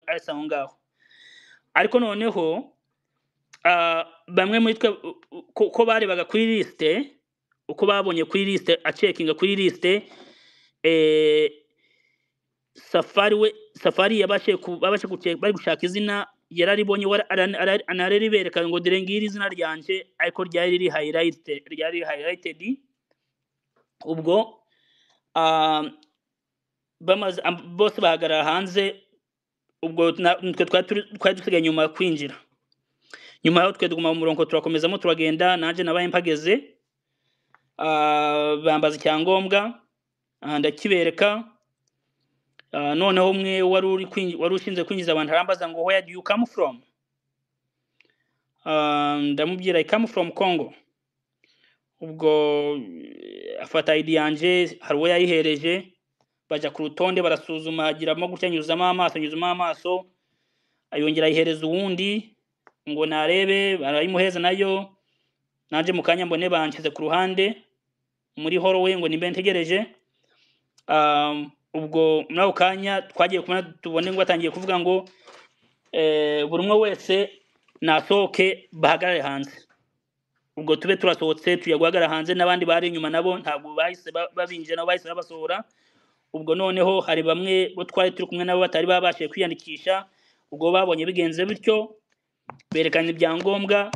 arasa aho ngaho ariko noneho bamwe muri twe ko barebaga kuri liste uko babonye kuri liste acekinga kuri liste Safari babashe bari gushaka izina yararibonye anareri bereka ngo dore ngiri izina ryanje ariko ryari riri highlighted ubwo bamaze bose bahagarara hanze ubwo twe twari dusigaye nyuma kwinjira nyuma yaho twe tuguma mu murongo turakomezamo turagenda nanje nabaye mpageze bambaza icyangombwa ndakibereka noneho umwe wari ushinze kwinjiza abantu arambaza ngo where do you come from ndamubwira I come from Congo ubwo afata ID yanje hari uwo yayihereje baja ku rutonde barasuzuma agiramo gutya nyuzamo amaso ayongera ayihereza uwundi ngo narebe barayimuheza nayo nanje mukanya mbone banshize ku ruhande muri hallway ngo nimbe ntegereje ubwo naho kanya twagiye kumena tubone ngo atangiye kuvuga ngo buri umwe wese nasohoke bahagarare hanze ubwo tube turasohotse tuya guhagarara hanze nabandi bari inyuma nabo ntabwo bahise babinje nabo bahise babasohora ubwo noneho hari bamwe bo twari turi kumwe nabo batari babashe kwiyandikisha ubwo babonye bigenze bityo berekanye ibyangombwa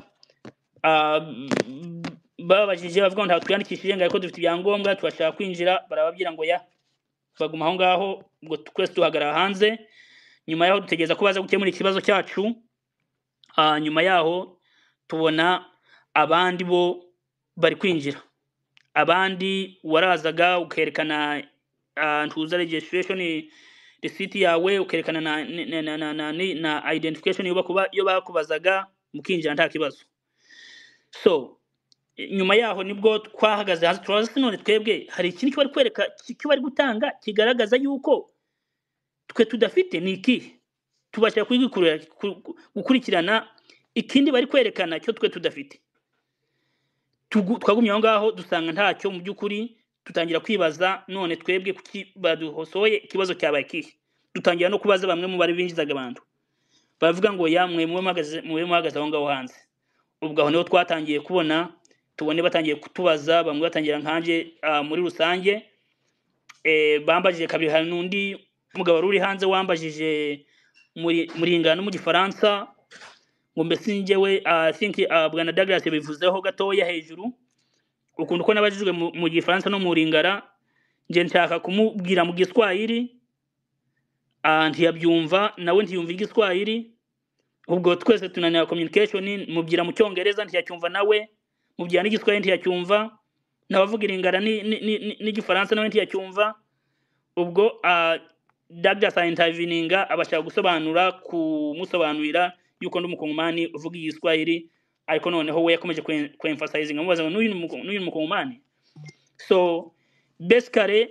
babajije bavuga ngo nta twiyandikishije ngo ariko dufite ibyangombwa twashaka kwinjira barababwira ngo ya baguma aho ngaho ubwo twese tuhagarara hanze nyuma yaho dutegereza ko baza gukemura ikibazo cyacu nyuma yaho tubona abandi bo bari kwinjira abandi warazaga ukerekana ntuza registration receipt yawe ukerekana na identification yo bakubazaga mukinjira nta kibazo so nyuma yaho nibwo twahagaze hasi turaza none twebwe hari ikintu bari kwereka cyo bari gutanga kigaragaza yuko twe tudafite niki tubasha gukurikirana ikindi bari kwerekana cyo twe tudafite twagumye aho ngaho dusanga ntacyo mu byukuri tutangira kwibaza none twebwe kuki baduhosoye ikibazo cyabaye kihe dutangira no kubaza bamwe mu bari binjizaga abantu bavuga ngo ya mwe muhagaze aho ngaho hanze ubwo aho niho twatangiye kubona tubone batangiye kutubaza bamwe batangira nkanje muri rusange bambajije kabiri hari nundi mugabo ruri hanze wambajije muri ingano mu gifaransa ngo mbese njyewe I think Bwana Douglas bivuzeho gatoya hejuru ukuntu ko nabajijwe mu gifaransa no mu ringara nje nshaka kumubwira mu giswahili ntiyabyumva nawe ntiyumva igiswahili ubwo twese tunanira communication mubwira mu cyongereza ntiyacyumva nawe mubwira n'igiswahili ntiyacyumva nabavuga iringara n'igifaransa nawe ntiyacyumva ubwo Douglas interveninga abashaka gusobanura kumusobanurira yuko ndi umukongomani uvuga igiswahili ariko noneho we yakomeje emphasizing amubaza n'uyu mukongomani so basically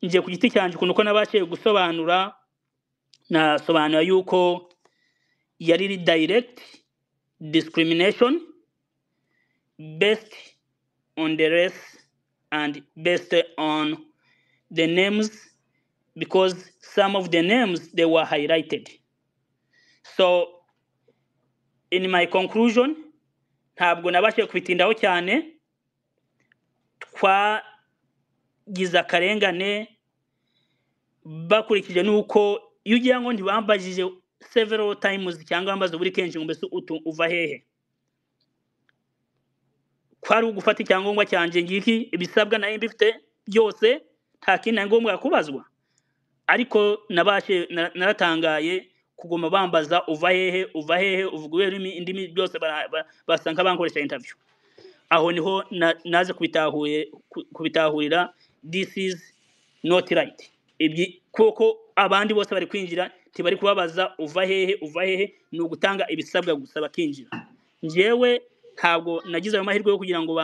nje ku giti cyanje kuko nabashe gusobanura nasobanura yuko yari direct discrimination based on the race and based on the names because some of the names they were highlighted so in my conclusion ntabwo nabashe kubitindaho cyane twagize akarengane bakurikije nuko iyo ugira ngo ntibambajije several times cyangwa bambaza buri kenshi ngo mbese uva hehe kwari ugufata icyangombwa cyanje ngiki ibisabwa nayo mbifite byose nta kintu ngombwa kubazwa ariko nabashe naratangaye kugoma bambaza uva hehe uvuga indimi byose basanga bankoresha interview aho niho naze kubitahurira this is not right ibyi koko abandi bose bari kwinjira tibari kubabaza uva hehe ni ugutanga ibisabwa gusaba kinjira njewe ntabwo nagize amahirwe yo kugira ngo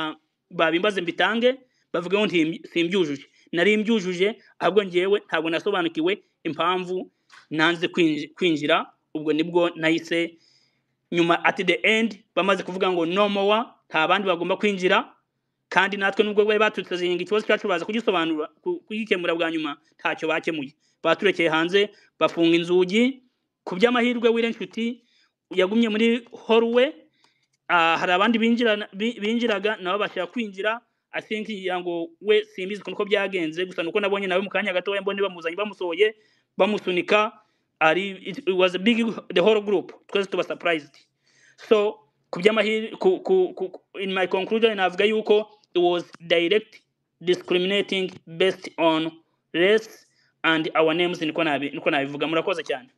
babimbaze mbitange bavuga ngo simbyujuje nari mbyujuje ahubwo njewe ntabwo nasobanukiwe impamvu nanze kwinjira ubwo nibwo nahise nyuma at the end bamaze kuvuga ngo no more nta bandi bagomba kwinjira kandi natwe nubwo bari batutsezinga ikibazo cyacu baza kugikemura bwa nyuma ntacyo bakemuye baturekeye hanze bafunga inzugi ku by'amahirwe w'Irenshuti yagumye muri hallway. Hari abandi binjiraga nabo bashaka kwinjira. I think yango we simbizi kuko byagenze, gusa nuko nabonye nawe mu kanya gato mbone bamuzanye bamusohoye bamusunika. It was a big, the whole group twese tuba surprised. So ku by'amahirwe in my conclusion navuga yuko it was direct discriminating based on race and our names. Niko nabivuga. Murakoze cyane.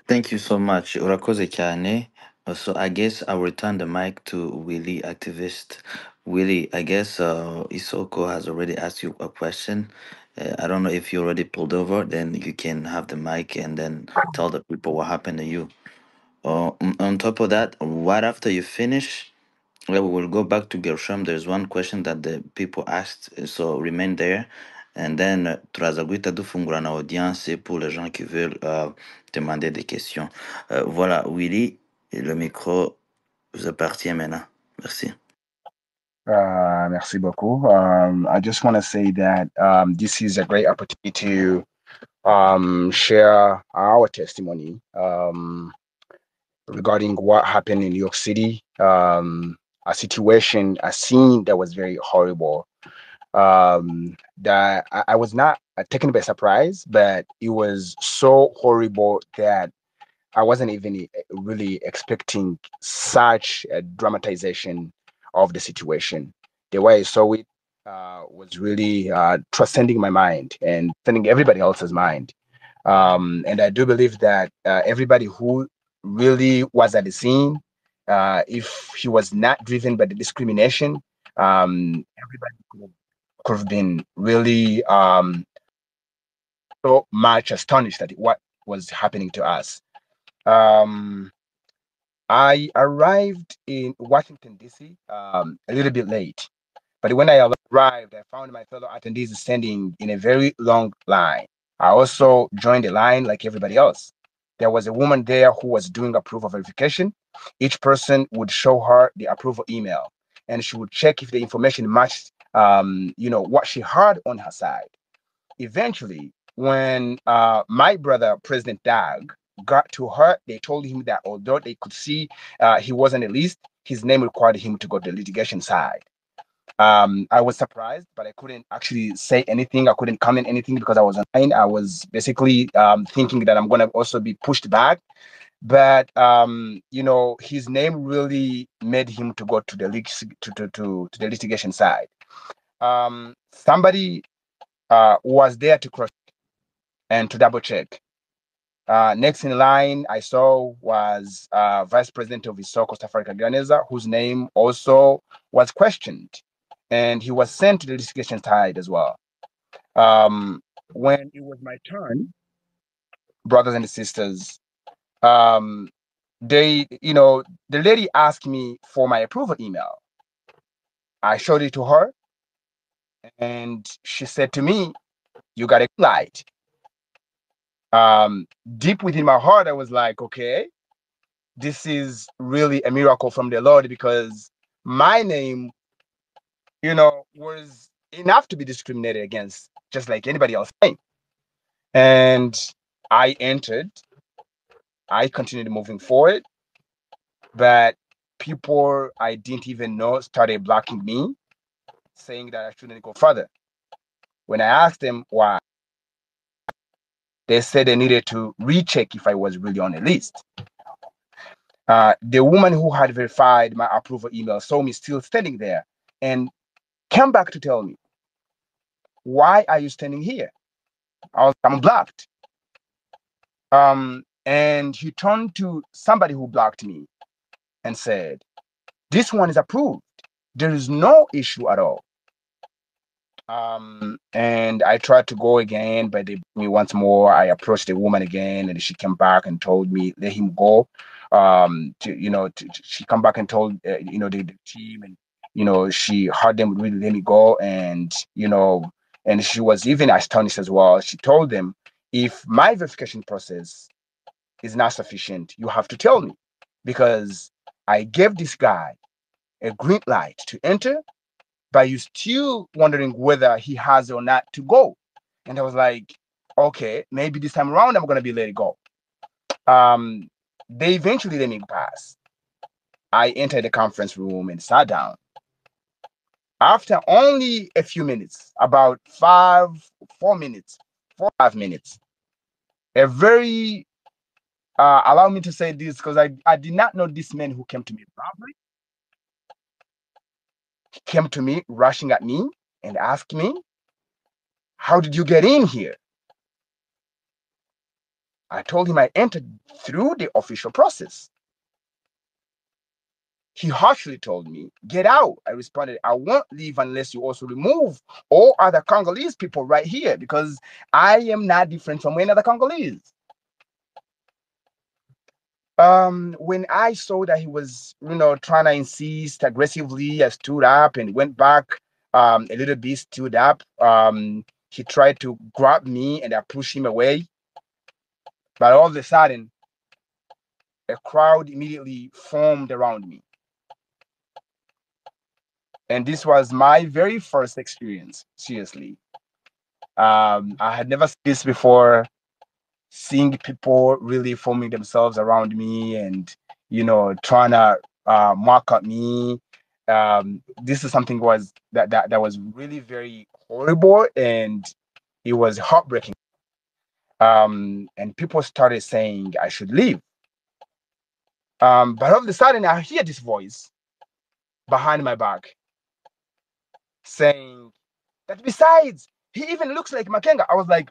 Thank you so much. Urakoze cyane. So I guess I'll return the mic to Willie, activist. Willie, I guess Isoko has already asked you a question. I don't know if you already pulled over, then you can have the mic and then tell the people what happened to you. On top of that, right after you finish, we will go back to Gershom. There's one question that the people asked, so remain there. And then, turaza guhita dufungura na audience pour les gens qui veulent demander des questions. Voilà, Willy, le micro vous appartient maintenant. Merci. Merci beaucoup. I just want to say that this is a great opportunity to share our testimony regarding what happened in New York City. A situation, a scene that was very horrible. That I was not taken by surprise, but it was so horrible that I wasn't even really expecting such a dramatization of the situation. The way I saw it was really transcending my mind and transcending everybody else's mind. And I do believe that everybody who really was at the scene, if he was not driven by the discrimination, everybody could have been really so much astonished at what was happening to us. I arrived in Washington, D.C. A little bit late, but when I arrived, I found my fellow attendees standing in a very long line. I also joined the line like everybody else. There was a woman there who was doing approval verification. Each person would show her the approval email, and she would check if the information matched, what she had on her side. Eventually, when my brother, President Doug, got to her, they told him that although they could see he wasn't a list, his name required him to go to the litigation side. I was surprised, but I couldn't actually say anything. I couldn't comment anything because I was online. I was basically thinking that I'm going to also be pushed back. But his name really made him to go to the the litigation side. Somebody was there to cross and to double check. Next in line I saw was Vice President of ISO Costa Rica Ganesa, whose name also was questioned, and he was sent to the litigation side as well. When it was my turn, brothers and sisters, the lady asked me for my approval email. I showed it to her, and she said to me, "You got a light." Deep within my heart, I was like, okay, this is really a miracle from the Lord, because my name, was enough to be discriminated against, just like anybody else. And I entered. I continued moving forward, but people I didn't even know started blocking me, saying that I shouldn't go further. When I asked them why, they said they needed to recheck if I was really on the list. The woman who had verified my approval email saw me still standing there and came back to tell me, "Why are you standing here?" I'm blocked. And he turned to somebody who blocked me and said, "This one is approved. There is no issue at all." And I tried to go again, but they beat me once more. I approached the woman again, and she came back and told me, "Let him go." She come back and told the team, and she heard them really let me go, and and she was even astonished as well. She told them, "If my verification process is not sufficient, you have to tell me, because I gave this guy a green light to enter, but you still wondering whether he has or not to go." And I was like, okay, maybe this time around I'm gonna be let it go. They eventually let me pass. I entered the conference room and sat down. After only a few minutes, about 4 minutes, 5 minutes, a very allow me to say this because I did not know this man who came to me robbery. He came to me rushing at me and asked me, "How did you get in here?" I told him I entered through the official process. He harshly told me, "Get out." I responded, "I won't leave unless you also remove all other Congolese people right here because I am not different from any other Congolese." When I saw that he was, trying to insist aggressively, I stood up and went back a little bit, stood up. He tried to grab me and I pushed him away. But all of a sudden, a crowd immediately formed around me. And this was my very first experience, seriously. I had never seen this before, seeing people really forming themselves around me and, trying to mock at me. This is something that was really very horrible and it was heartbreaking. And people started saying I should leave. But all of a sudden, I hear this voice behind my back saying that besides, he even looks like Makenga. I was like,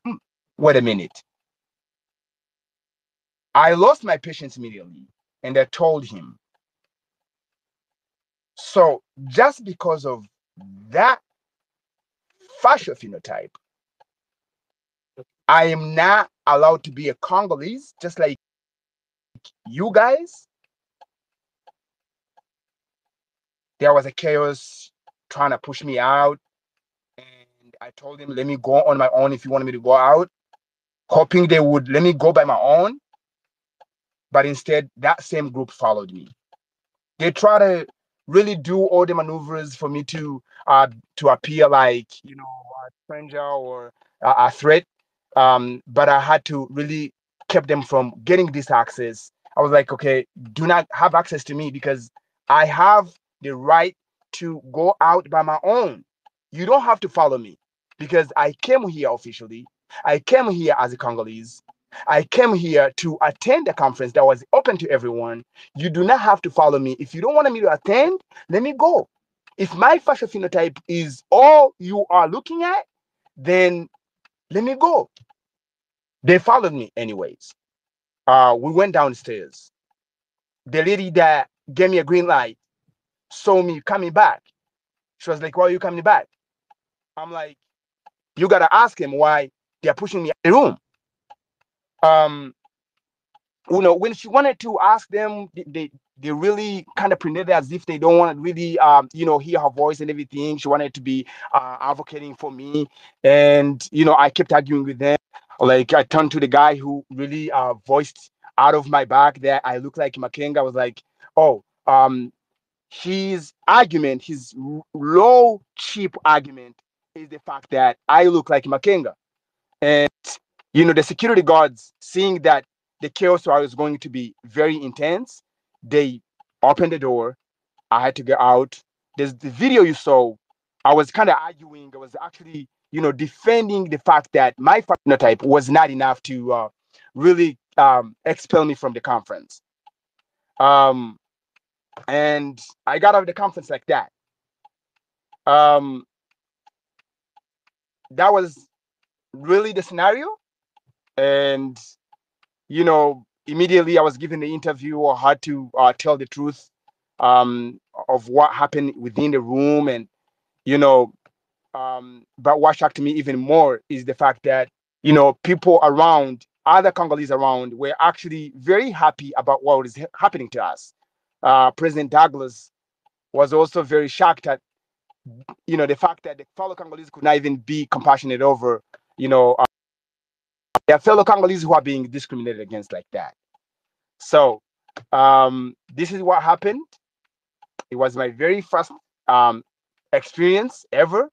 wait a minute. I lost my patience immediately and I told him, so just because of that facial phenotype, I am not allowed to be a Congolese, just like you guys. There was a chaos trying to push me out. And I told him, let me go on my own if you want me to go out, hoping they would let me go by my own. But instead, that same group followed me. They try to really do all the maneuvers for me to appear like, a stranger or a threat. But I had to really keep them from getting this access. I was like, okay, do not have access to me because I have the right to go out by my own. You don't have to follow me because I came here officially. I came here as a Congolese. I came here to attend a conference that was open to everyone. You do not have to follow me. If you don't want me to attend, let me go. If my facial phenotype is all you are looking at, then let me go. They followed me anyways. We went downstairs. The lady that gave me a green light saw me coming back. She was like, "Why are you coming back?" I'm like, "You gotta ask him why they're pushing me out of the room." When she wanted to ask them, they really kind of pretended as if they don't want to really, hear her voice and everything. She wanted to be advocating for me, and I kept arguing with them. Like I turned to the guy who really voiced out of my back that I look like Makenga. I was like, "Oh, his argument, his low, cheap argument, is the fact that I look like Makenga." And the security guards, seeing that the chaos was going to be very intense, they opened the door. I had to get out. There's the video you saw. I was kind of arguing. I was actually, defending the fact that my phenotype was not enough to really expel me from the conference. And I got out of the conference like that. That was really the scenario. And immediately I was given the interview. I had to tell the truth of what happened within the room. And, but what shocked me even more is the fact that, people around, other Congolese around, were actually very happy about what was happening to us. President Douglas was also very shocked at, the fact that the fellow Congolese could not even be compassionate over, their fellow Congolese who are being discriminated against like that. So this is what happened. It was my very first experience ever.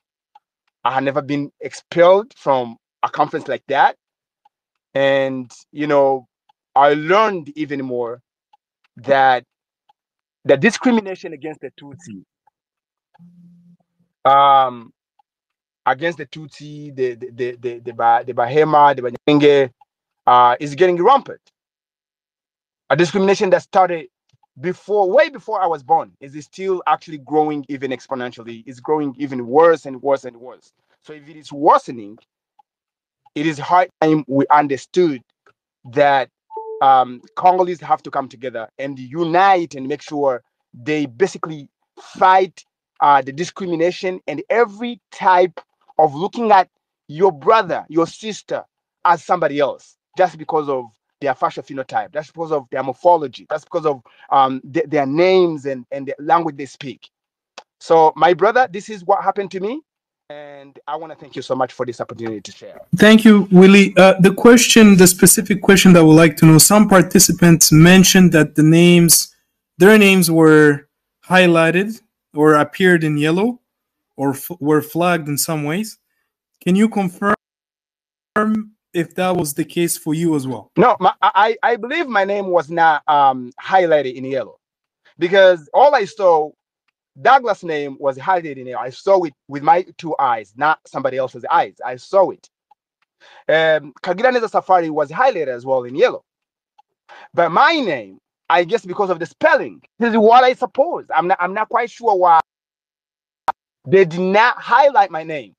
I had never been expelled from a conference like that. And, I learned even more that the discrimination against the Tutsi, the Bahema, the Banyenge, is getting rampant. A discrimination that started way before I was born is still actually growing even exponentially. It's growing even worse and worse and worse. So if it is worsening, it is high time we understood that Congolese have to come together and unite and make sure they basically fight the discrimination and every type of looking at your brother, your sister as somebody else just because of their facial phenotype, that's because of their morphology, that's because of their names and the language they speak. So, my brother, this is what happened to me. And I want to thank you so much for this opportunity to share. Thank you, Willie. The specific question that I would like to know, some participants mentioned that their names were highlighted or appeared in yellow or were flagged in some ways. Can you confirm if that was the case for you as well? No, I believe my name was not highlighted in yellow because all I saw, Douglas' name was highlighted in yellow. I saw it with my two eyes, not somebody else's eyes. I saw it. Kagiraneza Safari was highlighted as well in yellow. But my name, I guess because of the spelling, this is what I suppose. I'm not quite sure why they did not highlight my name.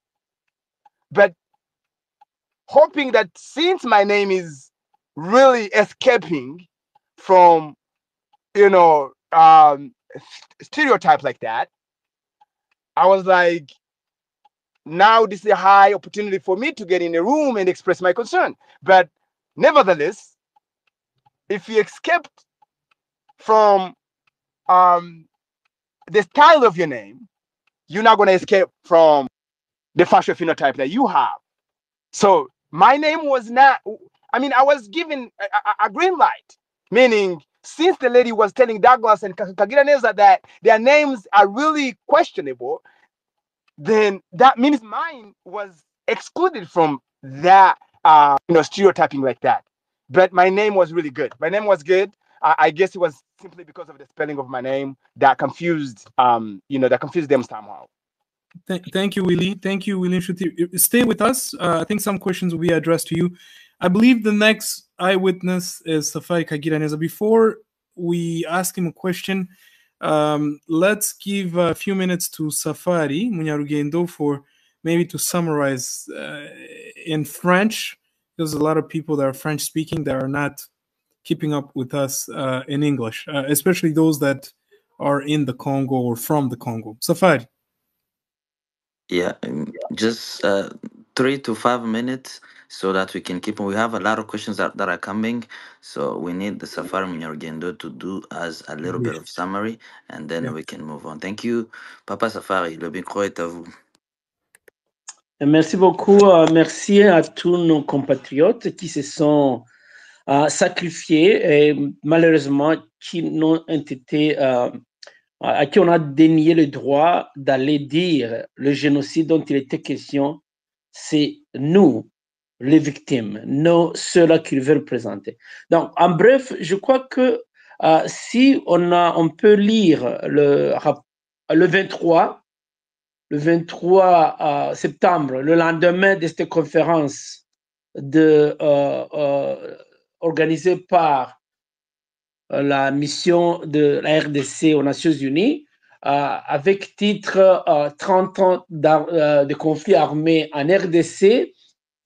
But hoping that since my name is really escaping from, stereotypes like that, I was like, now this is a high opportunity for me to get in a room and express my concern. But nevertheless, if you escaped from the style of your name, you're not going to escape from the facial phenotype that you have. So my name was not, I was given a green light, meaning since the lady was telling Douglas and Kagiraneza that their names are really questionable, then that means mine was excluded from that, stereotyping like that. But my name was really good. My name was good. I guess it was simply because of the spelling of my name that confused, them somehow. Thank you, Willie. Thank you, Willie. Stay with us. I think some questions will be addressed to you. I believe the next eyewitness is Safari Kagiraneza. Before we ask him a question, let's give a few minutes to Safari Munyarugendo for maybe to summarize in French. There's a lot of people that are French speaking that are not keeping up with us in English, especially those that are in the Congo or from the Congo. Safari. Yeah, just 3 to 5 minutes so that we can keep on. We have a lot of questions that are coming, so we need the Safari Munyarugendo to do as a little bit of summary, and then we can move on. Thank you, Papa Safari. Le micro est à vous. Merci beaucoup. Merci à tous nos compatriotes qui se sont sacrifiés et malheureusement qui n'ont été à qui on a dénié le droit d'aller dire le génocide dont il était question, c'est nous, les victimes, nous, ceux-là qu'ils veulent présenter. Donc, en bref, je crois que si on peut lire le 23 septembre, le lendemain de cette conférence organisée par la mission de la RDC aux Nations Unies, avec titre 30 ans de conflit armé en RDC,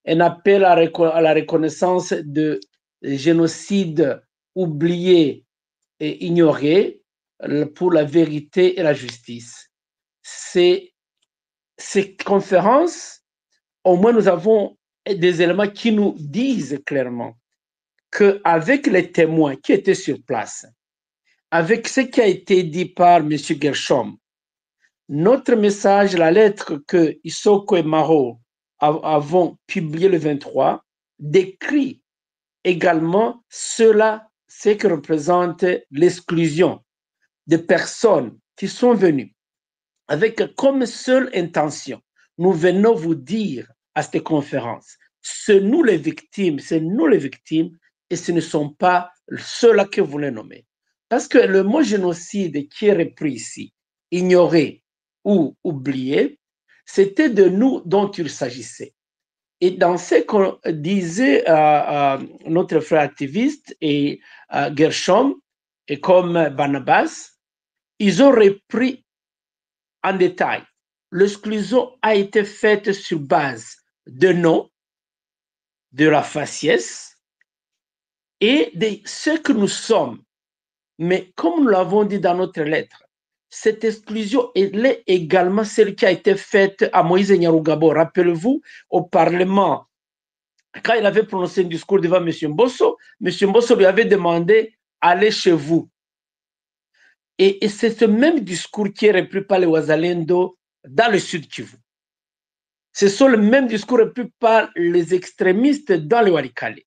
un appel à la reconnaissance de génocide oublié et ignoré pour la vérité et la justice. Ces conférences, au moins nous avons des éléments qui nous disent clairement qu'avec les témoins qui étaient sur place, avec ce qui a été dit par M. Gershom, notre message, la lettre que Isoko et Maro avons publiée le 23, décrit également ce que représente l'exclusion de personnes qui sont venues avec comme seule intention, nous venons vous dire à cette conférence, c'est nous les victimes et ce ne sont pas ceux-là que vous les nommez. Parce que le mot génocide qui est repris ici, ignoré ou oublié, c'était de nous dont il s'agissait. Et dans ce qu'on disait notre frère activiste et Gershom, et comme Barnabas, ils ont repris en détail. L'exclusion a été faite sur base de nom, de la faciès et de ce que nous sommes. Mais comme nous l'avons dit dans notre lettre, cette exclusion est également celle qui a été faite à Moïse Nyarugabo. Rappelez-vous, au Parlement, quand il avait prononcé un discours devant M. Mbosso lui avait demandé « Allez chez vous ». Et c'est ce même discours qui est repris par les Wazalendo dans le Sud Kivu. Ce sont les mêmes discours repris par les extrémistes dans le Walikale.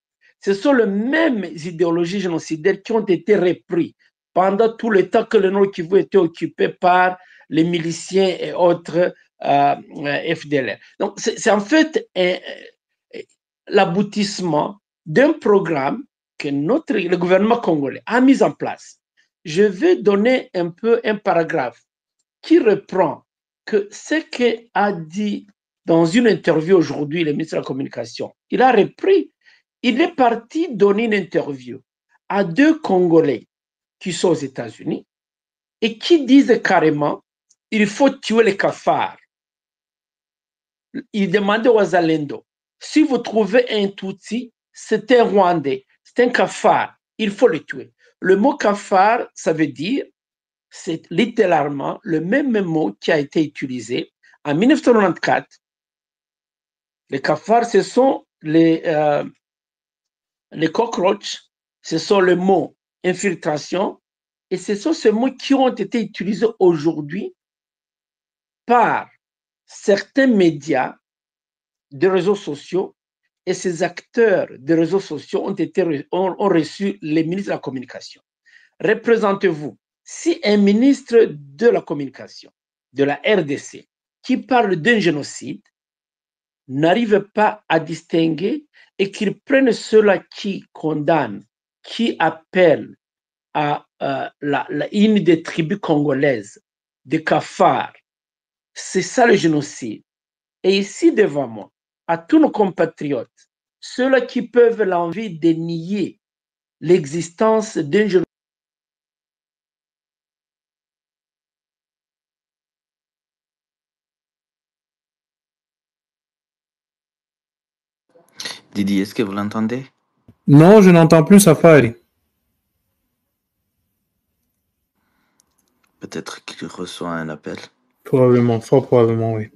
Ce sont les mêmes idéologies génocidaires qui ont été reprises pendant tout le temps que le Nord Kivu était occupé par les miliciens et autres FDLR. Donc, c'est en fait l'aboutissement d'un programme que le gouvernement congolais a mis en place. Je vais donner un peu un paragraphe qui reprend que ce qu'a dit dans une interview aujourd'hui le ministre de la Communication. Il a repris, il est parti donner une interview à 2 Congolais qui sont aux États-Unis et qui disent carrément il faut tuer les cafards. Il demandait aux Azalendo, si vous trouvez un Tutsi, c'est un Rwandais, c'est un cafard, il faut le tuer. Le mot cafard, ça veut dire, c'est littéralement le même mot qui a été utilisé en 1994. Les cafards, ce sont les cockroaches, ce sont les mots infiltration, et ce sont ces mots qui ont été utilisés aujourd'hui par certains médias de réseaux sociaux, et ces acteurs de réseaux sociaux ont reçu les ministres de la Communication. Représentez-vous, si un ministre de la Communication de la RDC qui parle d'un génocide n'arrive pas à distinguer et qu'il prenne ceux-là qui condamnent, qui appellent à une des tribus congolaises, des cafards, c'est ça le génocide. Et ici devant moi, à tous nos compatriotes, ceux-là qui peuvent l'envie de nier l'existence d'un génocide. Didi, est-ce que vous l'entendez? Non, je n'entends plus Safari. Peut-être qu'il reçoit un appel. Probablement, fort probablement, oui.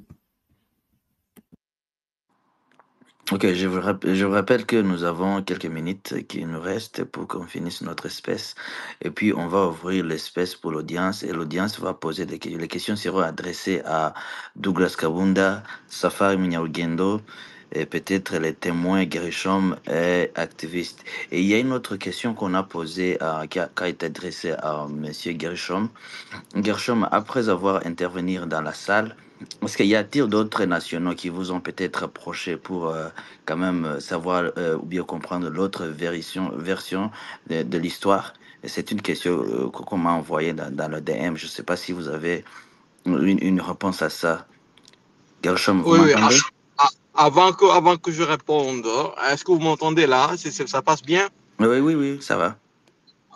Ok, je vous rappelle que nous avons quelques minutes qui nous restent pour qu'on finisse notre espèce. Et puis, on va ouvrir l'espèce pour l'audience. Et l'audience va poser des questions. Les questions seront adressées à Douglas Kabunda, Safari Minyarugendo, et peut-être les témoins Gershom et activistes. Et il y a une autre question qu'on a posée, qui a été adressée à Monsieur Gershom. Gershom, après avoir intervenu dans la salle, est-ce qu'il y a-t-il d'autres nationaux qui vous ont peut-être approché pour quand même savoir ou bien comprendre l'autre version de l'histoire? Et c'est une question qu'on m'a envoyée dans le DM. Je ne sais pas si vous avez une réponse à ça. Gershom, vous Oui, m'entendez? avant que je réponde, est-ce que vous m'entendez là? Ça passe bien? Oui, ça va.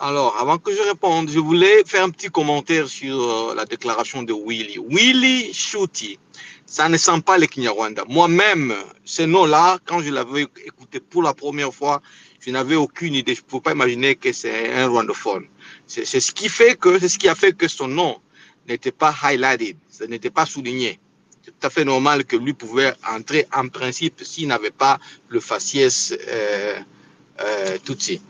Alors, avant que je réponde, je voulais faire un petit commentaire sur la déclaration de Willy. Willy Shuti, ça ne sent pas le Kinyarwanda. Moi-même, ce nom-là, quand je l'avais écouté pour la première fois, je n'avais aucune idée. Je ne pouvais pas imaginer que c'est un rwandophone. C'est ce qui a fait que son nom n'était pas highlighted, ça n'était pas souligné. C'est tout à fait normal que lui pouvait entrer en principe s'il n'avait pas le faciès Tutsi.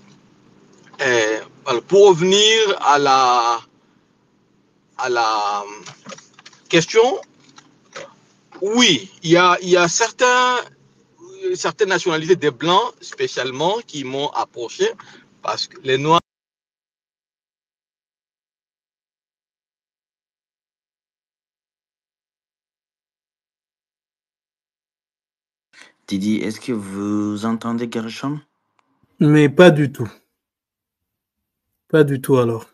Pour revenir à la question, oui, il y a certaines nationalités des Blancs, spécialement, qui m'ont approché parce que les Noirs. Didi, est-ce que vous entendez Gershom? Mais pas du tout. Pas du tout alors.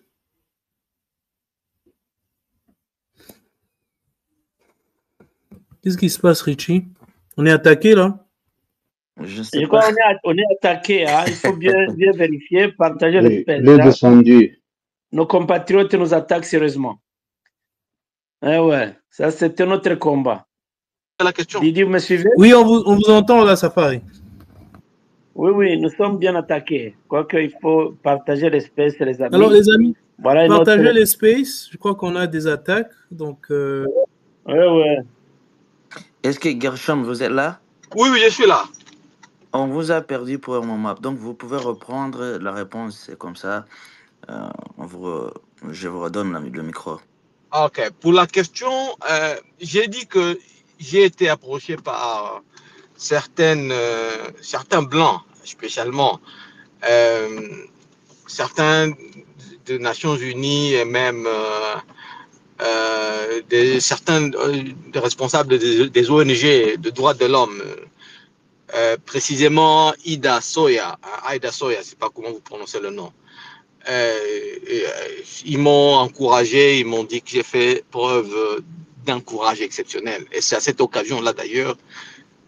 Qu'est-ce qui se passe, Richie? On est attaqué là? Je sais Je pas. crois qu'on est attaqué. Hein. Il faut bien vérifier, partager Oui, l'espèce. il est descendu. Nos compatriotes nous attaquent sérieusement. Eh ouais, ça c'était notre combat. La question. Didi, vous me suivez? Oui, on vous entend là, Safari. Oui, nous sommes bien attaqués. Quoique il faut partager l'espèce, les amis. Alors les amis, voilà partagez les spaces. Je crois qu'on a des attaques. Donc. Ouais. Est-ce que Gershom, vous êtes là? Oui, je suis là. On vous a perdu pour un moment. Donc vous pouvez reprendre la réponse. C'est comme ça. Je vous redonne le micro. Ok. Pour la question, j'ai dit que j'ai été approché par certains blancs, spécialement certains des Nations Unies et même certains des responsables des ONG de droits de l'homme, précisément Ida Soya, c'est pas comment vous prononcez le nom. Ils m'ont encouragé, ils m'ont dit que j'ai fait preuve d'un courage exceptionnel. Et c'est à cette occasion-là d'ailleurs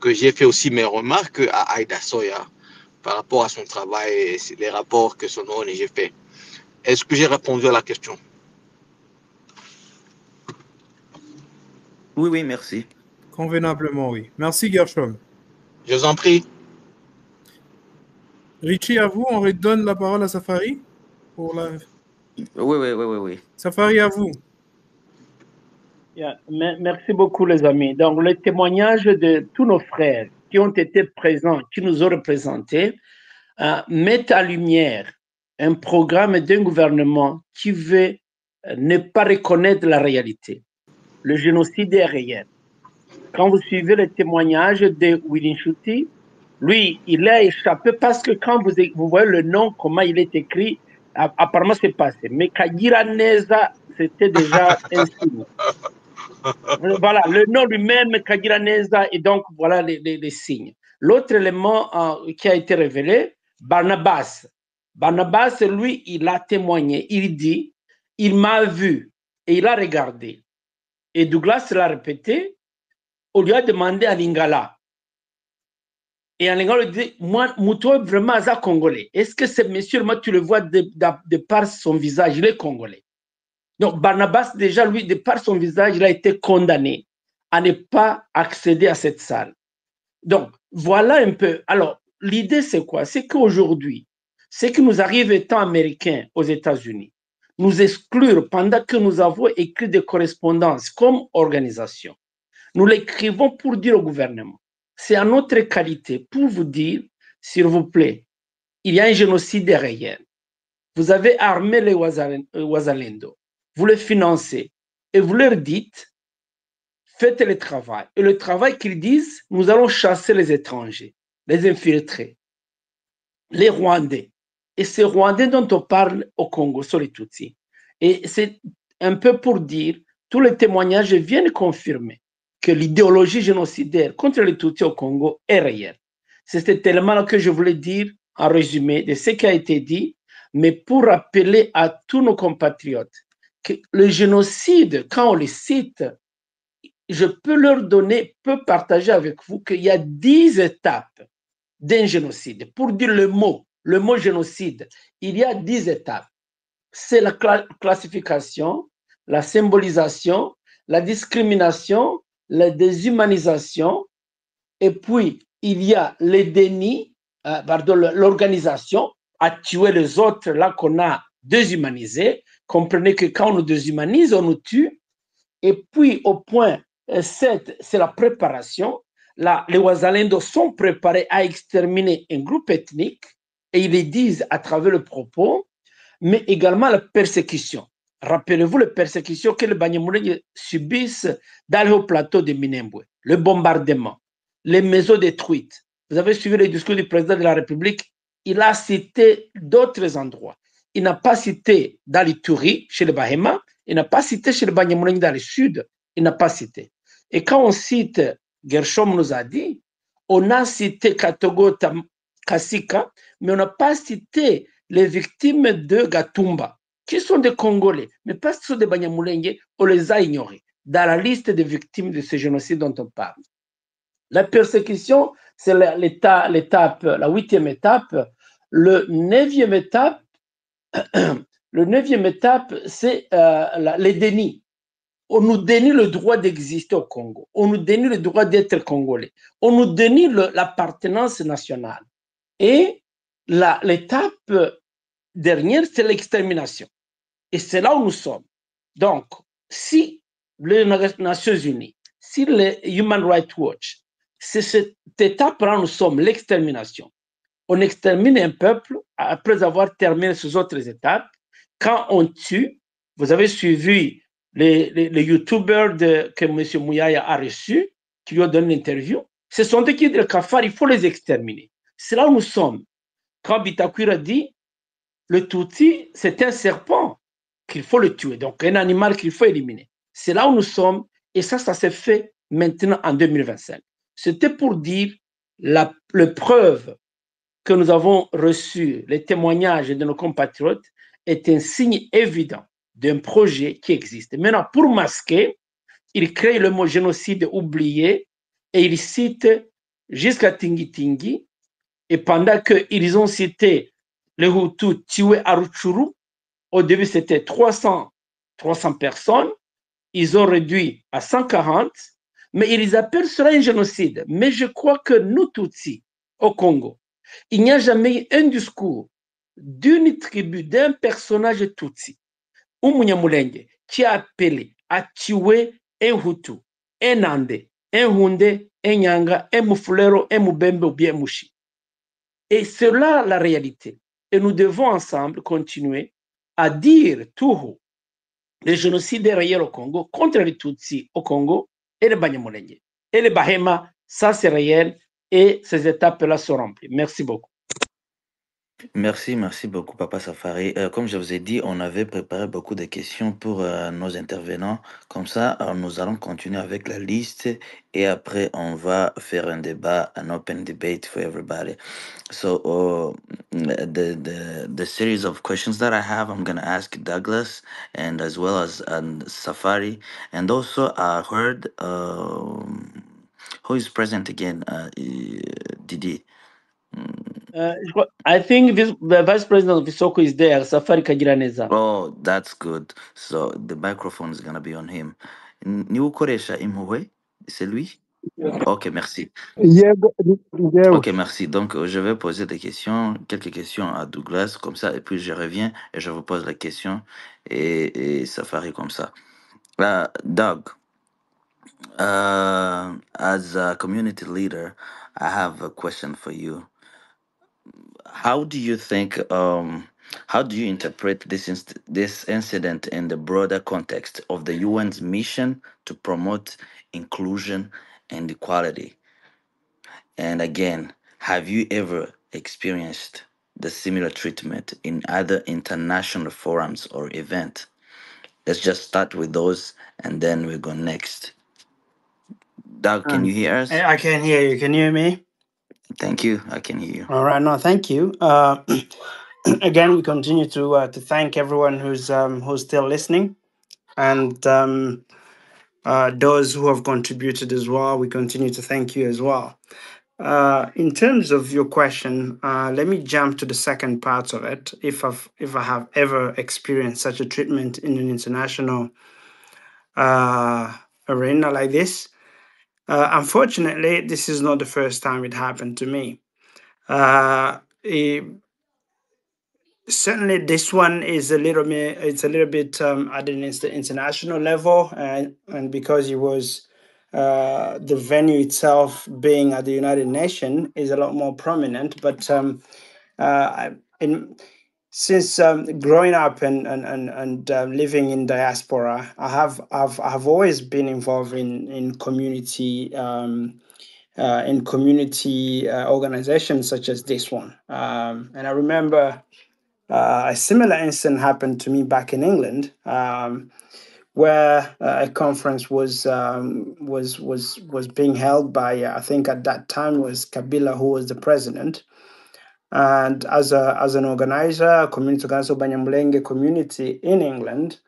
que j'ai fait aussi mes remarques à Ida Soya par rapport à son travail et les rapports que son ONG fait. Est-ce que j'ai répondu à la question? Oui, merci. Convenablement, oui. Merci, Gershom. Je vous en prie. Richie, à vous, on redonne la parole à Safari pour la... Oui. Safari, à vous. Merci beaucoup, les amis. Donc, le témoignage de tous nos frères qui ont été présents, qui nous ont représentés, met en lumière un programme d'un gouvernement qui veut ne pas reconnaître la réalité. Le génocide est réel. Quand vous suivez le témoignage de Willy Nchuti, lui, il a échappé parce que quand vous voyez le nom, comment il est écrit, apparemment c'est passé. Mais Kagira Neza, c'était déjà un signe. Voilà, le nom lui-même, Kagira Neza, et donc voilà les signes. L'autre élément qui a été révélé, Barnabas. Barnabas, lui, il a témoigné. Il dit, il m'a vu et il a regardé. Et Douglas l'a répété, on lui a demandé à Lingala. Et en Lingala, il dit, moi, Mouto vraiment un Congolais. Est-ce que ce monsieur, moi, tu le vois de par son visage, il est Congolais. Donc, Barnabas, déjà, lui, de par son visage, il a été condamné à ne pas accéder à cette salle. Donc, voilà un peu. Alors, l'idée, c'est quoi? C'est qu'aujourd'hui, ce qui nous arrive étant américains aux États-Unis, nous exclure pendant que nous avons écrit des correspondances comme organisation. Nous l'écrivons pour dire au gouvernement. C'est à notre qualité pour vous dire, s'il vous plaît, il y a un génocide réel. Vous avez armé les Ouazalendo, vous les financez et vous leur dites, faites le travail. Et le travail qu'ils disent, nous allons chasser les étrangers, les infiltrés, les Rwandais. Et ces Rwandais dont on parle au Congo, sur les Tutsi. Et c'est un peu pour dire, tous les témoignages viennent confirmer que l'idéologie génocidaire contre les Tutsis au Congo est réelle. C'est cet élément-là que je voulais dire en résumé de ce qui a été dit, mais pour rappeler à tous nos compatriotes que le génocide, quand on le cite, je peux partager avec vous qu'il y a 10 étapes d'un génocide. Pour dire le mot génocide, il y a 10 étapes. C'est la classification, la symbolisation, la discrimination, la déshumanisation, et puis il y a le déni, l'organisation à tuer les autres là qu'on a déshumanisé. Comprenez que quand on nous déshumanise, on nous tue. Et puis au point 7, c'est la préparation. Là, les Ouazalendo sont préparés à exterminer un groupe ethnique et ils le disent à travers le propos, mais également la persécution. Rappelez-vous les persécutions que les Banyamulenge subissent dans le haut plateau de Minembwe, le bombardement, les maisons détruites. Vous avez suivi le discours du président de la République, il a cité d'autres endroits. Il n'a pas cité dans l'Ituri, chez les Bahema, il n'a pas cité chez les Banyamulenge dans le sud, il n'a pas cité. Et quand on cite, Gershom nous a dit, on a cité Katogo Kasika, mais on n'a pas cité les victimes de Gatumba, qui sont des Congolais, mais parce que ce sont des Banyamulenge, on les a ignorés dans la liste des victimes de ce génocide dont on parle. La persécution, c'est la 8e étape. Le 9e étape, c'est les dénis. On nous dénie le droit d'exister au Congo. On nous dénie le droit d'être congolais. On nous dénie l'appartenance nationale. Et l'étape dernière, c'est l'extermination. Et c'est là où nous sommes. Donc, si les Nations Unies, si le Human Rights Watch, c'est cette étape-là, nous sommes l'extermination. On extermine un peuple après avoir terminé ces autres étapes. Quand on tue, vous avez suivi les youtubeurs que M. Mouyaya a reçus, qui lui ont donné une interview. Ce sont des qui disent le cafard, il faut les exterminer. C'est là où nous sommes. Quand Bitakwira dit, le Tutsi, c'est un serpent qu'il faut le tuer, donc un animal qu'il faut éliminer. C'est là où nous sommes, et ça s'est fait maintenant en 2025. C'était pour dire la preuve que nous avons reçu, les témoignages de nos compatriotes, est un signe évident d'un projet qui existe. Maintenant, pour masquer, il crée le mot génocide oublié et il cite jusqu'à Tingi Tingi, et pendant qu'ils ont cité les Hutus tués à Rutshuru, au début c'était 300 personnes, ils ont réduit à 140, mais ils appellent cela un génocide. Mais je crois que nous, Tutsi, au Congo, il n'y a jamais eu un discours d'une tribu, d'un personnage Tutsi, ou Munyamulenge, qui a appelé à tuer un Hutu, un Ande, un Hunde, un Nyanga, un Mufulero, un Mubembe ou bien Mushi. Et c'est là la réalité. Et nous devons ensemble continuer à dire tout haut les génocides réels au Congo contre les Tutsis au Congo et les Banyamulenge. Et les Bahema, ça c'est réel et ces étapes-là sont remplies. Merci beaucoup. Merci beaucoup, Papa Safari. Comme je vous ai dit, on avait préparé beaucoup de questions pour nos intervenants. Comme ça, nous allons continuer avec la liste et après, on va faire un débat, an open debate for everybody. So, the series of questions that I have, I'm gonna ask Douglas and as well as Safari, and also I heard who is present again, Didi. I think the Vice President of Visoko is there, Safari Kagiraneza. Oh, that's good. So the microphone is gonna be on him. Niukoresha Imhowe, c'est lui? Ok, merci. Ok, merci. Donc, je vais poser des questions, quelques questions à Douglas, comme ça, et puis je reviens et je vous pose la question et Safari comme ça. Doug, as a community leader, I have a question for you. How do you think, how do you interpret this incident in the broader context of the UN's mission to promote inclusion and equality? And again, have you ever experienced the similar treatment in other international forums or events? Let's just start with those and then we go next. Doug, can you hear us? I can hear you. Can you hear me? Thank you. I can hear you. All right. No, thank you. Again, we continue to thank everyone who's still listening, and those who have contributed as well. We continue to thank you as well. In terms of your question, let me jump to the second part of it. If I have ever experienced such a treatment in an international arena like this, unfortunately, this is not the first time it happened to me. Certainly, this one is a little bit. It's a little bit at an international level, and because it was the venue itself being at the United Nations is a lot more prominent. But since growing up and living in diaspora, I've always been involved in community. In community organizations such as this one, and I remember a similar incident happened to me back in England, where a conference was being held by I think at that time was Kabila, who was the president, And as an organizer, a community organizer, Banyamulenge community in England,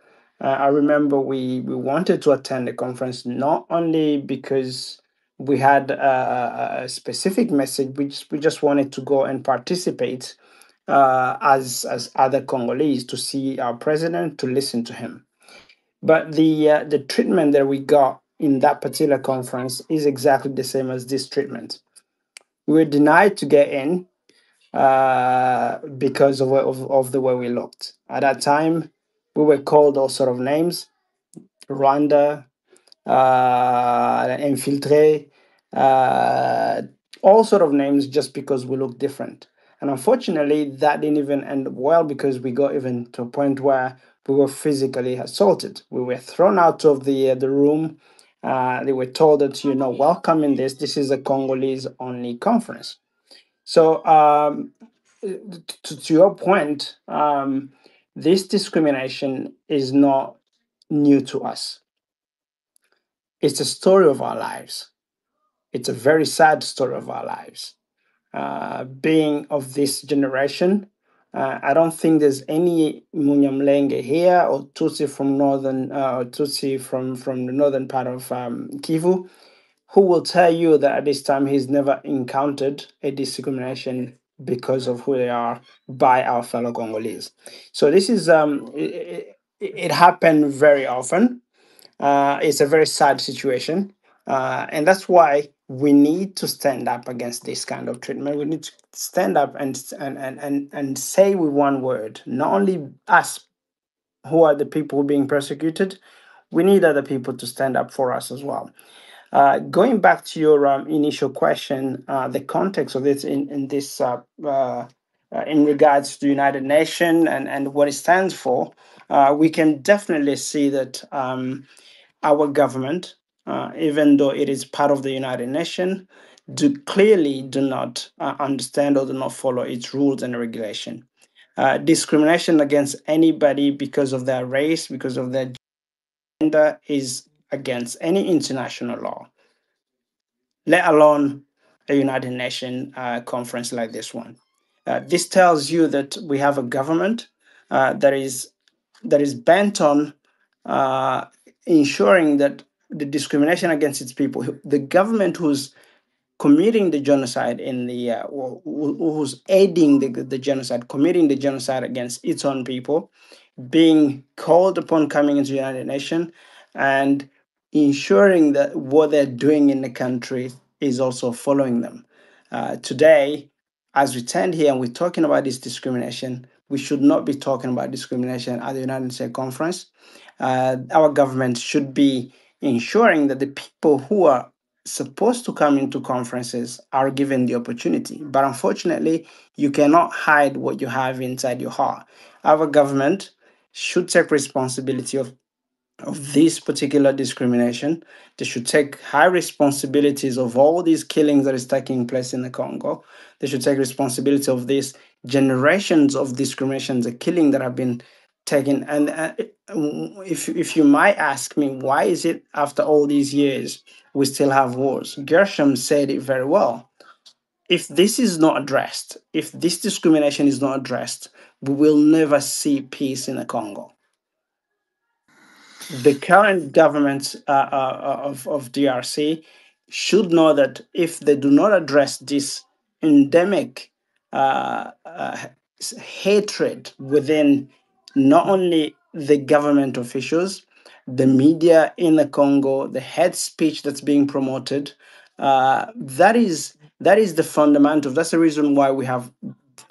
I remember we wanted to attend the conference not only because we had a specific message, we just wanted to go and participate as other Congolese, to see our president, to listen to him. But the treatment that we got in that particular conference is exactly the same as this treatment. We were denied to get in because of the way we looked. At that time, we were called all sort of names: Rwanda, infiltré, all sort of names, just because we look different. And unfortunately, that didn't even end well, because we got even to a point where we were physically assaulted. We were thrown out of the room. They were told that you're not welcome in this. This is a Congolese only conference. So to your point, this discrimination is not new to us. It's a story of our lives. It's a very sad story of our lives. Being of this generation, I don't think there's any Munyamlenge here, or Tutsi from the northern part of Kivu, who will tell you that at this time he's never encountered a discrimination because of who they are by our fellow Congolese. So this is it happened very often. It's a very sad situation, and that's why we need to stand up against this kind of treatment. We need to stand up and say with one word, not only us who are the people being persecuted, we need other people to stand up for us as well. Going back to your initial question, the context of this in regards to the United Nations and what it stands for, we can definitely see that our government, even though it is part of the United Nations, clearly do not understand or do not follow its rules and regulation. Discrimination against anybody because of their race, because of their gender, is against any international law, let alone a United Nations conference like this one. This tells you that we have a government that is bent on ensuring that the discrimination against its people, the government who's committing the genocide who's aiding the genocide, committing the genocide against its own people, being called upon coming into the United Nations and ensuring that what they're doing in the country is also following them. Today, as we stand here and we're talking about this discrimination, we should not be talking about discrimination at the United States Conference. Our government should be ensuring that the people who are supposed to come into conferences are given the opportunity. But unfortunately, you cannot hide what you have inside your heart. Our government should take responsibility of this particular discrimination. They should take high responsibilities of all these killings that is taking place in the Congo. They should take responsibility of these generations of discriminations, the killing that have been taken. And if you might ask me, why is it after all these years we still have wars? Gershom said it very well. If this is not addressed, if this discrimination is not addressed, we will never see peace in the Congo. The current government of DRC should know that if they do not address this endemic hatred within not only the government officials, the media in the Congo, the hate speech that's being promoted, that is the fundamental. That's the reason why we have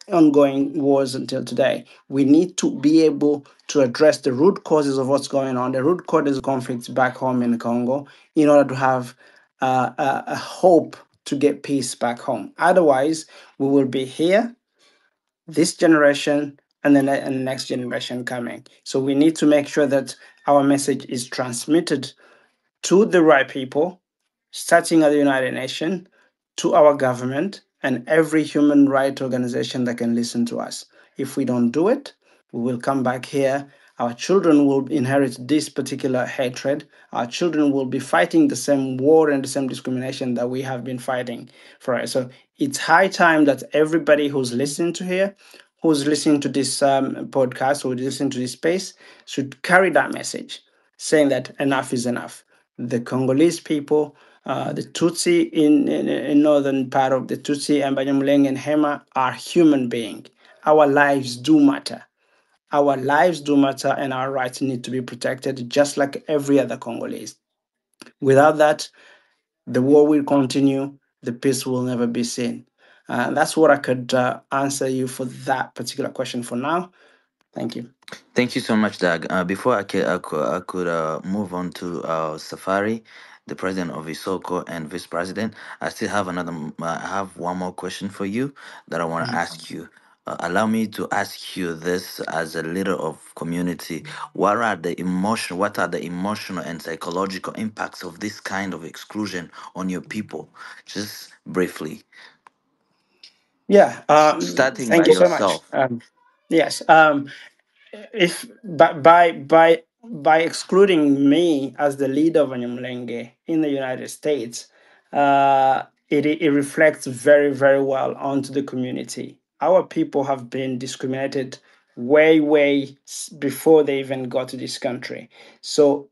ongoing wars until today. We need to be able to address the root causes of what's going on, the root causes of conflicts back home in Congo, in order to have a hope to get peace back home. Otherwise, we will be here, this generation, and the next generation coming. So we need to make sure that our message is transmitted to the right people, starting at the United Nations, to our government, and every human rights organization that can listen to us. If we don't do it, we will come back here Our children will inherit this particular hatred. Our children will be fighting the same war and the same discrimination that we have been fighting for. So it's high time that everybody who's listening to here, who's listening to this podcast, or listening to this space, should carry that message, saying that enough is enough. The Congolese people, the Tutsi in northern part of the Tutsi and Banyamulenge and Hema are human beings. Our lives do matter. Our lives do matter, and our rights need to be protected just like every other Congolese. Without that, the war will continue, the peace will never be seen. That's what I could answer you for that particular question for now. Thank you. Thank you so much, Doug. Before I could move on to Safari, the president of Isoko and vice president, I still have I have one more question for you that I want to ask you. Allow me to ask you this as a leader of community. What are the emotional and psychological impacts of this kind of exclusion on your people? Just briefly, Yeah, starting by thank you so much. yourself. Yes, if by excluding me as the leader of Anyamulenge in the United States, it reflects very well onto the community. Our people have been discriminated before they even got to this country. So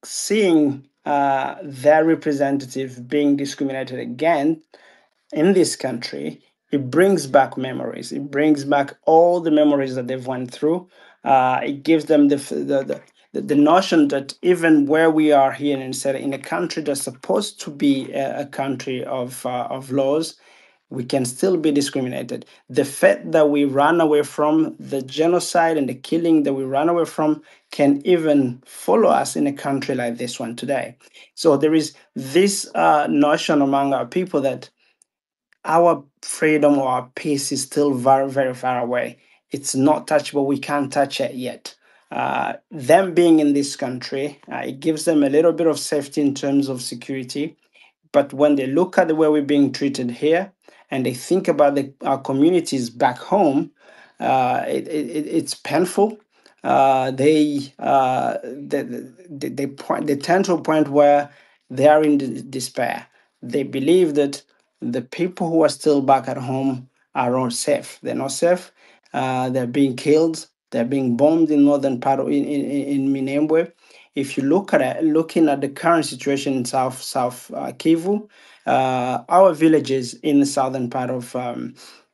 seeing their representative being discriminated again in this country, it brings back memories. It brings back all the memories that they've went through. It gives them the notion that even where we are here in a country that's supposed to be a country of laws, we can still be discriminated. The fact that we run away from the genocide and the killing that we run away from can even follow us in a country like this one today. So there is this notion among our people that our freedom or our peace is still very far away. It's not touchable. We can't touch it yet. Them being in this country, it gives them a little bit of safety in terms of security. But when they look at the way we're being treated here, and they think about our communities back home, it's painful. They tend to a point where they are in despair. They believe that the people who are still back at home are not safe. They're not safe. They're being killed. They're being bombed in northern part of in Minembwe. If you looking at the current situation in South Kivu, our villages in the southern part of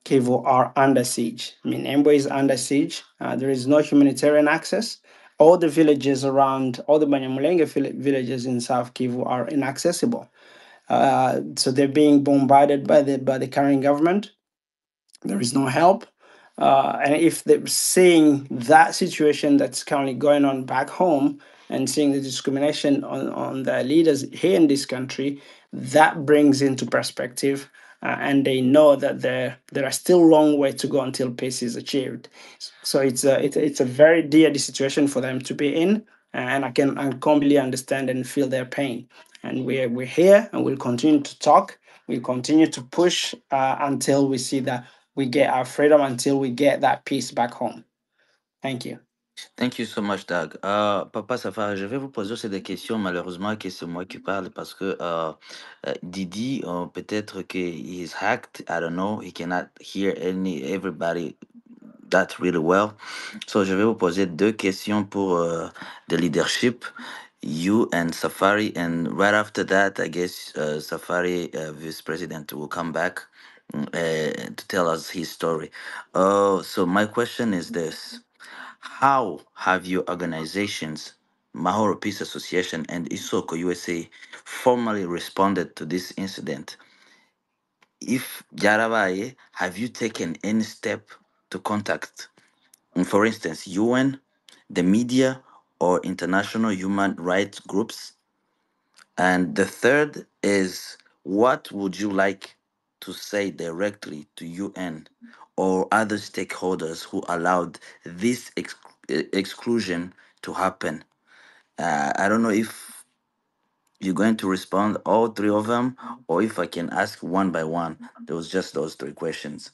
Kivu are under siege. Minembwe is under siege. There is no humanitarian access. All the villages around, all the Banyamulenge villages in South Kivu are inaccessible. So they're being bombarded by the current government. There is no help. And if they're seeing that situation that's currently going on back home and seeing the discrimination on the leaders here in this country, that brings into perspective. And they know that there are still a long way to go until peace is achieved. So it's a very dear situation for them to be in, and I completely understand and feel their pain. And we're here, and we'll continue to talk. We'll continue to push until we see that we get our freedom, until we get that peace back home. Thank you. Thank you so much, Doug. Papa Safari, je vais vous poser aussi des questions. Malheureusement, que c'est moi qui parle parce que Didi, peut-être que he's hacked. I don't know. He cannot hear everybody that really well. So, je vais vous poser deux questions pour the leadership. You and Safari, and right after that, I guess Safari, Vice President, will come back to tell us his story. So, my question is this. How have your organizations, Mahoro Peace Association and Isoko USA, formally responded to this incident? If Jarabaye, have you taken any step to contact, for instance, UN, the media, or international human rights groups? And the third is, what would you like to say directly to UN or other stakeholders who allowed this exclusion to happen? I don't know if you're going to respond all three of them, or if I can ask one by one. There was just those three questions.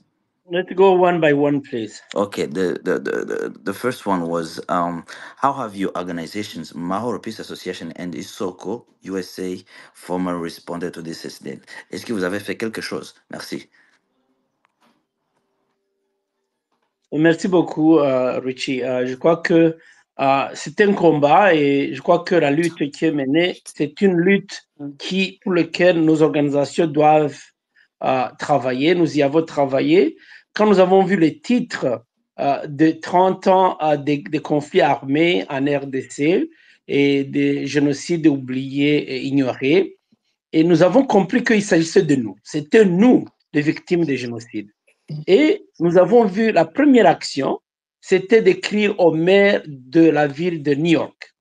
Let's go one by one, please. Okay, the first one was how have your organizations Mahoro Peace Association and Isoko USA formally responded to this incident? Est-ce que vous avez fait quelque chose? Merci. Merci beaucoup, Richie. Je crois que c'est un combat et je crois que la lutte qui est menée, c'est une lutte pour laquelle nos organisations doivent travailler. Nous y avons travaillé. Quand nous avons vu les titres de 30 ans des conflits armés en RDC et des génocides oubliés et ignorés, et nous avons compris qu'il s'agissait de nous. C'était nous, les victimes des génocides. Et nous avons vu la première action, c'était d'écrire au maire de la ville de New York.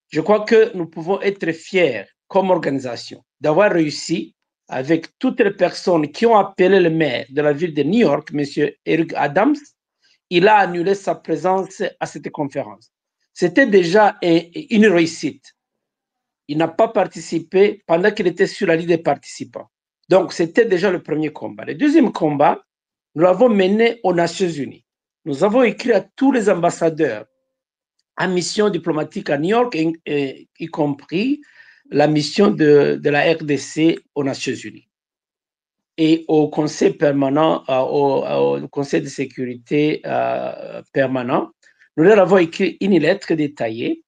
Je crois que nous pouvons être fiers comme organisation d'avoir réussi avec toutes les personnes qui ont appelé le maire de la ville de New York, M. Eric Adams. Il a annulé sa présence à cette conférence. C'était déjà une réussite. Il n'a pas participé pendant qu'il était sur la liste des participants. Donc, c'était déjà le premier combat. Le deuxième combat, nous l'avons mené aux Nations Unies. Nous avons écrit à tous les ambassadeurs en mission diplomatique à New York, y compris la mission de la RDC aux Nations Unies. Et au Conseil permanent, au Conseil de sécurité permanent, nous leur avons écrit une lettre détaillée.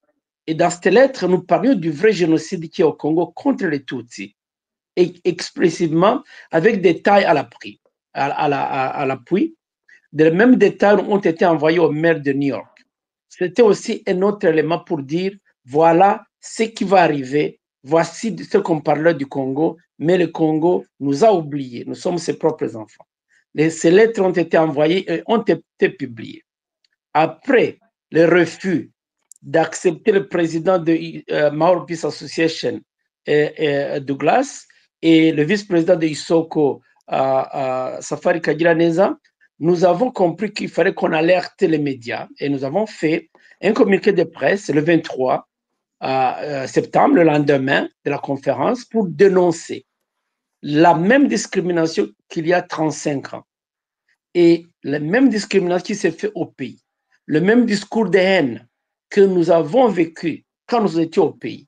Et dans cette lettre, nous parlions du vrai génocide qui est au Congo contre les Tutsi, et explicitement avec des détails à l'appui. Les mêmes détails ont été envoyés au maire de New York. C'était aussi un autre élément pour dire, voilà ce qui va arriver, voici ce qu'on parlait du Congo, mais le Congo nous a oubliés, nous sommes ses propres enfants. Ces lettres ont été envoyées et ont été publiées. Après le refus d'accepter le président de Mahoro Peace Association, Douglas, et le vice-président de Isoko, Safari Kagiraneza, nous avons compris qu'il fallait qu'on alerte les médias et nous avons fait un communiqué de presse le 23 septembre, le lendemain de la conférence, pour dénoncer la même discrimination qu'il y a 35 ans et la même discrimination qui s'est faite au pays, le même discours de haine que nous avons vécu quand nous étions au pays.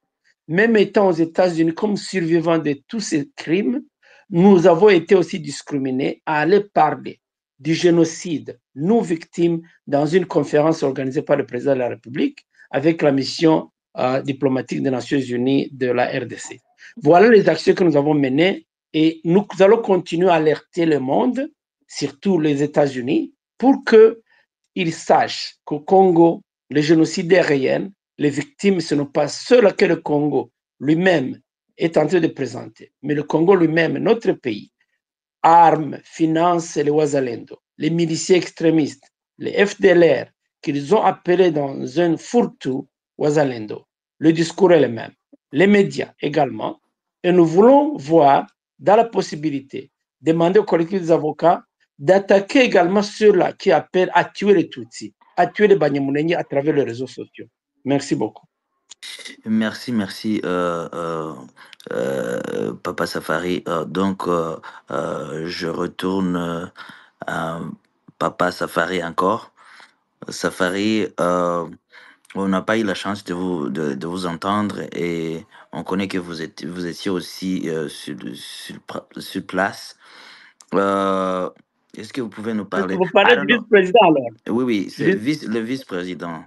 Même étant aux États-Unis comme survivants de tous ces crimes, nous avons été aussi discriminés à aller parler du génocide, nous victimes, dans une conférence organisée par le président de la République avec la mission diplomatique des Nations Unies de la RDC. Voilà les actions que nous avons menées et nous allons continuer à alerter le monde, surtout les États-Unis, pour qu'ils sachent qu'au Congo, le génocide est réel, les victimes, ce n'est pas ceux que le Congo lui-même est en train de présenter, mais le Congo lui-même, notre pays, arme, finance les Wazalendo, les miliciens extrémistes, les FDLR, qu'ils ont appelés dans un fourre-tout Wazalendo. Le discours est le même. Les médias également. Et nous voulons voir, dans la possibilité, demander au collectif des avocats d'attaquer également ceux-là qui appellent à tuer les Tutsi, à tuer les Banyamunenyi à travers les réseaux sociaux. Merci beaucoup. Merci, Papa Safari. Donc, je retourne à Papa Safari encore. Safari, on n'a pas eu la chance de vous entendre et on connaît que vous étiez aussi sur place. Est-ce que vous pouvez nous parler? Vous parlez du vice-président alors? Oui, c'est le vice-président.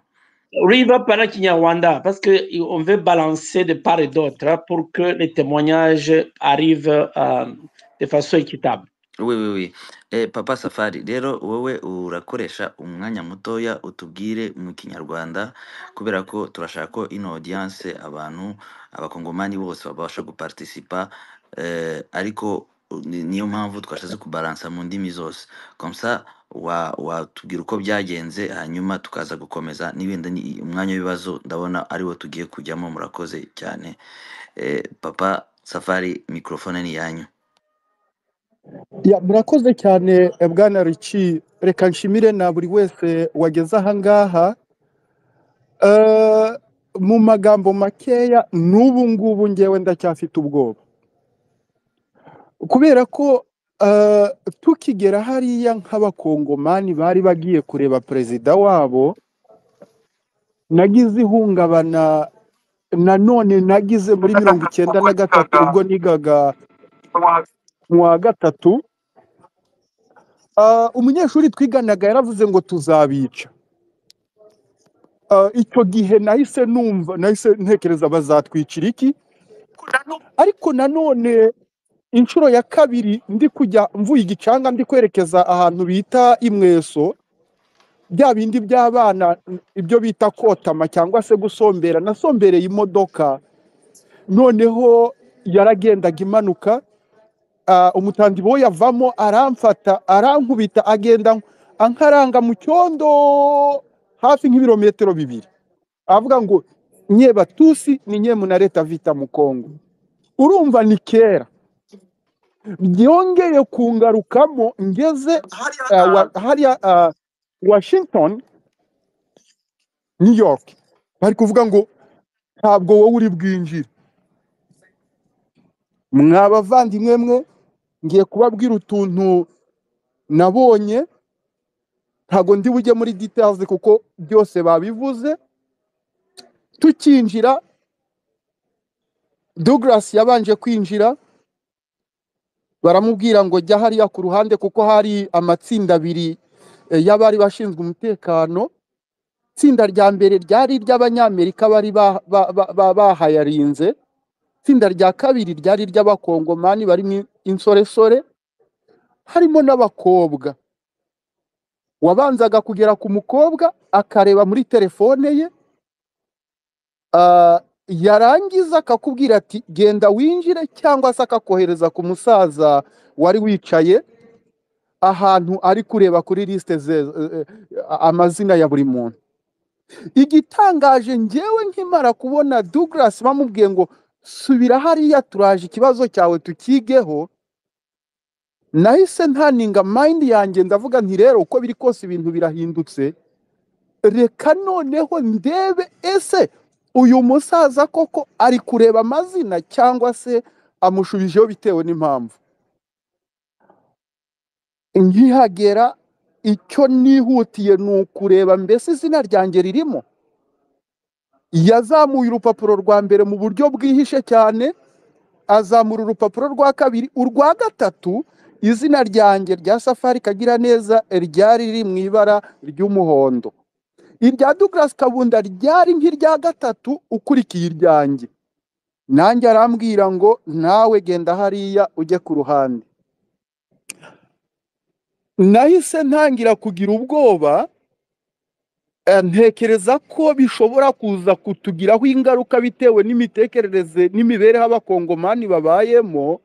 Oui, il va parler Kinyarwanda parce qu'on veut balancer de part et d'autre pour que les témoignages arrivent de façon équitable. Oui. Papa Safari, rero wowe urakoresha umwanya mutoya utubwire mu Kinyarwanda kubera ko turashaka ko ino audience abantu abakongomani bose babasha guparticipa ariko niyo mpamvu twashatse kubalansa mu ndimi zose comme ça watubwira uko byagenze hanyuma tukaza gukomeza n'ibindi umwanya w'ibibazo ndabona ariwo tugiye kujyamo. Murakoze cyane. Papa Safari, microphone ni yanyu. Murakoze cyane bwana Richie, reka nshimire na buri wese wageze aha ngaha. Mu magambo makeya, n'ubu ngubu ngewe ndacyafite ubwoba kubera ko tukigera hariya nk'abakongomani bari bagiye kureba perezida wabo, nagize ihungabana nanone nagize muri 1993 ubwo nigaga mu wa gatatu. Umunyeshuri twiganaga yaravuze ngo tuzabica. Icyo gihe nahise ntekereza bazatwicira iki, ariko nanone inshuro ya kabiri ndi kujya mvuye igicanga ndi kwerekeza ahantu bita Imweso, bya bindi by'abana ibyo bita kotama cyangwa se gusombera, nasombereye imodoka, noneho yaragendaga imanuka, umutandi bo yavamo aramfata arankubita agenda ankaranga mu cyondo hafi nk'ibirometero 2, avuga ngo nye Batusi ni nye munareta vita mu Kongo. Urumva ni kera byongeye kungarukamo ngeze hariya Washington, New York, bari kuvuga ngo ntabwo wowe uri bwinjire. Mwabavandimwe mwe, ngiye kubabwira utuntu nabonye, ntago ndi bujye muri details kuko byose babivuze. Tukinjira, Douglas yabanje kwinjira, baramubwira ngo jya hariya ku ruhande kuko hari amatsinda 2 y'abari bashinzwe umutekano. Tsinda rya mbere ryari ry'abanyamerika bari bahayarinze, tsinda rya kabiri ryari ry'abakongomani bari insoresore, harimo n'abakobwa. Wabanzaga kugera ku mukobwa akareba muri telefone ye, yarangiza akakubwira ati genda winjire, cyangwa se akakohereza ku musaza wari wicaye ahantu ari kureba kuri liste amazina ya buri muntu. Igitangaje ngewe nkimara kubona Douglas bamubwiye ngo subira hariya turaje ikibazo cyawe tukigeho, nahise ntaninga mind yanjye ndavuga nti rero uko biri kose ibintu birahindutse, reka noneho ndebe ese uyu musaza koko ari kureba amazina cyangwa se amushubijeho bitewe n'impamvu. Nkihagera icyo nihutiye ni ukureba mbese izina ryanjye ririmo. Yazamuye urupapuro rwa mbere mu buryo bwihishe cyane, azamura urupapuro rwa kabiri, urwa gatatu izina ryanjye rya Safari Kagira Neza ryari riri mu ibara ry'umuhondo. Irya Douglas Kabunda ryari nk'irya gatatu ukurikiye iryanjye. Nanjye arambwira ngo nawe genda hariya ujye ku ruhande. Nahise ntangira kugira ubwoba, ntekereza ko bishobora kuza kutugiraho ingaruka bitewe n'imitekerereze n'imibereho abakongomani babayemo,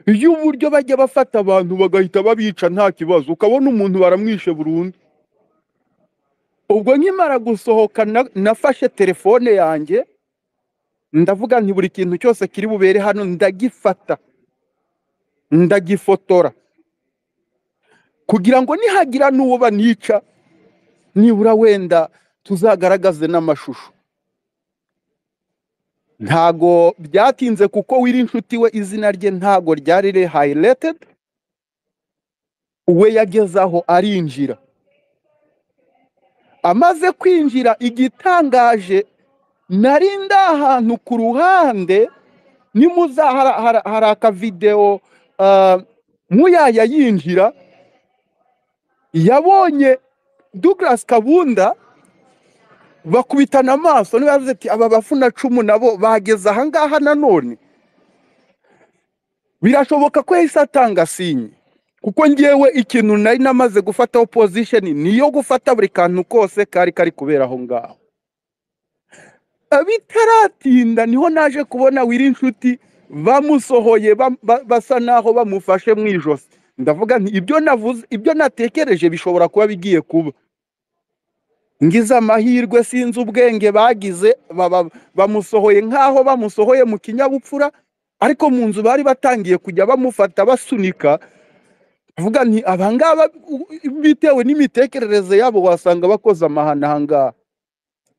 y'uburyo bajya bafata abantu bagahita babica nta kibazo, ukabona umuntu baramwishe burundu. Ubwo nkimara gusohoka nafashe telefone yanjye, ndavuga nti buri kintu cyose kiri bubere hano ndagifata, ndagifotora, kugira ngo nihagira n'uwo banica nibura wenda tuzagaragaze n'amashusho. Ntago byatinze kuko wiri inshuti we izina rye ntago ryari highlighted, we yagezaho arinjira. Amaze kwinjira, igitangaje narinda ahantu ku ruhande, nimuza hari aka video muyaya yinjira, yabonye Douglas Kabunda bakubitana amaso, niba yavuze ati aba bafuna cumu nabo bageze aha ngaha nanone. Birashoboka ko yahise atanga sinye, kuko ngewe ikintu nari namaze gufata opposition niyo gufata buri kantu kose kari kubera aho ngaho. Bitaratinda niho naje kubona wiri inshuti bamusohoye basa naho bamufashe mu ijosi. Ndavuga nti ibyo navuze, ibyo natekereje bishobora kuba bigiye kuba. Ngize amahirwe sinzi ubwenge bagize, bamusohoye nkaho bamusohoye mu kinyabupfura, ariko mu nzu bari batangiye kujya bamufata basunika. Vuga nti abangaba bitewe n'imitekerereze yabo wasanga bakoze amahana hanga.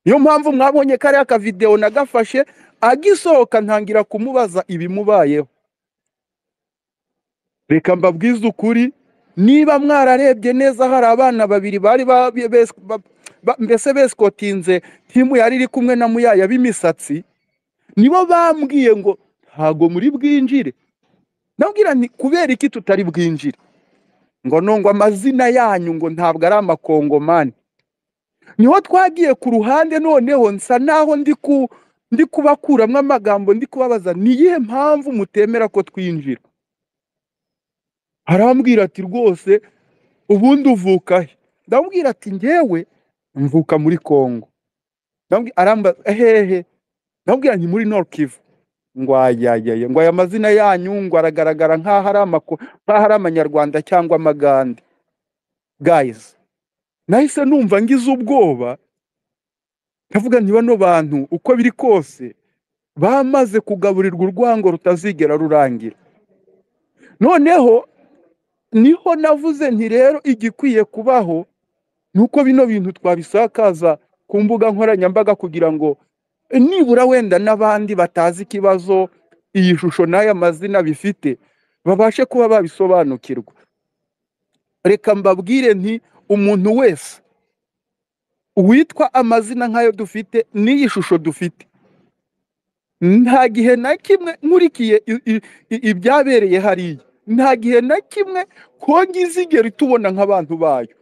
Niyo mpamvu mwabonye kare aka video nagafashe, agisohoka ntangira kumubaza ibimubayeho. reka mbabwize ukuri niba mwararebye neza hari abana babiri bari mbese beskotinze timu yari iri kumwe na muyaya b'imisatsi nibo bambwiye ngo ntago muri bwinjire nabwira nti kubera iki tutari bwinjire ngo nongo amazina yanyu ngo ntabwo ari amakongomani niho twagiye ku ruhande noneho nsa naho ndi kubakuramwo amagambo ndi kubabaza niyihe mpamvu mutemera ko twinjira arambwira ati rwose ubundi uvuka he ndamubwira ati ngewe mvuka muri Kongo aramba hehe ndamubwira nti muri North Kivu ngo ayayaye ngo aya mazina yanyu ngo aragaragara nk'aho ari amanyarwanda cyangwa amagande guys nahise numva ngize ubwoba ndavuga nti bano bantu uko biri kose bamaze kugaburirwa urwango rutazigera rurangira noneho niho navuze nti rero igikwiye kubaho nuko bino bintu twabisakaza ku mbuga nkoranyambaga kugira ngo nibura wenda n'abandi batazi ikibazo iyi shusho n'aya mazina bifite babashe kuba babisobanukirwa reka mbabwire nti umuntu wese witwa amazina nk'ayo dufite n'iyi shusho dufite nta gihe na kimwe nkurikiye ibyabereye hariya nta gihe na kimwe kongizigera tubona nk'abantu bayo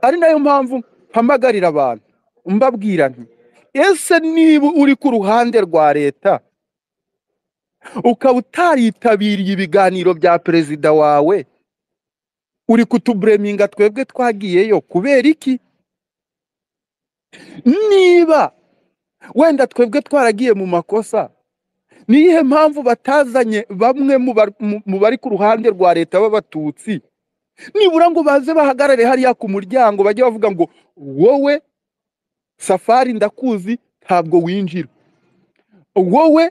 ari nayo mpamvu mpamagarira abantu mbabwira nti ese niba uri ku ruhande rwa leta ukaba utaritabiriye ibiganiro bya perezida wawe uri kutubureminga twebwe twagiyeyo kubera iki niba wenda twebwe twaragiye mu makosa niyihe mpamvu batazanye bamwe mu bari ku ruhande rwa leta b'abatutsi nibura ngo baze bahagarare hariya ku muryango bajye bavuga ngo wowe Safari ndakuzi ntabwo winjira wowe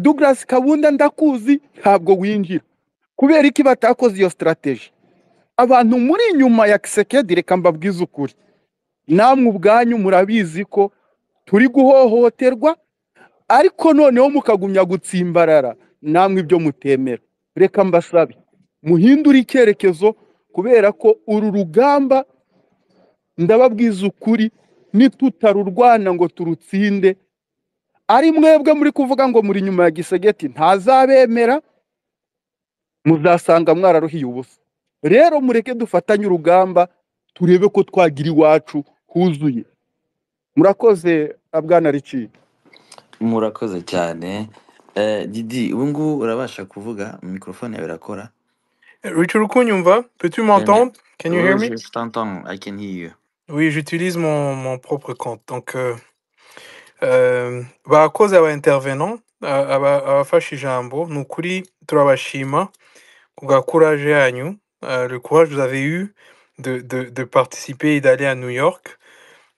Douglas Kabunda ndakuzi ntabwo winjira kubera iki batakoze iyo strategy abantu muri inyuma ya Kisekedi reka mbabwize ukuri namwe ubwanyu murabizi ko turi guhohoterwa ariko noneho mukagumya gutsimbarara namwe ibyo mutemera reka mbasabe muhindura icyerekezo kubera ko uru rugamba ndababwiza ukuri nitutarurwana ngo turutsinde ari mwebwe muri kuvuga ngo muri nyuma ya Gisegeti ntazabemera muzasanga mwararuhiye ubusa rero mureke dufatanye urugamba turebe ko twagira iwacu huzuye murakoze abwana Richi murakoze cyane Didi ubu ngubu urabasha kuvuga microphone yawe irakora Richard Kunyumva, peux-tu m'entendre? Can you hear me? Je t'entends, I can hear you. Oui, j'utilise mon propre compte. Donc, bakoze aba intervenant abafashe ijambo ni ukuri turabashima ku bwa courage yanyu, le courage que vous avez eu de participer et d'aller à New York,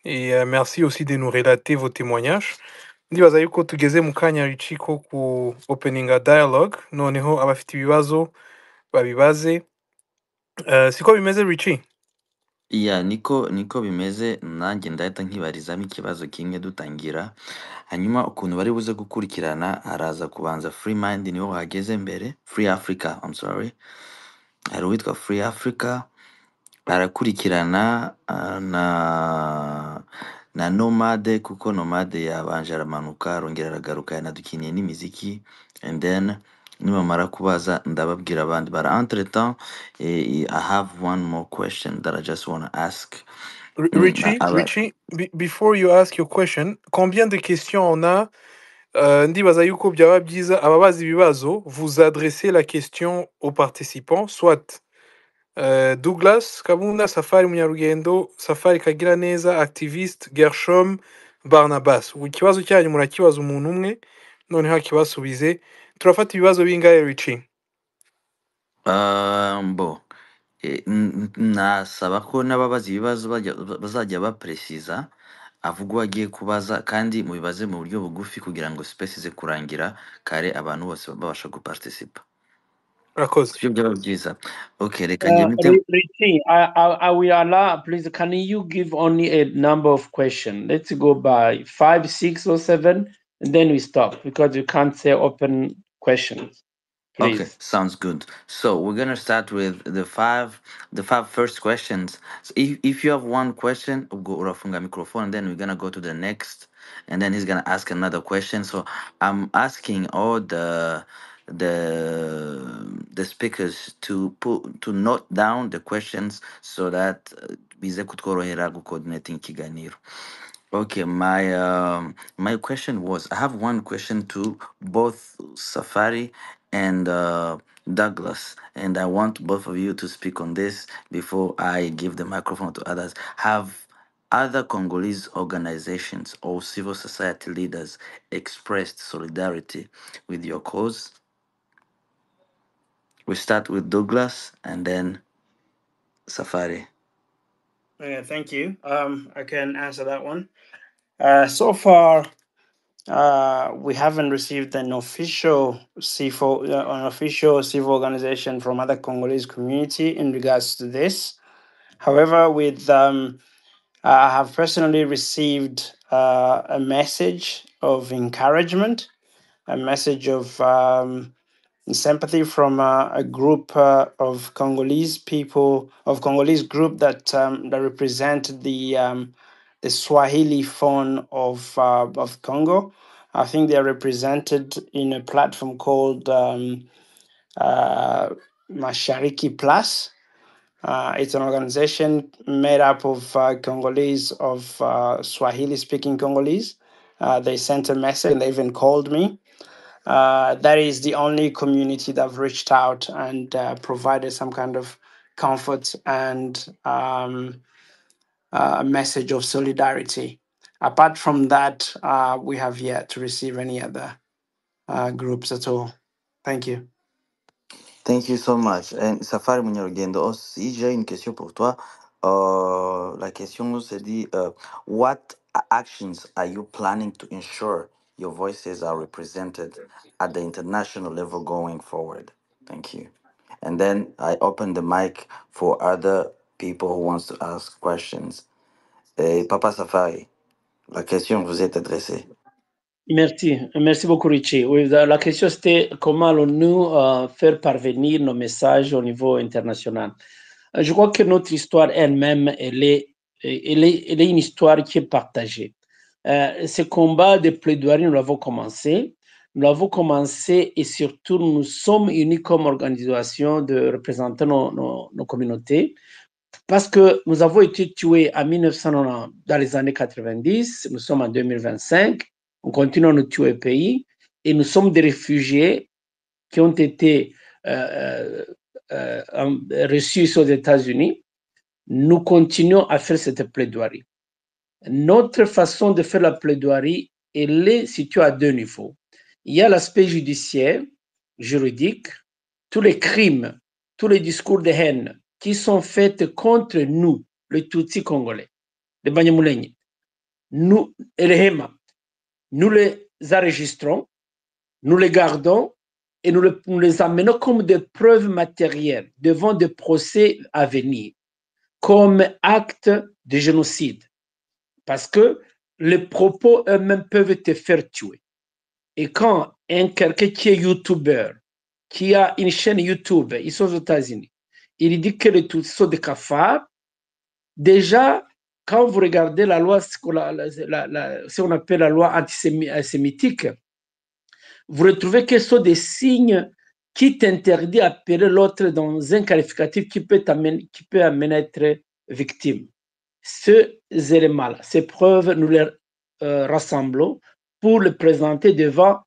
et merci aussi de nous relater vos témoignages. Ndibaza yuko tugeze mu kanya Richie ko ku opening a dialogue noneho abafite ibibazo babibaze. Siko bimeze Richie? Yeah, niko bimeze nanjye ndahita nkibarizamo ikibazo kimwe dutangira hanyuma ukuntu bari buze gukurikirana araza kubanza Free Mind niho hageze mbere Free Africa I'm sorry hari uwitwa Free Africa arakurikirana na Nomade kuko Nomade yabanje aramanuka arongera aragaruka yanadukiniye n'imiziki and then nimamara kubaza ndababwira abandi bara entre temps I have one more question that I just want to ask Richie, before you ask your question, combien de questions on a? Ndibaza yuko byaba byiza ababaza ibibazo vous adressez la question aux participants, soit Douglas Kabunda, Safari Munyarugendo, Safari Kagiraneza, activiste Gershom Barnabas. Ikibazo cyanyu murakibaza umuntu umwe noneho akibasubize. Turafata ibibazo bingahe Richie? Bo nasaba ko n'ababaza ibibazo bazajya bapresiza avuga agiye kubaza kandi mubibaze mu buryo bugufi kugira ngo space ze kurangira kare abantu bose babasha guparticipa. Rakoze. Ibyo byaba byiza. Okay, reka Richie, I will allow, please, can you give only a number of questions? Let's go by 5, 6, or 7, and then we stop because you can't say open questions. Okay, please. sounds good. So we're gonna start with the five first questions. So if you have one question, go urafunga microphone, then we're gonna go to the next, and then he's gonna ask another question. So I'm asking all the speakers to note down the questions so that bize kutworohera coordinating ikiganiro. Okay, my question was, I have one question to both Safari and Douglas, and I want both of you to speak on this before I give the microphone to others. Have other Congolese organizations or civil society leaders expressed solidarity with your cause? We start with Douglas and then Safari. Thank you. I can answer that one. So far, we haven't received an official civil organization from other Congolese community in regards to this. However, I have personally received a message of encouragement, a message of sympathy from a group of Congolese people, of Congolese group that represent the Swahili phone of Congo. I think they are represented in a platform called Mashariki Plus. It's an organization made up of Congolese, of Swahili-speaking Congolese. They sent a message and they even called me. That is the only community that have reached out and provided some kind of comfort and a message of solidarity. Apart from that, we have yet to receive any other groups at all. Thank you. Thank you so much. And Safari Munyarugendo, si j'ai une question pour toi. La question se dit, what actions are you planning to ensure your voices are represented at the international level going forward? Thank you. And then I open the mic for other people who wants to ask questions. Papa Safari, la question vous est adressée. Merci beaucoup Richie. Oui, la question c'était comment allons-nous faire parvenir nos messages au niveau international. Je crois que notre histoire elle-même, elle est une histoire qui est partagée. Ce combat de plaidoirie, nous l'avons commencé. Nous l'avons commencé et surtout, nous sommes unis comme organisation de représenter nos communautés parce que nous avons été tués en 1990, dans les années 90, nous sommes en 2025, on continue à nous tuer au pays et nous sommes des réfugiés qui ont été reçus aux États-Unis. Nous continuons à faire cette plaidoirie. Notre façon de faire la plaidoirie, elle est située à deux niveaux. Il y a l'aspect judiciaire, juridique, tous les crimes, tous les discours de haine qui sont faits contre nous, les Tutsi congolais, les Banyamulenge, nous et les Hema. Nous les enregistrons, nous les gardons et nous les amenons comme des preuves matérielles devant des procès à venir, comme acte de génocide. Parce que les propos eux-mêmes peuvent te faire tuer. Et quand quelqu'un qui est youtubeur, qui a une chaîne YouTube, ils sont aux États-Unis, il dit que les Tutsis sont des cafards, déjà, quand vous regardez la loi, ce qu'on appelle la loi antisémitique, vous retrouvez que ce sont des signes qui t'interdisent d'appeler l'autre dans un qualificatif qui peut amener à être victime. Ces éléments-là, ces preuves, nous les rassemblons pour les présenter devant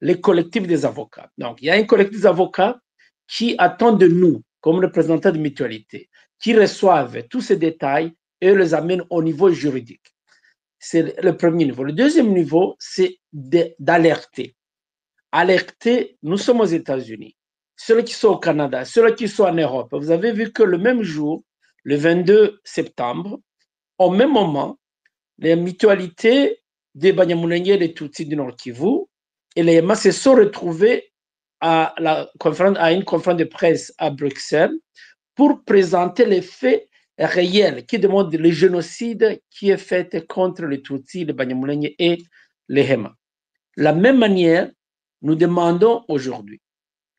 les collectifs des avocats. Donc, il y a un collectif d'avocats qui attend de nous, comme représentants de mutualité, qui reçoivent tous ces détails et les amènent au niveau juridique. C'est le premier niveau. Le deuxième niveau, c'est d'alerter. Alerter, nous sommes aux États-Unis. Ceux qui sont au Canada, ceux qui sont en Europe, vous avez vu que le même jour, le 22 septembre, au même moment, les mutualités des Banyamulenge et des Tutsi du Nord Kivu et les Yéma se sont retrouvés à une conférence de presse à Bruxelles pour présenter les faits réels qui démontrent le génocide qui est fait contre les Tutsi, les Banyamulenge et les Yéma. De la même manière, nous demandons aujourd'hui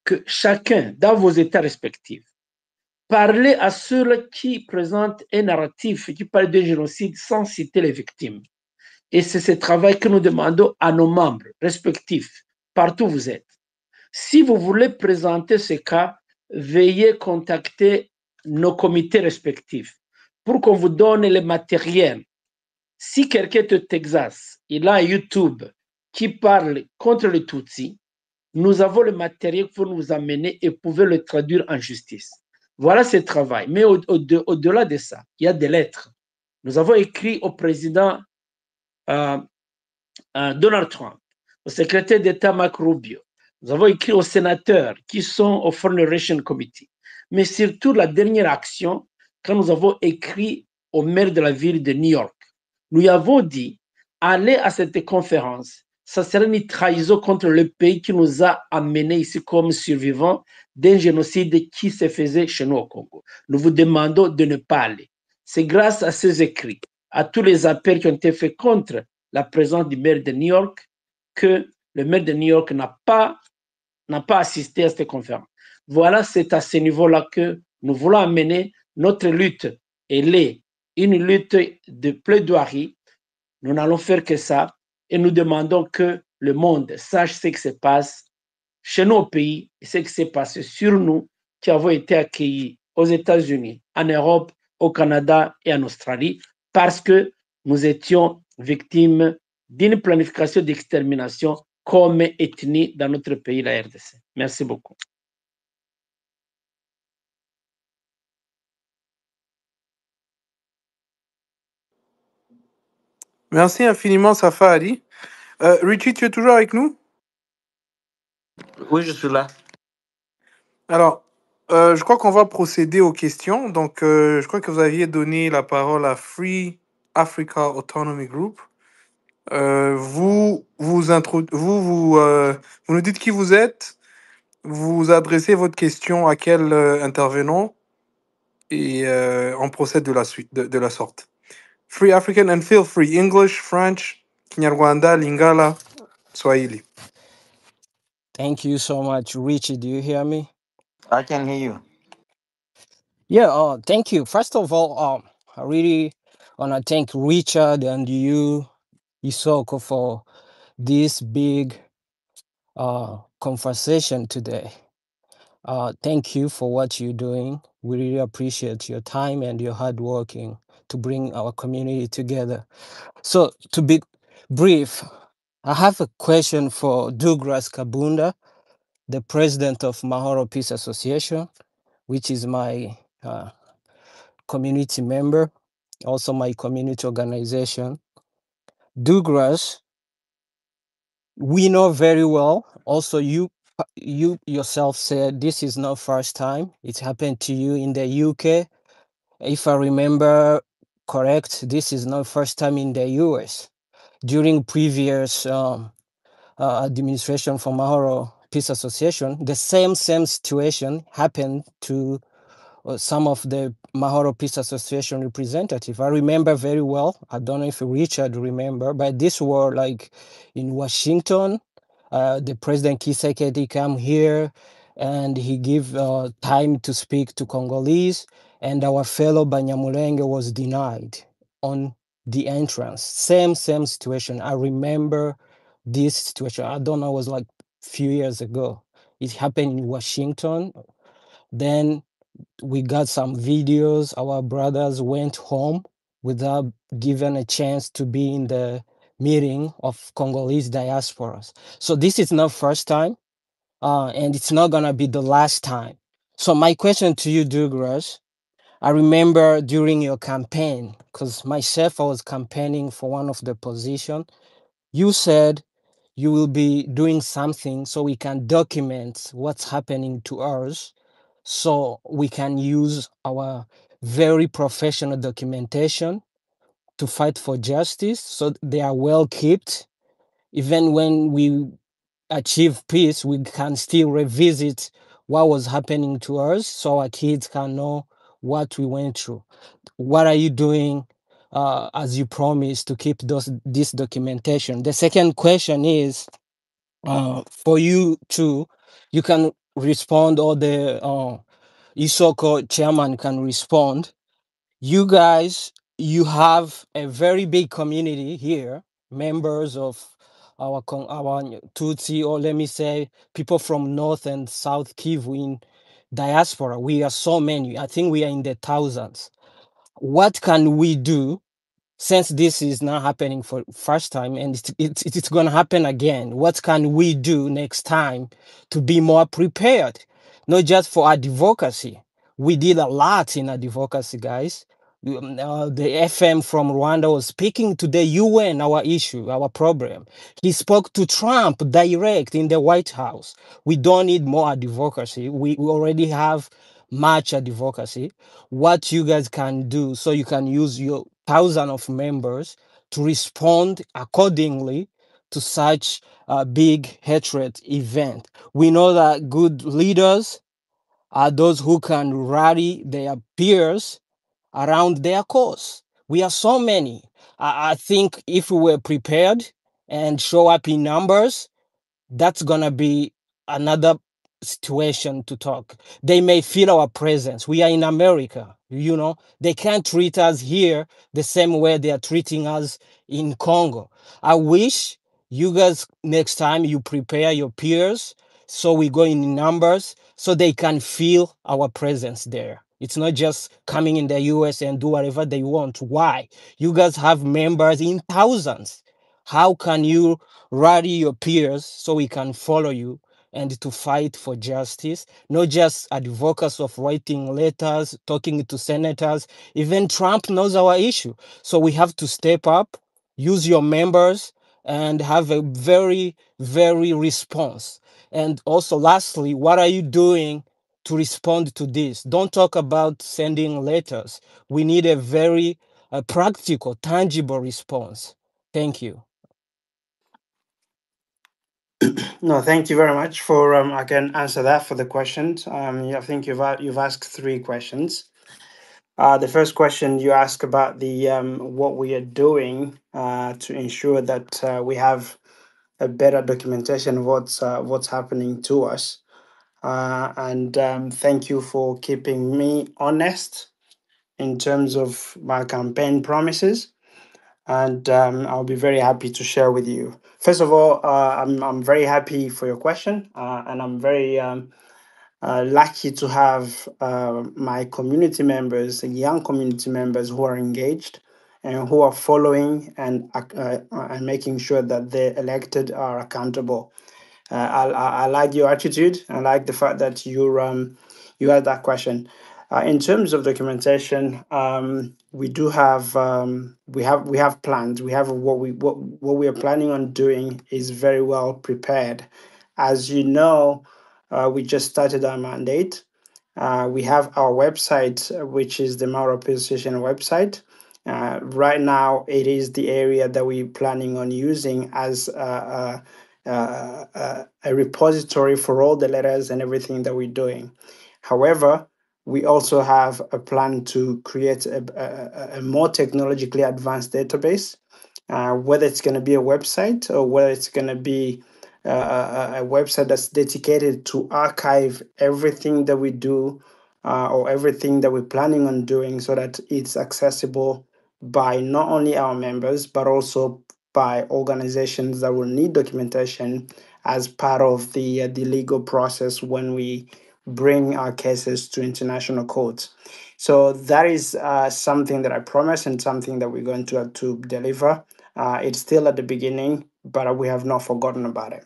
que chacun, dans vos états respectifs, parlez à ceux qui présentent un narratif qui parle d'un génocide sans citer les victimes. Et c'est ce travail que nous demandons à nos membres respectifs, partout où vous êtes. Si vous voulez présenter ce cas, veuillez contacter nos comités respectifs pour qu'on vous donne le matériel. Si quelqu'un est au Texas, il a un YouTube qui parle contre les Tutsi, nous avons le matériel pour nous amener et pouvez le traduire en justice. Voilà ce travail. Mais au-delà de ça, il y a des lettres. Nous avons écrit au président Donald Trump, au secrétaire d'État Marco Rubio. Nous avons écrit aux sénateurs qui sont au Foreign Relations Committee. Mais surtout, la dernière action, quand nous avons écrit au maire de la ville de New York, nous avons dit, allez à cette conférence, ça serait une trahison contre le pays qui nous a amenés ici comme survivants d'un génocide qui se faisait chez nous au Congo. Nous vous demandons de ne pas aller. C'est grâce à ces écrits, à tous les appels qui ont été faits contre la présence du maire de New York, que le maire de New York n'a pas assisté à cette conférence. Voilà, c'est à ce niveau-là que nous voulons amener notre lutte. Elle est une lutte de plaidoirie. Nous n'allons faire que ça et nous demandons que le monde sache ce qui se passe chez nos pays et ce qui s'est passé sur nous qui avons été accueillis aux États-Unis, en Europe, au Canada et en Australie parce que nous étions victimes d'une planification d'extermination comme ethnie dans notre pays, la RDC. Merci beaucoup. Merci infiniment, Safari. Richie, tu es toujours avec nous? Oui, je suis là. Alors, je crois qu'on va procéder aux questions. Donc, je crois que vous aviez donné la parole à Free Africa Autonomy Group. Vous nous dites qui vous êtes, vous adressez votre question à quel intervenant et on procède de la suite, de la sorte. Free African and feel free English, French, Kinyarwanda, Lingala, Swahili. Thank you so much, Richie. Do you hear me? I can hear you. Yeah, thank you. First of all, I really want to thank Richard and you, Isoko, for this big conversation today. Thank you for what you're doing. We really appreciate your time and your hard working to bring our community together. So, to be brief, I have a question for Douglas Kabunda, the president of Mahoro Peace Association, which is my community member, also my community organization. Douglas, we know very well, also you yourself said this is not first time. It happened to you in the UK. If I remember correct, this is not first time in the US. During previous administration for Mahoro Peace Association, the same situation happened to some of the Mahoro Peace Association representative. I remember very well. I don't know if Richard remember, but this were like in Washington. The President Kisekedi come here and he give time to speak to Congolese, and our fellow Banyamulenge was denied on the entrance. Same situation. I remember this situation. I don't know, it was like a few years ago. It happened in Washington. Then we got some videos. Our brothers went home without given a chance to be in the meeting of Congolese diasporas. So this is not first time, and it's not gonna be the last time. So my question to you, Douglas, I remember during your campaign, because myself, I was campaigning for one of the position, you said you will be doing something so we can document what's happening to us, so we can use our very professional documentation to fight for justice, so they are well kept. Even when we achieve peace, we can still revisit what was happening to us so our kids can know what we went through. What are you doing as you promised to keep this documentation? The second question is, for you too, you can respond or the ISOCO chairman can respond. You guys, you have a very big community here, members of our Tutsi, or let me say, people from North and South Kivu in diaspora. We are so many. I think we are in the thousands. What can we do since this is not happening for first time and it's going to happen again? What can we do next time to be more prepared? Not just for advocacy. We did a lot in advocacy, guys. The FM from Rwanda was speaking to the UN, our issue, our problem. He spoke to Trump direct in the White House. We don't need more advocacy. We already have much advocacy. What you guys can do so you can use your thousands of members to respond accordingly to such a big hatred event. We know that good leaders are those who can rally their peers around their cause. We are so many. I think if we were prepared and show up in numbers, that's gonna be another situation to talk. They may feel our presence. We are in America, they can't treat us here the same way they are treating us in Congo. I wish you guys next time you prepare your peers so we go in numbers so they can feel our presence there. It's not just coming in the US and do whatever they want. Why? You guys have members in thousands. How can you rally your peers so we can follow you and to fight for justice? Not just advocates of writing letters, talking to senators. Even Trump knows our issue. So we have to step up, use your members, and have a very, very response. And also, lastly, what are you doing to respond to this? Don't talk about sending letters. We need a very practical, tangible response. Thank you. No, thank you very much for. I can answer that for the questions. I think you've asked 3 questions. The first question you ask about the what we are doing to ensure that we have a better documentation of what's happening to us. And thank you for keeping me honest in terms of my campaign promises. And I'll be very happy to share with you. First of all, I'm very happy for your question, and I'm very lucky to have my community members, young community members who are engaged and who are following and making sure that the elected are accountable. I like your attitude. I like the fact that you had that question. In terms of documentation, we do have we have plans. We have what we are planning on doing is very well prepared. As you know, we just started our mandate. We have our website, which is the Mauro Association website. Right now, it is the area that we're planning on using as a repository for all the letters and everything that we're doing. However, we also have a plan to create a more technologically advanced database, whether it's going to be a website or whether it's going to be a website that's dedicated to archive everything that we do or everything that we're planning on doing so that it's accessible by not only our members, but also by organizations that will need documentation as part of the legal process when we bring our cases to international courts. So that is something that I promise and something that we're going to have to deliver. It's still at the beginning, but we have not forgotten about it.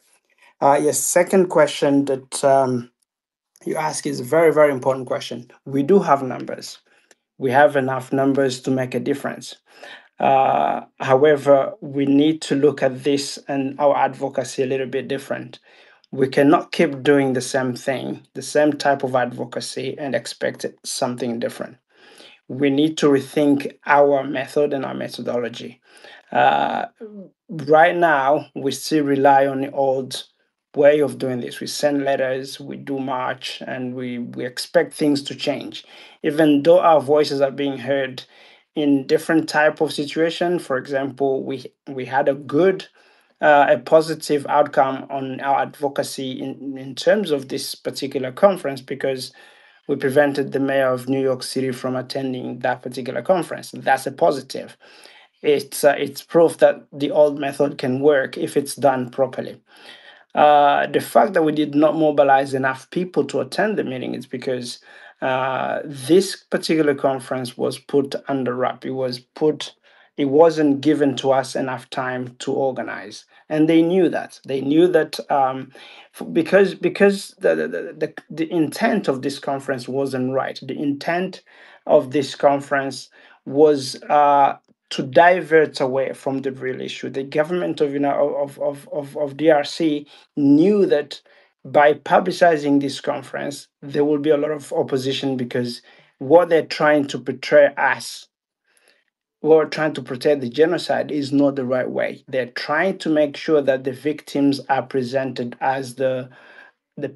Yes, second question that you ask is a very, very important question. We do have numbers. We have enough numbers to make a difference. However, we need to look at this and our advocacy a little bit different. We cannot keep doing the same thing, the same type of advocacy, and expect something different. We need to rethink our method and our methodology. Right now, we still rely on the old way of doing this. We send letters, we do march, and we expect things to change. Even though our voices are being heard in different type of situation. For example, we had a good a positive outcome on our advocacy in terms of this particular conference, because we prevented the mayor of New York City from attending that particular conference. That's a positive. It's proof that the old method can work if it's done properly. The fact that we did not mobilize enough people to attend the meeting is because this particular conference was put under wrap. It wasn't given to us enough time to organize, and they knew that. They knew that because the intent of this conference wasn't right. The intent of this conference was to divert away from the real issue. The government of DRC knew that by publicizing this conference, there will be a lot of opposition, because what they're trying to portray us, or trying to protect the genocide, is not the right way. They're trying to make sure that the victims are presented as the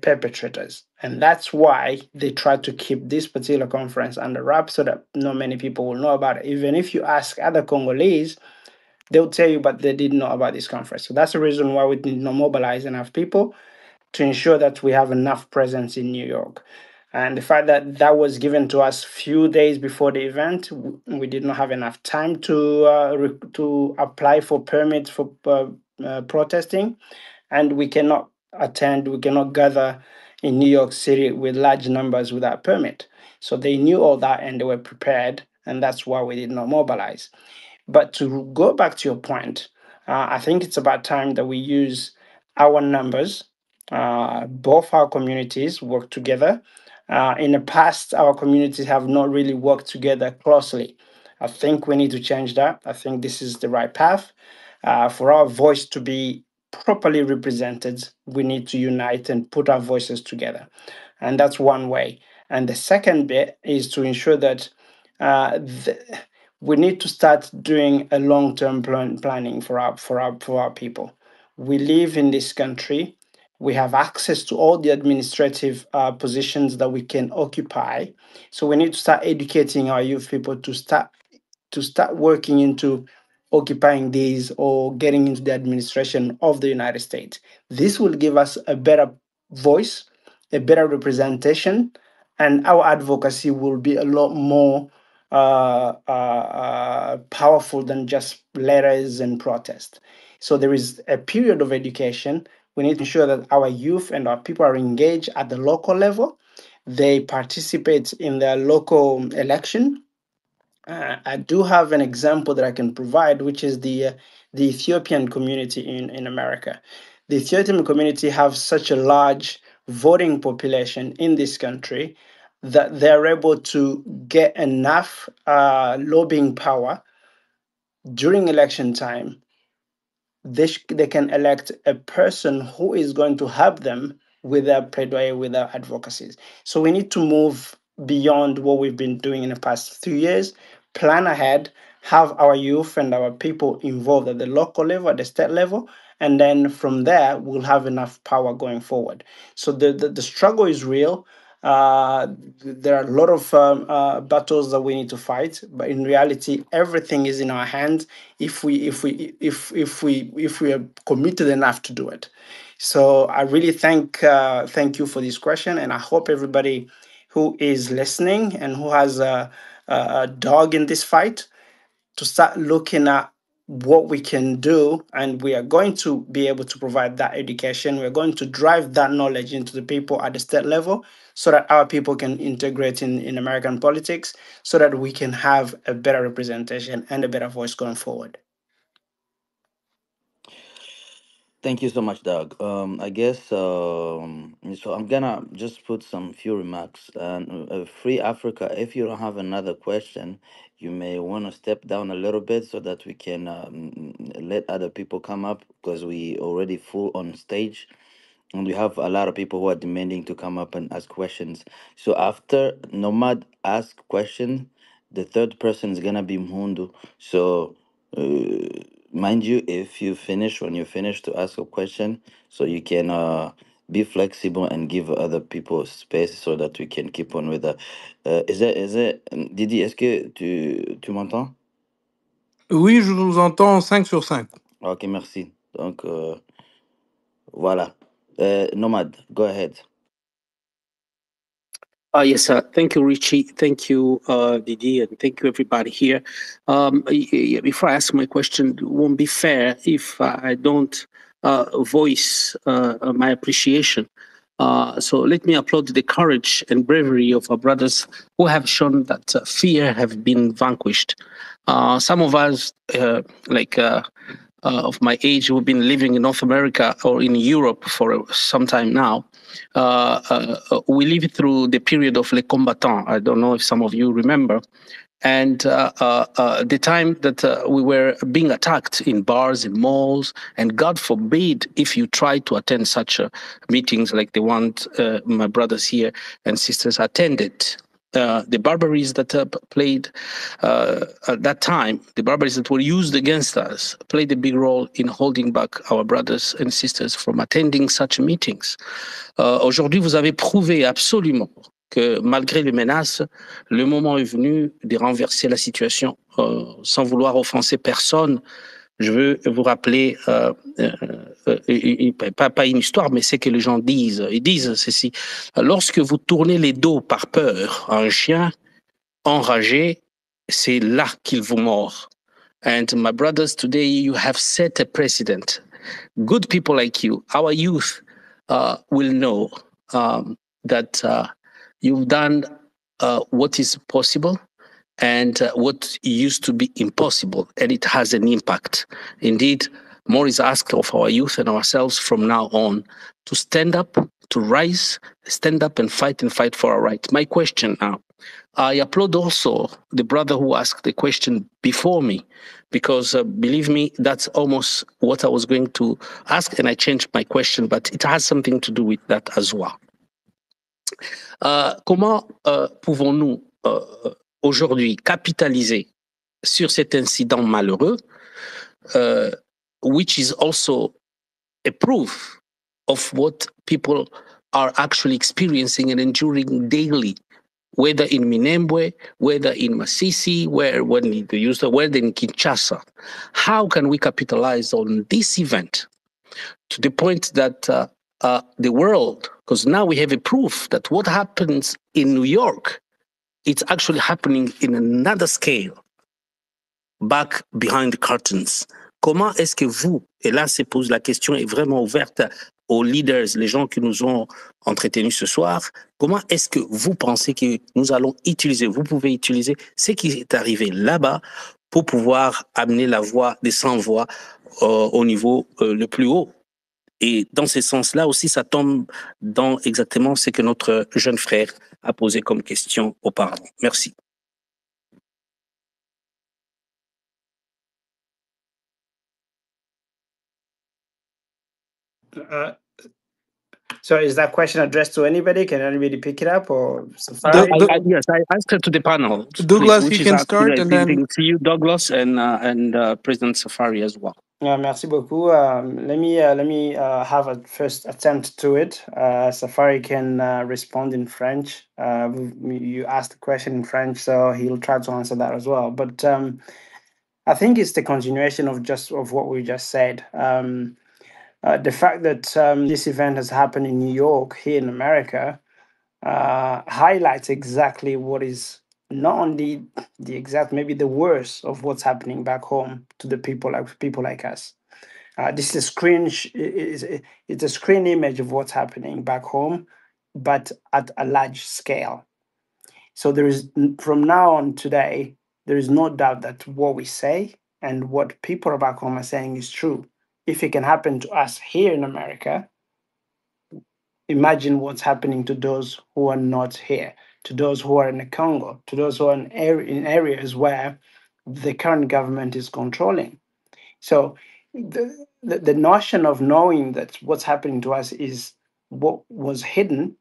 perpetrators. And that's why they try to keep this particular conference under wraps, so that not many people will know about it. Even if you ask other Congolese, they'll tell you, but they didn't know about this conference. So that's the reason why we did not mobilize enough people to ensure that we have enough presence in New York. And the fact that that was given to us few days before the event, we did not have enough time to apply for permits for protesting, and we cannot gather in New York City with large numbers without permit. So they knew all that and they were prepared, and that's why we did not mobilize. But to go back to your point, I think it's about time that we use our numbers. Both our communities work together. In the past, our communities have not really worked together closely. I think we need to change that. I think this is the right path. For our voice to be properly represented, we need to unite and put our voices together. And that's one way. And the second bit is to ensure that we need to start doing a long-term planning for our people. We live in this country. We have access to all the administrative positions that we can occupy. So we need to start educating our youth people to start working into occupying these or getting into the administration of the United States. This will give us a better voice, a better representation, and our advocacy will be a lot more powerful than just letters and protest. So there is a period of education. We need to ensure that our youth and our people are engaged at the local level. They participate in their local election. I do have an example that I can provide, which is the Ethiopian community in America. The Ethiopian community have such a large voting population in this country that they're able to get enough lobbying power during election time. They can elect a person who is going to help them with their plaidoyer, with their advocacies. So we need to move beyond what we've been doing in the past 3 years, plan ahead, have our youth and our people involved at the local level, at the state level, and then from there, we'll have enough power going forward. So the struggle is real. There are a lot of battles that we need to fight, but in reality, everything is in our hands if we are committed enough to do it. So I really thank you for this question, and I hope everybody who is listening and who has a dog in this fight to start looking at what we can do, and we are going to be able to provide that education. We're going to drive that knowledge into the people at the state level so that our people can integrate in American politics, so that we can have a better representation and a better voice going forward. Thank you so much, Doug. I guess so. I'm gonna just put some few remarks. And Free Africa, if you don't have another question, you may want to step down a little bit so that we can let other people come up, because we already full on stage, and we have a lot of people who are demanding to come up and ask questions. So after Nomad ask question, the third person is gonna be Mhundu. So mind you, if you finish when you finish to ask a question, so you can be flexible and give other people space so that we can keep on with the. Didi, est-ce que tu m'entends? Oui, je vous entends 5 sur 5. Ok, merci. Donc, voilà. Nomad, go ahead. Yes, thank you, Richie. Thank you, Didi, and thank you, everybody here. Before I ask my question, it won't be fair if I don't voice my appreciation. So let me applaud the courage and bravery of our brothers who have shown that fear have been vanquished. Some of us, of my age, who've been living in North America or in Europe for some time now, we lived through the period of Les Combattants. I don't know if some of you remember. And the time that we were being attacked in bars, in malls, and God forbid if you try to attend such meetings like the one my brothers here and sisters attended. The barbaries that played at that time, the barbaries that were used against us, played a big role in holding back our brothers and sisters from attending such meetings. Aujourd'hui, vous avez prouvé absolument que malgré les menaces, le moment est venu de renverser la situation. Sans vouloir offenser personne, je veux vous rappeler, pas une histoire, mais c'est que les gens disent. Ils disent ceci. Lorsque vous tournez les dos par peur à un chien enragé, c'est là qu'il vous mord. And my brothers, today you have set a precedent. Good people like you, our youth, will know that you've done what is possible and what used to be impossible, and it has an impact. Indeed, more is asked of our youth and ourselves from now on to stand up, to rise, stand up and fight for our rights. My question now, I applaud also the brother who asked the question before me, because believe me, that's almost what I was going to ask, and I changed my question, but it has something to do with that as well. Comment pouvons-nous aujourd'hui capitaliser sur cet incident malheureux, which is also a proof of what people are actually experiencing and enduring daily, whether in Minembwe, whether in Masisi, whether in Kinshasa. How can we capitalize on this event to the point that the world, because now we have a proof that what happens in New York, it's actually happening in another scale, back behind the curtains. Comment est-ce que vous, et là se pose la question est vraiment ouverte aux leaders, les gens qui nous ont entretenus ce soir, comment est-ce que vous pensez que nous allons utiliser, vous pouvez utiliser ce qui est arrivé là-bas pour pouvoir amener la voix des sans-voix au niveau le plus haut? Et dans ce sens-là aussi, ça tombe dans exactement ce que notre jeune frère a posé comme question auparavant. Merci. So is that question addressed to anybody? Can anybody pick it up, or Safari? Yes, I asked it to the panel. Douglas, which you is can start, and then to you, Douglas, and President Safari as well. Merci beaucoup. Let me have a first attempt to it. Safari can respond in French. You asked the question in French, so he'll try to answer that as well. But I think it's the continuation of what we just said. The fact that this event has happened in New York, here in America, highlights exactly what is not only the exact, maybe the worst of what's happening back home to the people like us. This is it's a screen image of what's happening back home, but at a large scale. So there is, from now on today, there is no doubt that what we say and what people back home are saying is true. If it can happen to us here in America, imagine what's happening to those who are not here, to those who are in the Congo, to those who are in areas where the current government is controlling. So the notion of knowing that what's happening to us is what was hidden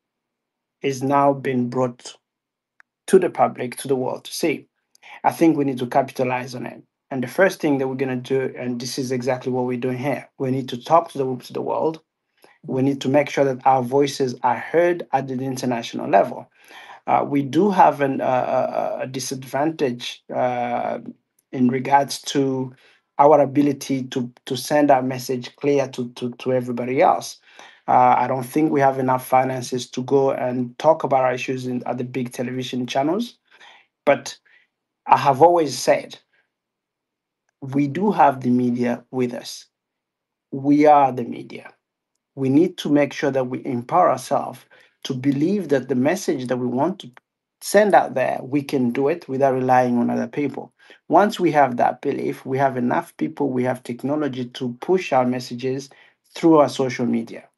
is now being brought to the public, to the world to see. I think we need to capitalize on it. And the first thing that we're going to do, and this is exactly what we're doing here, we need to talk to the world. We need to make sure that our voices are heard at the international level. We do have a disadvantage in regards to our ability to send our message clear to everybody else. I don't think we have enough finances to go and talk about our issues at the big television channels. But I have always said, we do have the media with us. We are the media. We need to make sure that we empower ourselves to believe that the message that we want to send out there, we can do it without relying on other people. Once we have that belief, we have enough people, we have technology to push our messages through our social media.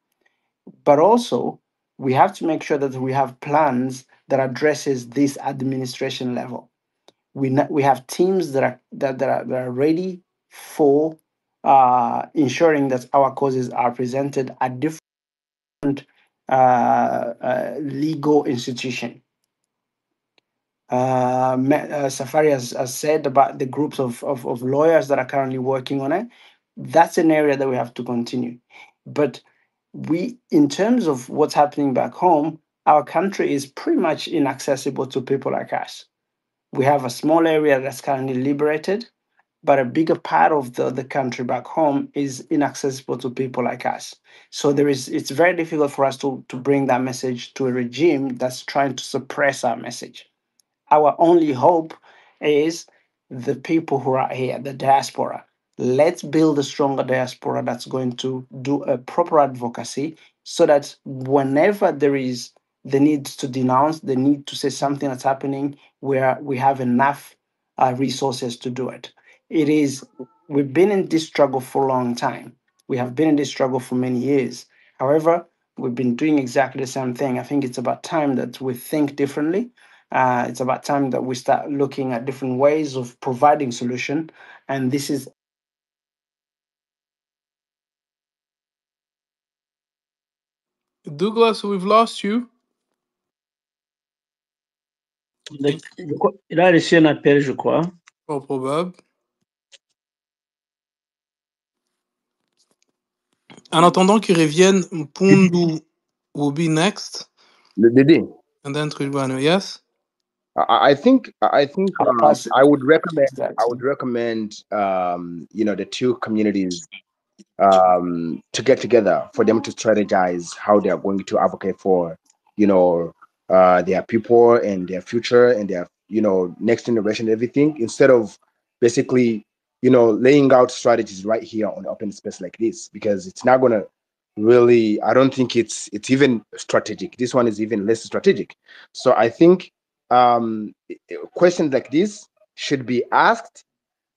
But also, we have to make sure that we have plans that addresses this administration level. We have teams that are ready for ensuring that our causes are presented at different legal institution. Safari has said about the groups of lawyers that are currently working on it. That's an area that we have to continue. But in terms of what's happening back home, our country is pretty much inaccessible to people like us. We have a small area that's currently liberated, but a bigger part of the country back home is inaccessible to people like us. So it's very difficult for us to bring that message to a regime that's trying to suppress our message. Our only hope is the people who are here, the diaspora. Let's build a stronger diaspora that's going to do a proper advocacy so that whenever there is the need to denounce, the need to say something that's happening, where we have enough resources to do it. We've been in this struggle for a long time. We have been in this struggle for many years. However, we've been doing exactly the same thing. I think it's about time that we think differently. It's about time that we start looking at different ways of providing solution. And this is Douglas, we've lost you. Il a reçu un appel, je crois. Fort probable. En attendant qu'il revienne, Mpundu will be next. Dede, And then Trilwano, yes? I think I would recommend the two communities to get together for them to strategize how they are going to advocate for their people and their future and their next generation and everything, instead of basically laying out strategies right here on open space like this, because it's not going to really, I don't think it's even strategic. This one is even less strategic. So I think questions like this should be asked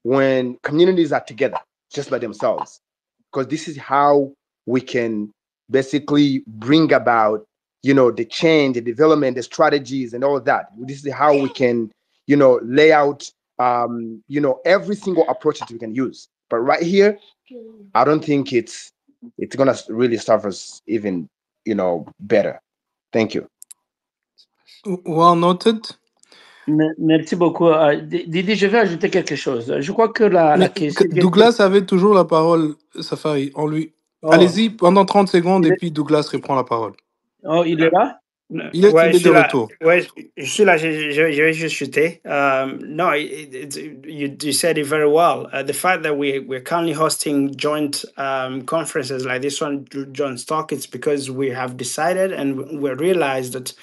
when communities are together just by themselves, because this is how we can basically bring about the change, the development, the strategies and all of that. This is how we can lay out every single approach that we can use. But right here, I don't think it's gonna really serve us even better. Thank you. Well noted. Merci beaucoup. Didi, je vais ajouter quelque chose. Je crois que la question... Douglas avait toujours la parole, Safari. Allez-y pendant 30 secondes et puis Douglas reprend la parole. Oh, il est là? Il est de retour. Ouais, je suis là, je vais juste chuter. No, you said it very well. The fact that we're currently hosting joint conferences like this one, Joint Talk, it's because we have decided and we realized that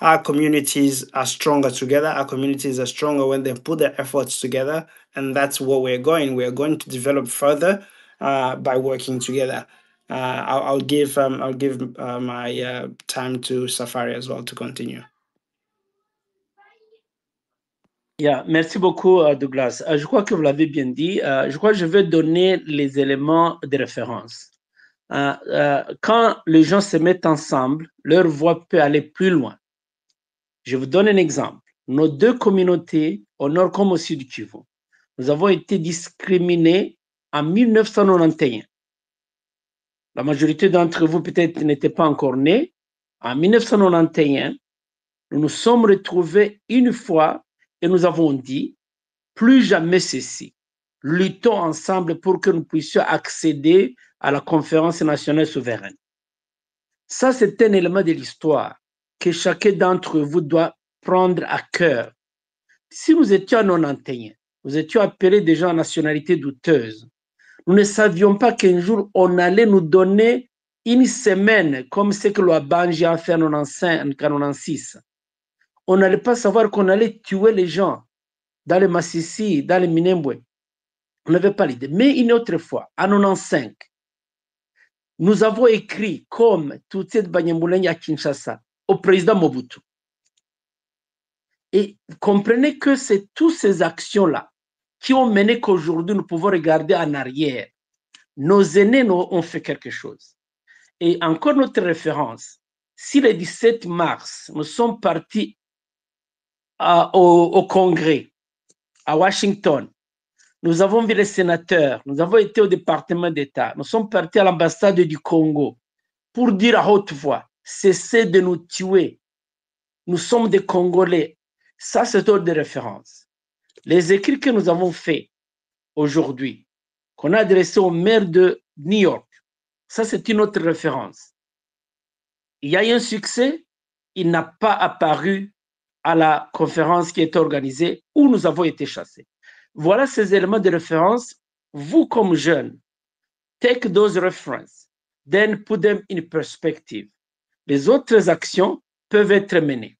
our communities are stronger together. Our communities are stronger when they put their efforts together, and that's where we're going. We're going to develop further by working together. I'll give my time to Safari as well to continue. Yeah, merci beaucoup, Douglas. Je crois que vous l'avez bien dit. Je crois que je vais donner les éléments de référence. Quand les gens se mettent ensemble, leur voix peut aller plus loin. Je vous donne un exemple. Nos deux communautés, au nord comme au sud du Kivu, nous avons été discriminés en 1991. La majorité d'entre vous peut-être n'étaient pas encore nés. En 1991, nous nous sommes retrouvés une fois et nous avons dit, plus jamais ceci. Luttons ensemble pour que nous puissions accéder à la conférence nationale souveraine. Ça, c'est un élément de l'histoire que chacun d'entre vous doit prendre à cœur. Si nous étions en 91, Nous étions appelés des gens à nationalité douteuse. Nous ne savions pas qu'un jour, on allait nous donner une semaine, comme ce que l'Obanji a fait en 1996. On n'allait pas savoir qu'on allait tuer les gens dans les Massissi, dans les Minembwe. On n'avait pas l'idée. Mais une autre fois, en 1995, nous avons écrit comme Tutsi Banyamulenge à Kinshasa au président Mobutu. Et comprenez que c'est toutes ces actions-là qui ont mené qu'aujourd'hui, nous pouvons regarder en arrière. Nos aînés ont fait quelque chose. Et encore notre référence, si le 17 mars, nous sommes partis au Congrès, à Washington, nous avons vu les sénateurs, nous avons été au département d'État, nous sommes partis à l'ambassade du Congo pour dire à haute voix, cessez de nous tuer, nous sommes des Congolais. Ça, c'est ordre de référence. Les écrits que nous avons faits aujourd'hui, qu'on a adressés au maire de New York, ça, c'est une autre référence. Il y a eu un succès, il n'a pas apparu à la conférence qui est organisée où nous avons été chassés. Voilà ces éléments de référence. Vous, comme jeunes, take those references, then put them in perspective. Les autres actions peuvent être menées.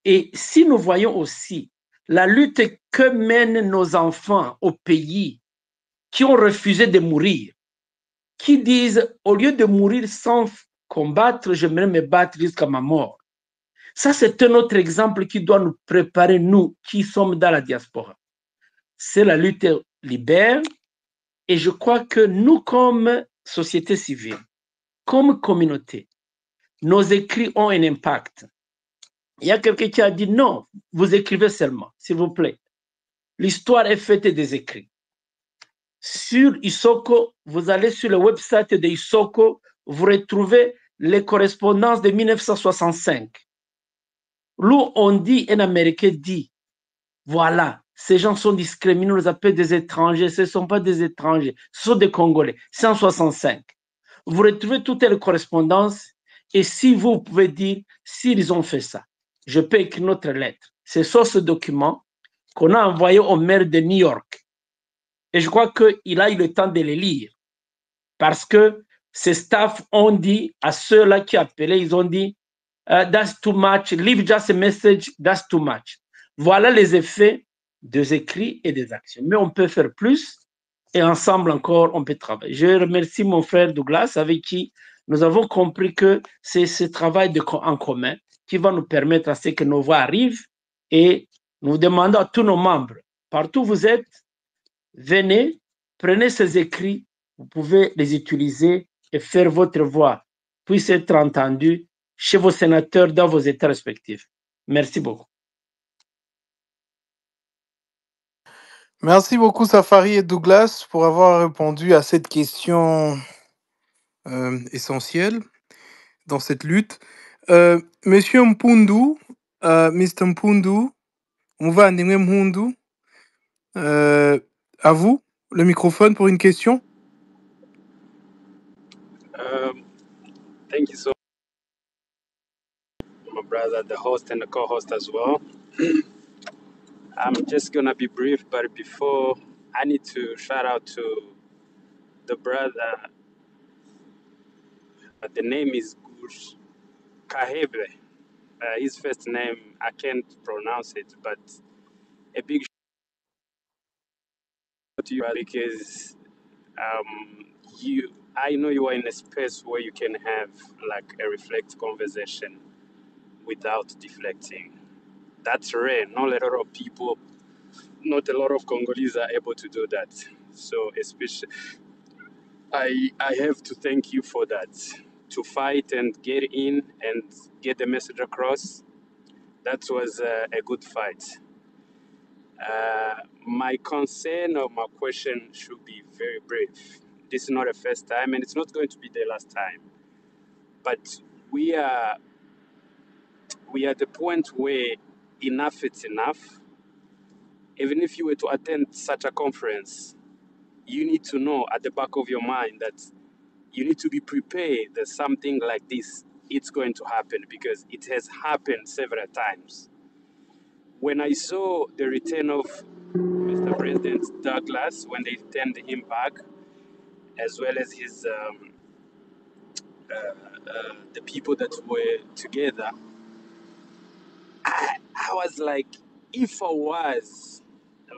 Et si nous voyons aussi la lutte que mènent nos enfants au pays qui ont refusé de mourir, qui disent, au lieu de mourir sans combattre, j'aimerais me battre jusqu'à ma mort. Ça, c'est un autre exemple qui doit nous préparer, nous, qui sommes dans la diaspora. C'est la lutte libère. Et je crois que nous, comme société civile, comme communauté, nos écrits ont un impact. Il y a quelqu'un qui a dit, non, vous écrivez seulement, s'il vous plaît. L'histoire est faite des écrits. Sur Isoko, vous allez sur le website de Isoko, vous retrouvez les correspondances de 1965. Où on dit, un Américain dit, voilà, ces gens sont discriminés, on les appelle des étrangers, ce ne sont pas des étrangers, ce sont des Congolais, 165. Vous retrouvez toutes les correspondances et si vous pouvez dire, s'ils ont fait ça, je peux écrire notre lettre. C'est sur ce document qu'on a envoyé au maire de New York. Et je crois qu'il a eu le temps de les lire parce que ces staffs ont dit à ceux-là qui appelaient, ils ont dit, that's too much, leave just a message, that's too much. Voilà les effets des écrits et des actions. Mais on peut faire plus et ensemble encore, on peut travailler. Je remercie mon frère Douglas avec qui nous avons compris que c'est ce travail en commun qui va nous permettre à ce que nos voix arrivent et nous demandons à tous nos membres, partout où vous êtes, venez, prenez ces écrits, vous pouvez les utiliser et faire votre voix puisse être entendue chez vos sénateurs dans vos États respectifs. Merci beaucoup. Merci beaucoup Safari et Douglas pour avoir répondu à cette question essentielle dans cette lutte. Monsieur Mpundu, Mr. Mpundu, Muvandimwe Mpundu, à vous le microphone pour une question. Thank you so much, my brother, the host and the co-host as well. I'm just gonna be brief, but before I need to shout out to the brother. The name is Gush Kahebe. His first name I can't pronounce it, but a big shout out to you because I know you are in a space where you can have like a reflect conversation without deflecting. That's rare. Not a lot of people, not a lot of Congolese are able to do that. So especially, I have to thank you for that. To fight and get in and get the message across, that was a good fight. My concern or my question should be very brief. This is not the first time, and it's not going to be the last time. But we are at the point where enough is enough. Even if you were to attend such a conference, you need to know at the back of your mind that you need to be prepared that something like this it's going to happen because it has happened several times. When I saw the return of Mr. Mr. President Douglas when they turned him back, as well as his the people that were together. I was like, if I was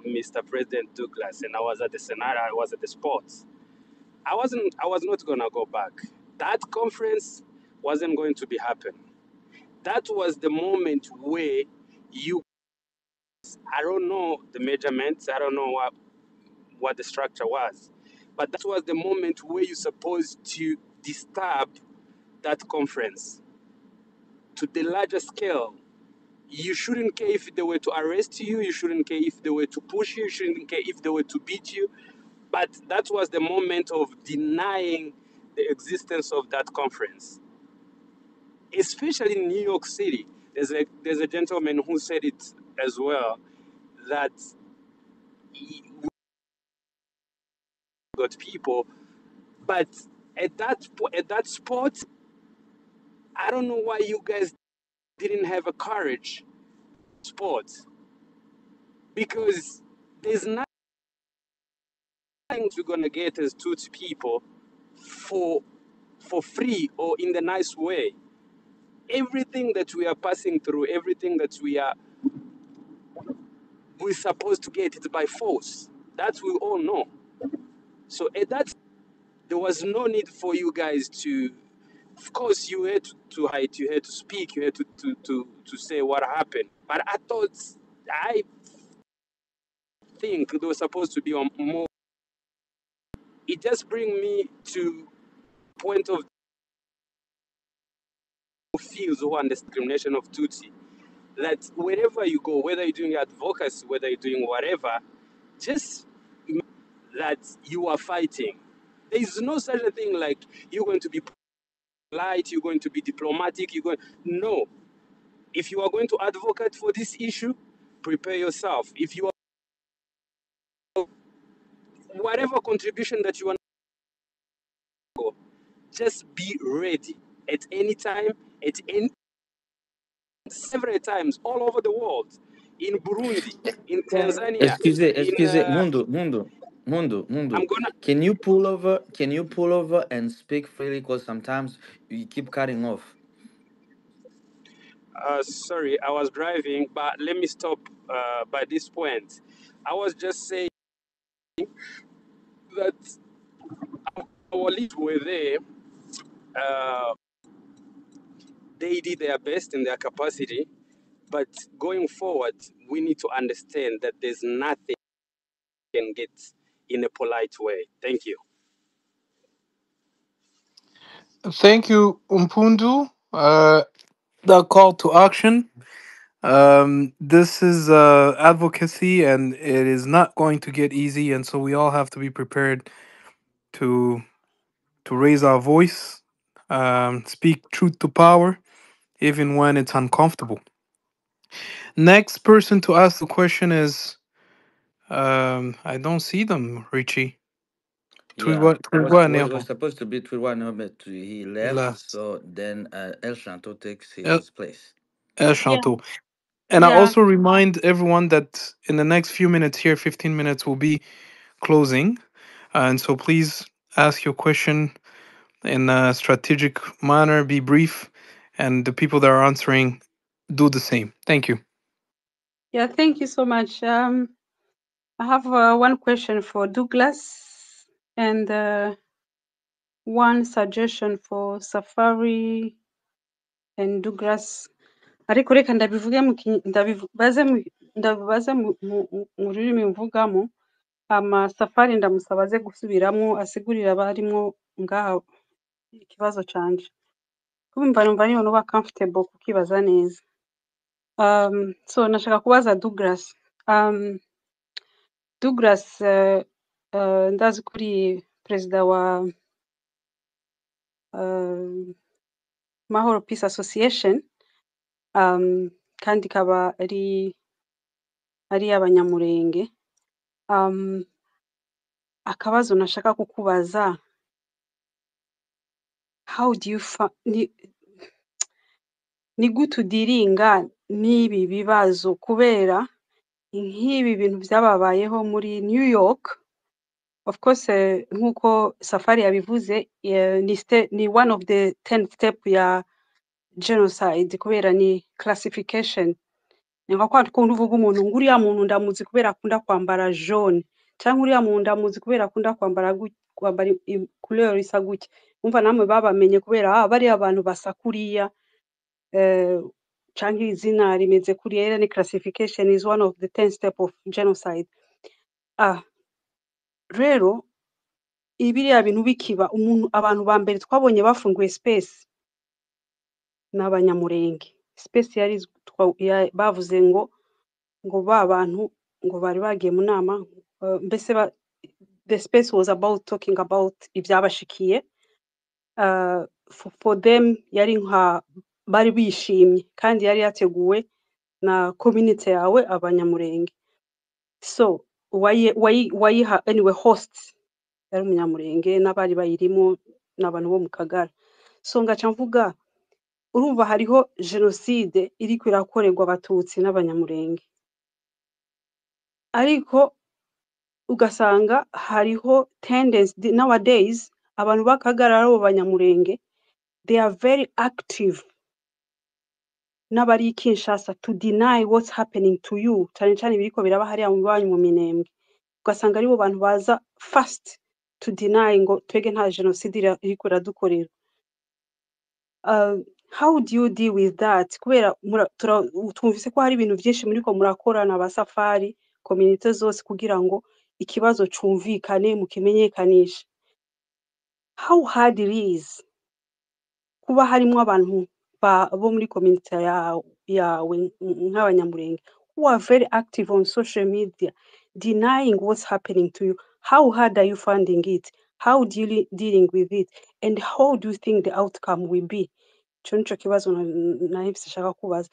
Mr. President Douglas and I was at the Senate, I was at the sports, I was not gonna go back. That conference wasn't going to be happening. That was the moment where you, I don't know the measurements, I don't know what the structure was, but that was the moment where you're supposed to disturb that conference to the larger scale. You shouldn't care if they were to arrest you, you shouldn't care if they were to push you, you shouldn't care if they were to beat you, but that was the moment of denying the existence of that conference. Especially in New York City, there's a gentleman who said it as well, that we got people, but at that spot, I don't know why you guys didn't have a courage sport, because there's nothing we're gonna get as Tutsi people for free or in the nice way. Everything that we are passing through, everything that we're supposed to get it by force. That we all know. So at that, there was no need for you guys to. Of course, you had to hide, you had to speak, you had to say what happened. But I think there was supposed to be more. It just brings me to point of fields who understand discrimination of Tutsi. That wherever you go, whether you're doing advocacy, whether you're doing whatever, just that you are fighting. There is no such a thing like you're going to be polite, you're going to be diplomatic, no. If you are going to advocate for this issue, prepare yourself. If you are whatever contribution that you want to go, just be ready at any time, at any several times all over the world, in Burundi, in Tanzania, Excuse, Mundo. I'm gonna. Can you pull over and speak freely? Because sometimes you keep cutting off. Sorry, I was driving, but let me stop by this point. I was just saying that our leaders were there. They did their best in their capacity, but going forward, we need to understand that there's nothing can get in a polite way. Thank you. Thank you, Umpundu. The call to action. This is advocacy, and it is not going to get easy, and so we all have to be prepared to raise our voice, speak truth to power, even when it's uncomfortable. Next person to ask the question is, I don't see them, Richie. Yeah, Twigwa was supposed to be Twiwana, but he left. left. So then El Shanto takes El his place. Yeah, Shanto. And I yeah, also remind everyone that in the next few minutes here, 15 minutes, will be closing. And so please ask your question in a strategic manner, be brief, and the people that are answering do the same. Thank you. yeah. Thank you so much. I have one question for Douglas and one suggestion for Safari and Douglas. Ariko reka ndabivuge ndabibaze mu rurimi mvugamo, Safari ndamusaba aze gusubiramo asigurira abarimwo ngaha ikibazo canje. Kumva numva niyo nuba comfortable kukibaza neza. So nashaka kubaza Douglas. Douglas, ndazi kuri perezida wa Mahoro Peace Association, kandi ikaba ari abanyamurenge. Akabazo nashaka kukubaza, how do you ni gute udiringa n'ibi bibazo, kubera nk'ibi bintu byababayeho muri New York. Of course, nk'uko Safari yabivuze, ni one of the 10 step ya genocide kubera ni classification. Ni nka kwa kundi uvuga umuntu ngo uriya muntu ndamuzi kubera akunda kwambara jaune, cyangwa uriya muntu ndamuzi kubera akunda kwambara couleur isa gutya. Umva namwe babamenye kubera bari abantu basakuriya, cyangwa izina rimeze kuriya. Ni classification is one of the 10 step of genocide. Rero ibiriya bintu bikiba abantu ba mbere twabonye bafunguye space n'abanyamurenge. Space yari bavuze ngo ba bantu ngo bari bagiye mu nama, mbese the space was about talking about ibyabashikiye. For them yari nka bari bishimye kandi yari yateguwe na community yawe abanyamurenge. So wayiha anyway hosts yari umunyamurenge n'abari bayirimo n'abantu bo mu Kagara. So ngaca mvuga urumva hariho genocide iri kwirakorerwa abatutsi n'abanyamurenge, ariko ugasanga hariho tendency nowadays abantu b'Akagara abo banyamurenge they are very active n'abari Kinshasa to deny what's happening to you, cyane cyane biriko biraba hariya mu banyu mu Minembwe. Ugasanga aribo bantu baza fast to deny ngo twege nta genocide iriko iradukorera. How do you deal with that? Kubera twumvise ko hari ibintu byinshi muriko murakorana ba Safari community zose kugira ngo ikibazo cumvikane mukimenyekanisha. How hard it is kuba harimo abantu bo muri community yawe nk'abanyamurenge who are very active on social media denying what's happening to you? How hard are you finding it? How dealing with it? And how do you think the outcome will be? Cyo nico kibazo nahise shaka kubaza.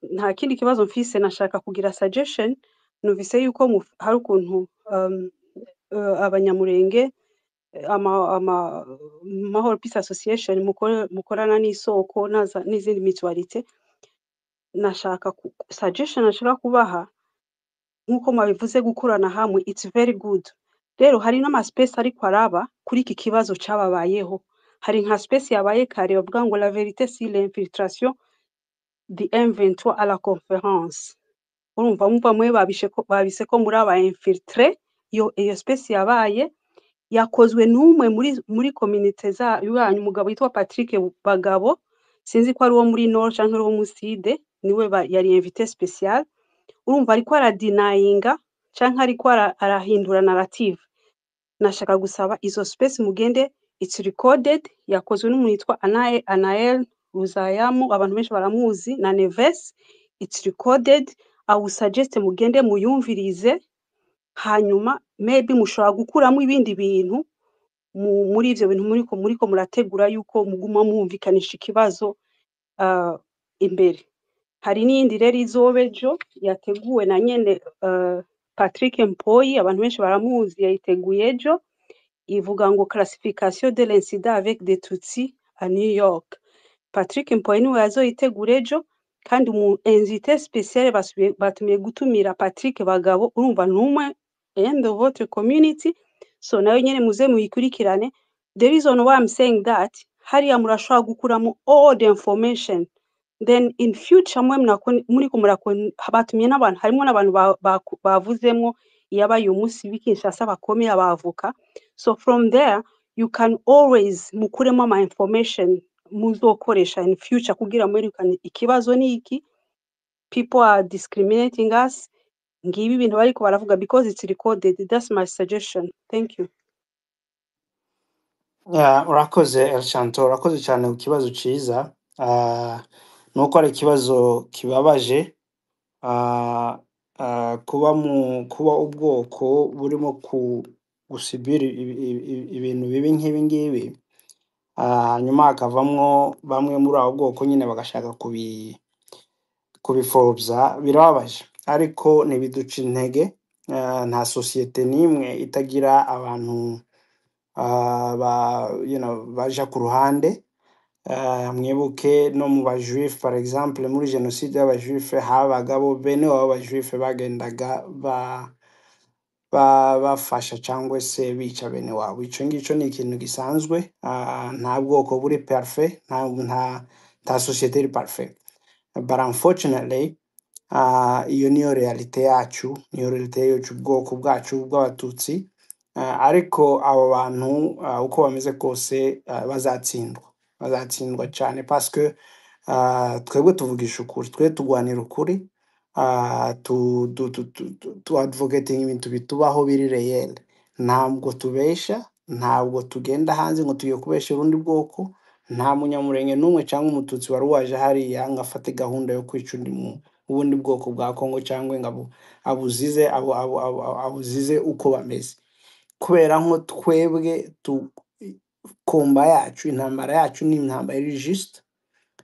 Nta kindi kibazo mfise, nashaka kugira suggestion. Numvise yuko hari ukuntu abanyamurenge Mahoro Peace Association mukorana n'isoko n'izindi mutualite. Nashaka suggestion nashaka kubaha nkuko mwabivuze gukorana hamwe, it's very good. Rero hari n'ama space ariko araba kuri iki kibazo cyababayeho. Hari nka space yabaye kare bavuga ngo la vérité sur l'infiltration du M23 à la conférence. Urumva mwe babise ko muri aba infiltré. Iyo space yabaye yakozwe n'umwe muri community yanyu, umugabo witwa Patrick Bagabo, sinzi ko ari wo muri Nord cyangwa ari wo mu Sud, niwe yari invité spécial. Urumva ariko aradinayinga cyangwa ariko arahindura narrative. Nashaka gusaba izo space mugende, it's recorded, yakozwe n'umuntu witwa Anael Ruzayamu, abantu benshi baramuzi, na Neves. It's recorded. I would suggest mugende muyumvirize, hanyuma maybe mushobora gukuramo ibindi bintu muri ivyo bintu muriko murategura yuko muguma mwumvikanisha ikibazo imbere. Hari n'iyindi rero izobejo yateguwe na nyene Patrick Mpoyi, abantu benshi baramuzi, yayiteguye ejo, ivuga ngo classification de l'incident avec des Tutsi à New York. Patrick Mpoyi niwe yazoyitegura ejo, kandi invité spécial batumiye gutumira Patrick Bagabo. Urumva numwe end of votre community, so nayo nyene muze muyikurikirane. The reason why I'm saying that, hariya murashobora gukuramo all the information, then in future muriko batumiye n'abantu, harimo n'abantu bavuzemo yabaye umunsi w'Kinshasa bakomeye abavoka. So from there you can always mukuremo ama information muzokoresha in future kugira mwerekane ikibazo niki, people are discriminating us, ngibi ibintu bariko baravuga, because it's recorded. That's my suggestion. Thank you. Urakoze Elshanto, urakoze cyane ku kibazo ciza. Nuko ari ikibazo kibabaje, kuba ubwoko burimo gusibira ibintu bibi nk'ibi ngibi, hanyuma hakavamwo bamwe muri abo bwoko nyine bagashaka kubifobya, birababaje, ariko ntibiduca intege. Nta societe n'imwe itagira abantu baja ku ruhande, mwibuke no mu bajuife par exemple muri jenoside y'abajuife habagabo bene wabo bajuife bagendaga bafasha cyangwa se bica bene wabo. Ico ngico ni ikintu gisanzwe, nta bwoko buri parfait, nta société iri parfait, but unfortunately iyo niyo realite yacu, niyo realite yacu, ubwoko bwacu bw'abatutsi. Ariko abo bantu uko bameze kose bazatsindwa cyane parce que twebwe tuvugisha ukuri, twe tugwanira ukuri, tu advocating ibintu bitubaho biri real, ntabwo tubesha, ntabwo tugenda hanze ngo tugiye kubesha urundi bwoko. Nta munyamurenge n'umwe cyangwa umututsi wari waje hariya ngo afate gahunda yo kwica undi ubundi bwoko bwa Congo cyangwa ngo abuzize uko bameze, kubera nko twebwe komba yacu, intambara yacu ni intambara iri juste,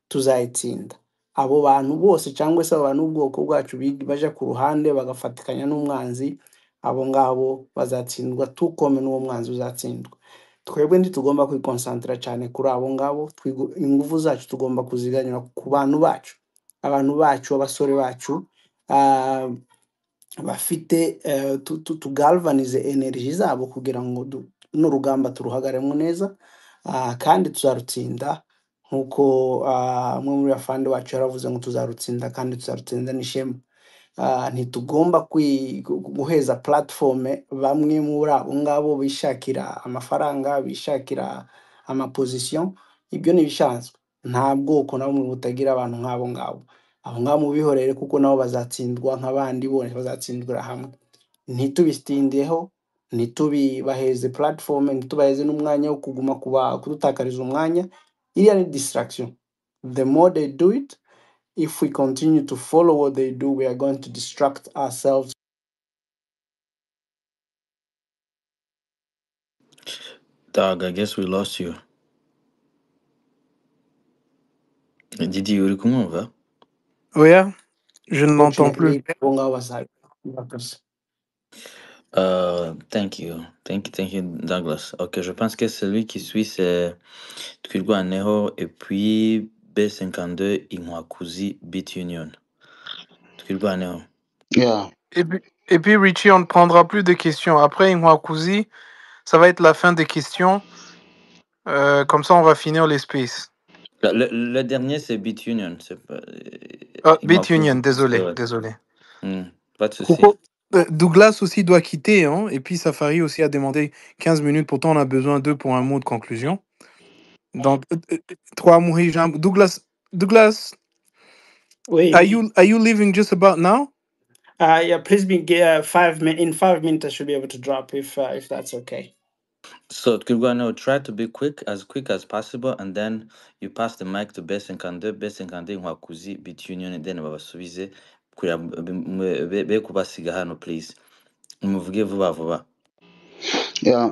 tuzayitsinda. Abo bantu bose cyangwa se abantu ubwoko bwacu baje ku ruhande bagafatikanya n'umwanzi, abo ngabo bazatsindwa, tukome n'uwo mwanzi uzatsindwa. Twebwe ntitugomba kwikonsantra cyane kuri abo ngabo, ingufu zacu tugomba kuziganyira ku bantu bacu, abasore bacu bafite tugalvanize energy zabo kugira ngo n'urugamba turuhagaremo neza, kandi tuzarutsinda nkuko umwe muri afande wacu yaravuze ngo tuzarutsinda kandi tuzarutsinda n'ishema. Ntitugomba guheza platform bamwe muri abo ngabo bishakira amafaranga, bishakira amaposition. Ibyo ni bisanzwe, nta bwoko na bumwe butagira abantu nk'abo ngabo. Abo ngabo mubihorere kuko nabo bazatsindwa nk'abandi bose, bazatsindira hamwe. Ntitubistindeho, ntitubibaheze platform, ntitubaheze n'umwanya wo kuguma kudutakariza umwanya. Iriya ni distraction. The more they do it, if we continue to follow what they do, we are going to distract ourselves. Dog, I guess we lost you. Didi, uri kumwumva? Oya, je ne l'entends plus. Fortunately, abo ngabo bazakoze. Thank you, Douglas. Ok, je pense que celui qui suit, c'est Twirwaneho et puis B52 Inkwakuzi Beat Union. Twirwaneho. Yeah. Et puis Richie, on ne prendra plus de questions. Après Inwakuzi, ça va être la fin des questions. Comme ça, on va finir les spaces. Le dernier, c'est Beat Union. C'est pas... Beat Union, désolé. Pas de souci. Douglas aussi doit quitter, hein, et puis Safari aussi a demandé 15 minutes. Pourtant, on a besoin d'eux pour un mot de conclusion. Donc, 3 mots. Douglas, Wait, are you leaving just about now? Yeah, please be 5 minutes. In 5 minutes, I should be able to drop if that's okay. So, Twirwaneho, try to be quick as possible, and then you pass the mic to B52 Inkwakuzi Beat Union, and then babasubize be kubasiga hano, please. Muvuge vuba vuba.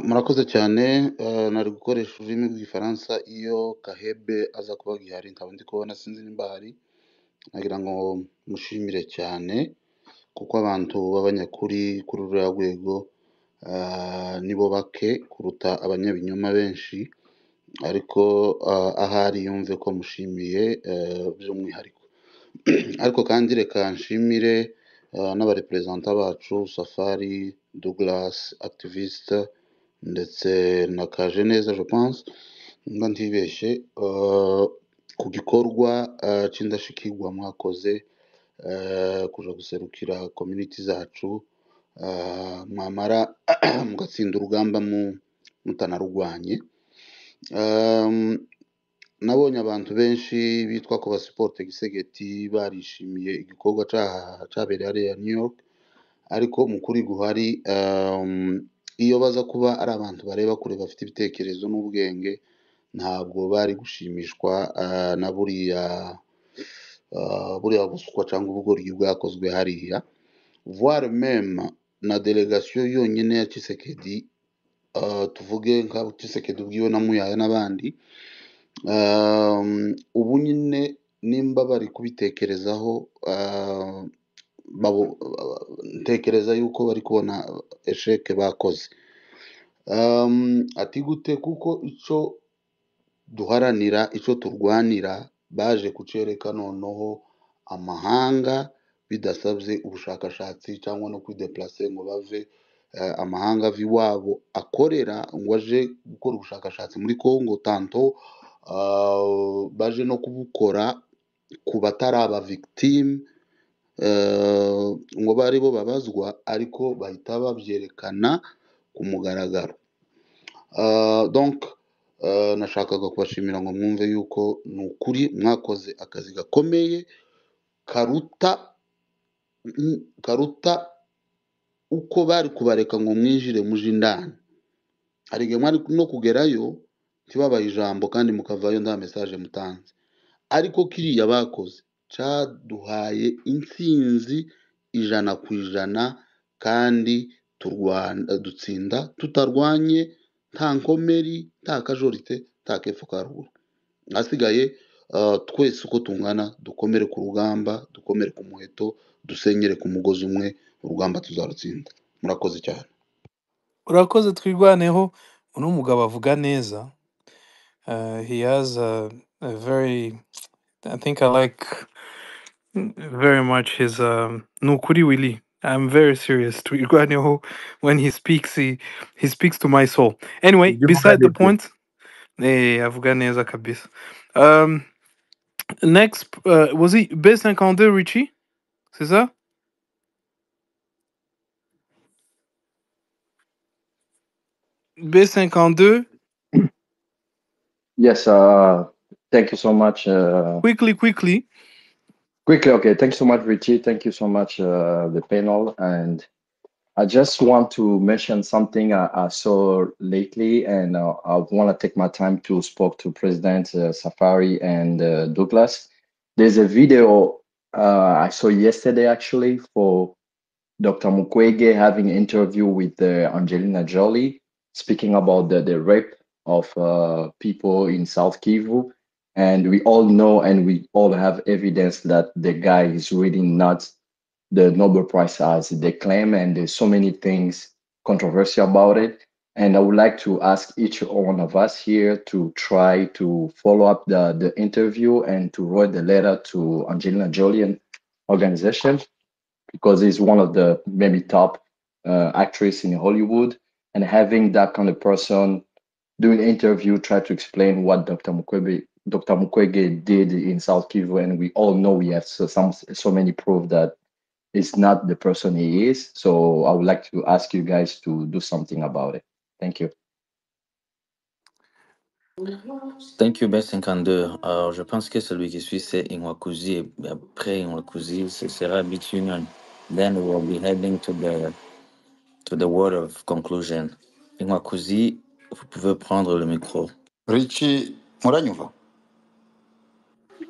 Murakoze cyane. Nari gukoresha ururimi rw'igifaransa iyo Kahebe aza kuba gihari, nkaba ndi kubona sinzi nimba hari. Nagira ngo mushimire cyane kuko abantu b'abanyakuri kuri ruriya rwego nibo bake kuruta abanyabinyoma benshi, ariko ahari yumve ko mushimiye by'umwihariko. Ariko kandi reka nshimire n'abarepresenta bacu, Safari, Douglas, activiste, ndetse na Kajeneza, je pense, mba ntibeshye, ku gikorwa cy'indashikirwa mwakoze, kuja guserukira community zacu, mwamara mugatsinda urugamba mutanarugwanye. Nabonye abantu benshi bitwa ko basupport Gisegeti barishimiye igikorwa cyabereye hariya New York, ariko mukuri guhari, iyo baza kuba ari abantu bareba kure bafite ibitekerezo n'ubwenge, ntabwo bari gushimishwa na buriya busukwa cyangwa ubugoryi bwakozwe hariya, voire même na delegation yonyine ya Tshisekedi, tuvuge nka Tshisekedi ubwiwe na Muyaya n'abandi. Ubu nyine nimba bari kubitekerezaho, ntekereza yuko bari kubona esheke bakoze. Ati gute? Kuko icyo duharanira icyo turwanira baje kucereka noneho amahanga bidasabye ubushakashatsi cyangwa no kwideplase ngo bave amahanga ava iwabo akorera ngo aje gukora ubushakashatsi muri Congo tanto baje no kubukora ku batari aba victime ngo bari bo babazwa ariko bahita babyerekana ku mugaragaro. Donc nashakaga kubashimira ngo mwumve yuko ni ukuri mwakoze akazi gakomeye karuta uko bari kubareka ngo mwinjire muje indani. Hari igihe mwari no kugerayo ntibabahe ijambo kandi mukavayo nta message mutanze, ariko kiriya bakoze cyaduhaye intsinzi 100% kandi dutsinda tutarwanye nta nkomeri nta kajorite nta kepfo ka ruguru. Hasigaye twese uko tungana dukomere ku rugamba, dukomere ku muheto, dusenyere ku mugozi umwe, urugamba tuzarutsinda. Murakoze cyane. urakoze twirwaneho. uno mugabo avuga neza. He has a very, I think I like very much his Nukuri Willy. I'm very serious. Twirwaneho, when he speaks speaks to my soul. Anyway, ibyo uvuga beside the nibyo. point, avuga neza kabisa. Next, was he B52 Richie? C'est ça? B52. Yes, thank you so much. Quickly. Quickly, okay. Thank you so much, Richie. Thank you so much, the panel. And I just want to mention something I saw lately, and I want to take my time to speak to President Safari and Douglas. There's a video I saw yesterday, actually, for Dr. Mukwege having an interview with Angelina Jolie, speaking about the rape of people in South Kivu. And we all know and we all have evidence that the guy is really not the Nobel Prize as they claim. And there's so many things controversial about it. And I would like to ask each one of us here to try to follow up the interview and to write the letter to Angelina Jolie and organization, because he's one of the maybe top actress in Hollywood, and having that kind of person doing an interview, try to explain what Dr. Mukwege did in South Kivu, and we all know we have so many proof that it's not the person he is. So I would like to ask you guys to do something about it. Thank you. Thank you, B52. Alors, je pense que celui qui suit, c'est Inwakuzi. Et après Inwakuzi, ce sera Bitunion. Then we will be heading to the word of conclusion. Inwakuzi, vous pouvez prendre le micro. Richie, muranyumva?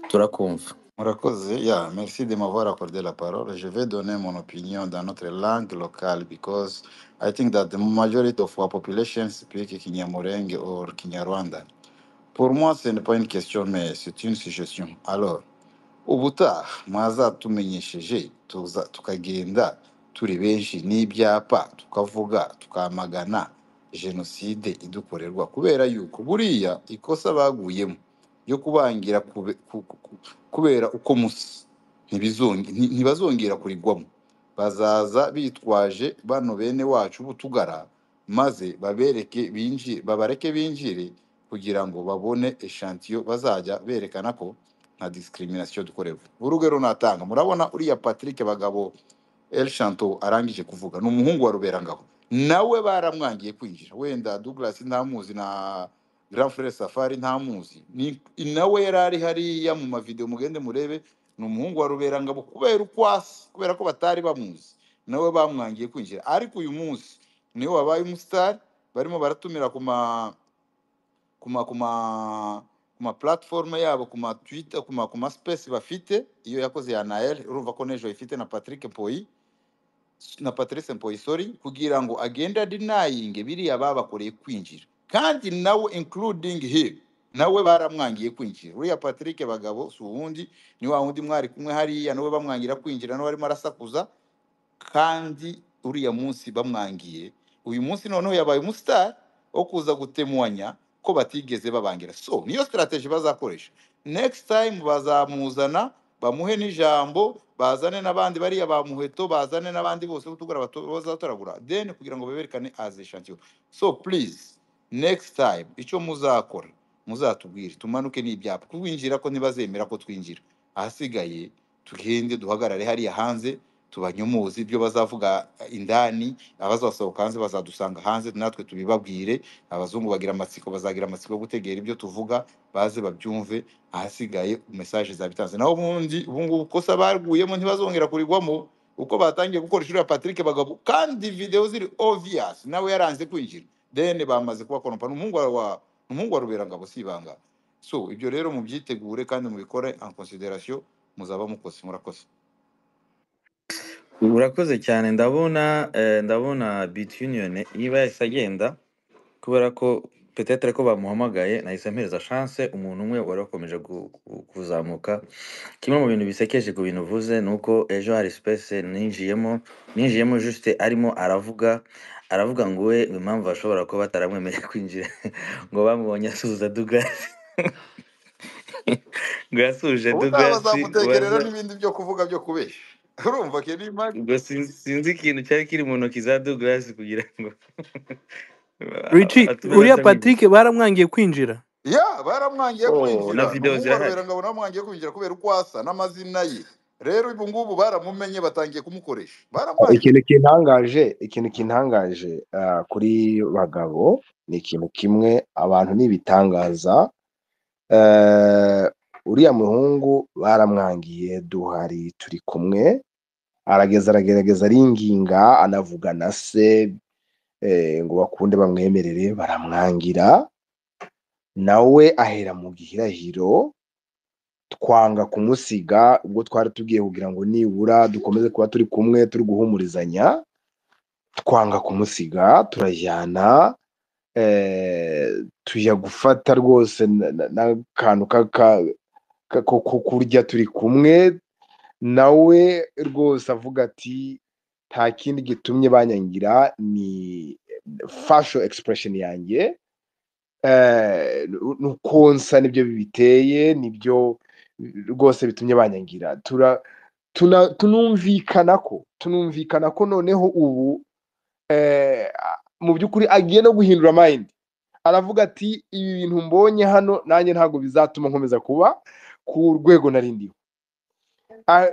Turakumva. Murakoze. Yeah, merci de m'avoir accordé la parole. Je vais donner mon opinion dans notre langue locale because I think that the majority of our population speak Kinyamurenge or Kinyarwanda. Pour moi, ce n'est pas une question, mais c'est une suggestion. Alors, ubutaha mwazatumenyesheje tukagenda turi benshi n'ibyapa tukavuga tukamagana jenoside idukorerwa, kubera yuko buriya ikosa baguyemo yo kubangira kubera uko musa ntibazongera kurigwamo. Bazaza bitwaje bano bene wacu butugara, maze babareke binjire kugira ngo babone echantillo bazajya berekana ko nta discrimination dukorewe. Urugero natanga, murabona uriya Patrick Bagabo El Chanto arangije kuvuga, ni umuhungu wa Ruberangabo, nawe baramwangiye kwinjira. Wenda Douglas ntamuzi na Grand Frère Safari ntamuzi, nawe yarari hariya mu mavideo, mugende murebe, ni umuhungu wa Ruberangabo kubera ko batari bamuzi, nawe bamwangiye kwinjira. Ariko uyu munsi niwe wabaye umustar, barimo baratumira kuma platform yabo, kuma Twitter, kuma space bafite, iyo yakoze ya Nael, urumva ko nejo ifite na Patrice Mpoyi, sorry, kugira ngo agenda denying biriya babakoreye kwinjira, kandi nawe including him, nawe baramwangiye kwinjira. Uriya Patrick Bagabo si uwundi, ni wa wundi mwari kumwe hariya, nawe bamwangira kwinjira, nawe arimo arasakuza, kandi uriya munsi bamwangiye. Uyu munsi noneho yabaye umustar wo kuza gutemwanya ko batigeze babangira. So niyo strategy bazakoresha. Next time bazamuzana bamuhe n'ijambo, bazane n'abandi bariya bamuheto, bazane n'abandi bose kutugura bazatoragura, then kugira ngo beberekane as echantion. So please, next time icyo muzakora muzatubwire, tumanuke n'ibyapa kwinjira ko ntibazemera ko twinjira, ahasigaye tugende duhagarare hariya hanze tubanyomozi ibyo bazavuga indani, abazasohoka hanze bazadusanga hanze natwe tubibabwire, abazungu bagira amatsiko bazagira amatsiko yo gutegera ibyo tuvuga, baze babyumve, ahasigaye message zabitanze. Naho ubu ngubu kosa barguyemo ntibazongera kurigwamo, uko batangiye gukora ishuri ya Patrick Bagabo kandi video ziri obvious, nawe yaranze kwinjira, then bamaze kuba konompa n'umuhungu wa Ruberangabo sibanga. So ibyo rero mubyitegure kandi mubikore en consideration, muzaba mukose. Murakoze. urakoze cyane. Ndabona Beat Union iba yahise agenda kubera ko peut-être ko bamuhamagaye, nahise mpereza chance umuntu umwe wari wakomeje kuzamuka. Kimwe mu bintu bisekeje ku bintu uvuze nuko ejo hari space ninjiyemo juste arimo aravuga ngo we impamvu ashobora kuba bataramwemereye kwinjira ngo bamubonye asuhuza Douglas ngo yasuje Ubu Douglas bazamutekerera n'ibindi byo kuvuga byo kubesha. Urumva ke ni mag. ngo sinzi ikintu cyari kiri mu ntoki za Douglas kugira ngo Richie, uriya Patrick baramwangiye kwinjira. Ya, baramwangiye na kwinjira. video zirahari. N'umubarubera ngo namwangiye kwinjira kubera uko asa n'amazina ye. Rero ubu ngubu baramumenye batangiye kumukoresha. Ikintu kintangaje kuri Bagabo ni ikintu kimwe, abantu nibitangaza. Uriya muhungu baramwangiye, duhari turi kumwe, aragerageza aringinga, anavuga na se ngo bakunde bamwemerere, baramwangira. Nawe ahera mu gihirahiro, twanga kumusiga, ubwo twari tugiye kugira ngo nibura dukomeze kuba turi kumwe, turi guhumurizanya. Twanga kumusiga, turajyana, tujya gufata rwose n'akantu ko kurya turi kumwe. Nawe rwose avuga ati nta kindi gitumye banyangira, ni facial expression yanjye, nukonsa nibyo bibiteye, nibyo rwose bitumye banyangira. Tunumvikana ko noneho ubu mu by'ukuri agiye no guhindura mind. Aravuga ati ibi bintu mbonye hano nanjye ntago bizatuma nkomeza kuba ku rwego narindiho.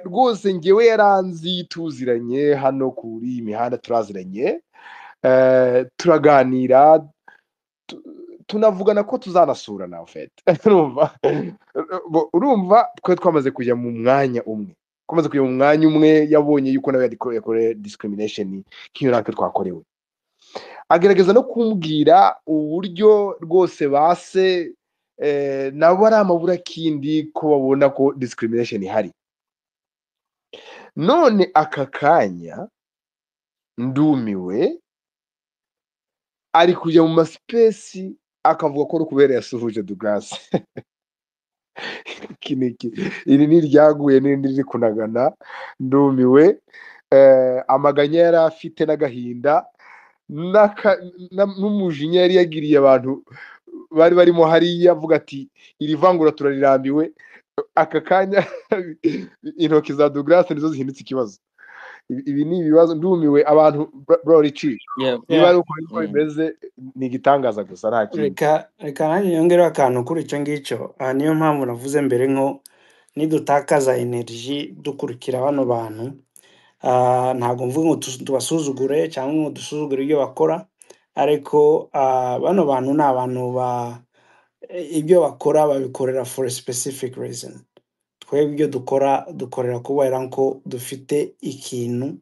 Rwose ngewe yaranzi, tuziranye hano kuri imihanda, turaziranye, turaganira, tunavugana ko tuzanasurana en fait. Urumva twe twamaze kujya mu mwanya umwe, yabonye yuko nawe yakore discrimination nk'iyo natwe twakorewe. Agerageza no kumbwira uburyo rwose base nabo ari amabura kindi ko babona ko discrimination ihari. None aka kanya ndumiwe, ari kujya mu maspesi akavuga ko rukubera yasuhuje Douglas. Iri ni ryaguye n'indi riri kunagana. Ndumiwe, amaganya yari afite n'agahinda n'umujinya yari yagiriye abantu bari barimo hariya, avuga ati iri vangura turarirambiwe. Aka kanya intoki za Douglas nizo zihindutse ikibazo. Ibi ni ibibazo. Ndumiwe abantu, bro Richie, niba ari uko bimeze ni igitangaza gusa nta kindi. Reka nanjye yongera akantu kuri icyo ngicyo. Niyo mpamvu navuze mbere nko nidutakaza energy dukurikira bano bantu, ntabwo mvuga ngo tubasuzugure cyangwa ngo dusuzugure ibyo bakora, ariko bano bantu ni abantu ibyo bakora babikorera for a specific reason. Twebwe ibyo dukorera kubera ko dufite ikintu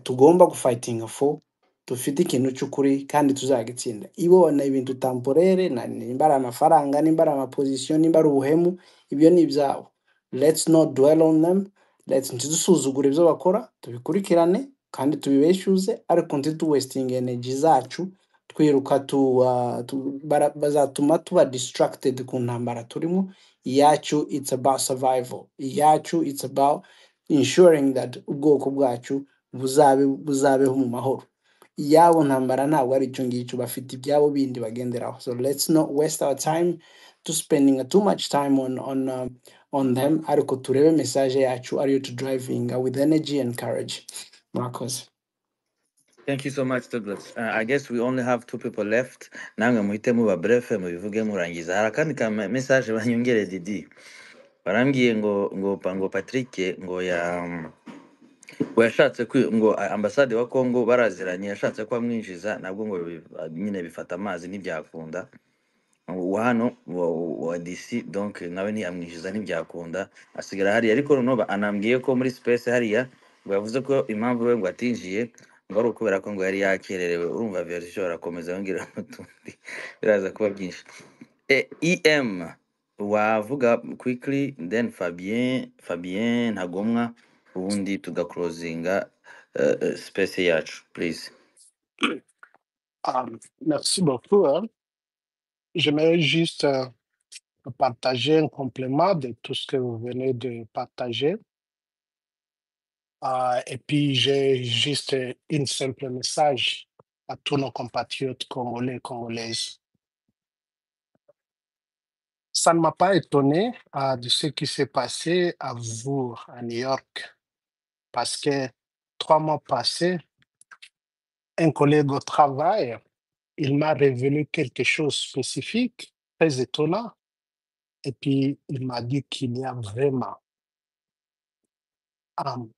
tugomba gufightinga for, dufite ikintu cy'ukuri kandi tuzagitsinda. Ibona ibintu temporere, nimba ari amafaranga, nimba ari amaposition, nimba ari ubuhemu, ibyo ni ibyabo. Let's not dwell on them. Ntidusuzugure ibyo bakora, tubikurikirane kandi tubibeshyuze, ariko ntituwesting energy zacu twiruka bazatuma tuba distracted ku ntambara turimo. Iyacu it's about survival. Iyacu it's about ensuring that ubwoko bwacu buzabeho mu mahoro. yabo ntambara ntabwo ari icyo ngicyo, bafite ibyabo bindi bagenderaho. So let's not waste our time to spending too much time on them, ariko turebe message yacu ariyo to driving with energy and courage. Murakoze. Thank you so much, Douglas. I guess we only have two people left. Namwe muhite muba bref mubivuge murangiza. Hari akandi ka message banyongere Didi. Barambwiye ngo Patrick ngo yashatse ngo ambasade wa Congo baraziranye, yashatse ko amwinjiza nabwo ngo nyine bifata amazi ntibyakunda. Wa hano wa DC donc nawe ntiyamwishyuza ntibyakunda, asigara hariya. Ariko noneho anambwiye ko muri space hariya ngo yavuze ko impamvu we ngo atinjiye ngo ari ukubera ko ngo yari yakererewe. Urumva version arakomeza yongera n'utundi biraza kuba byinshi. EM wavuga quickly, then Fabien Ntagomwa, ubundi tugaclosinga space yacu please. Merci beaucoup. J'aimerais juste partager un complément de tout ce que vous venez de partager. Et puis, j'ai juste un simple message à tous nos compatriotes congolais et congolaises. Ça ne m'a pas étonné de ce qui s'est passé à vous, à New York, parce que 3 mois passés, un collègue au travail, il m'a révélé quelque chose de spécifique, très étonnant, et puis il m'a dit qu'il y a vraiment attends.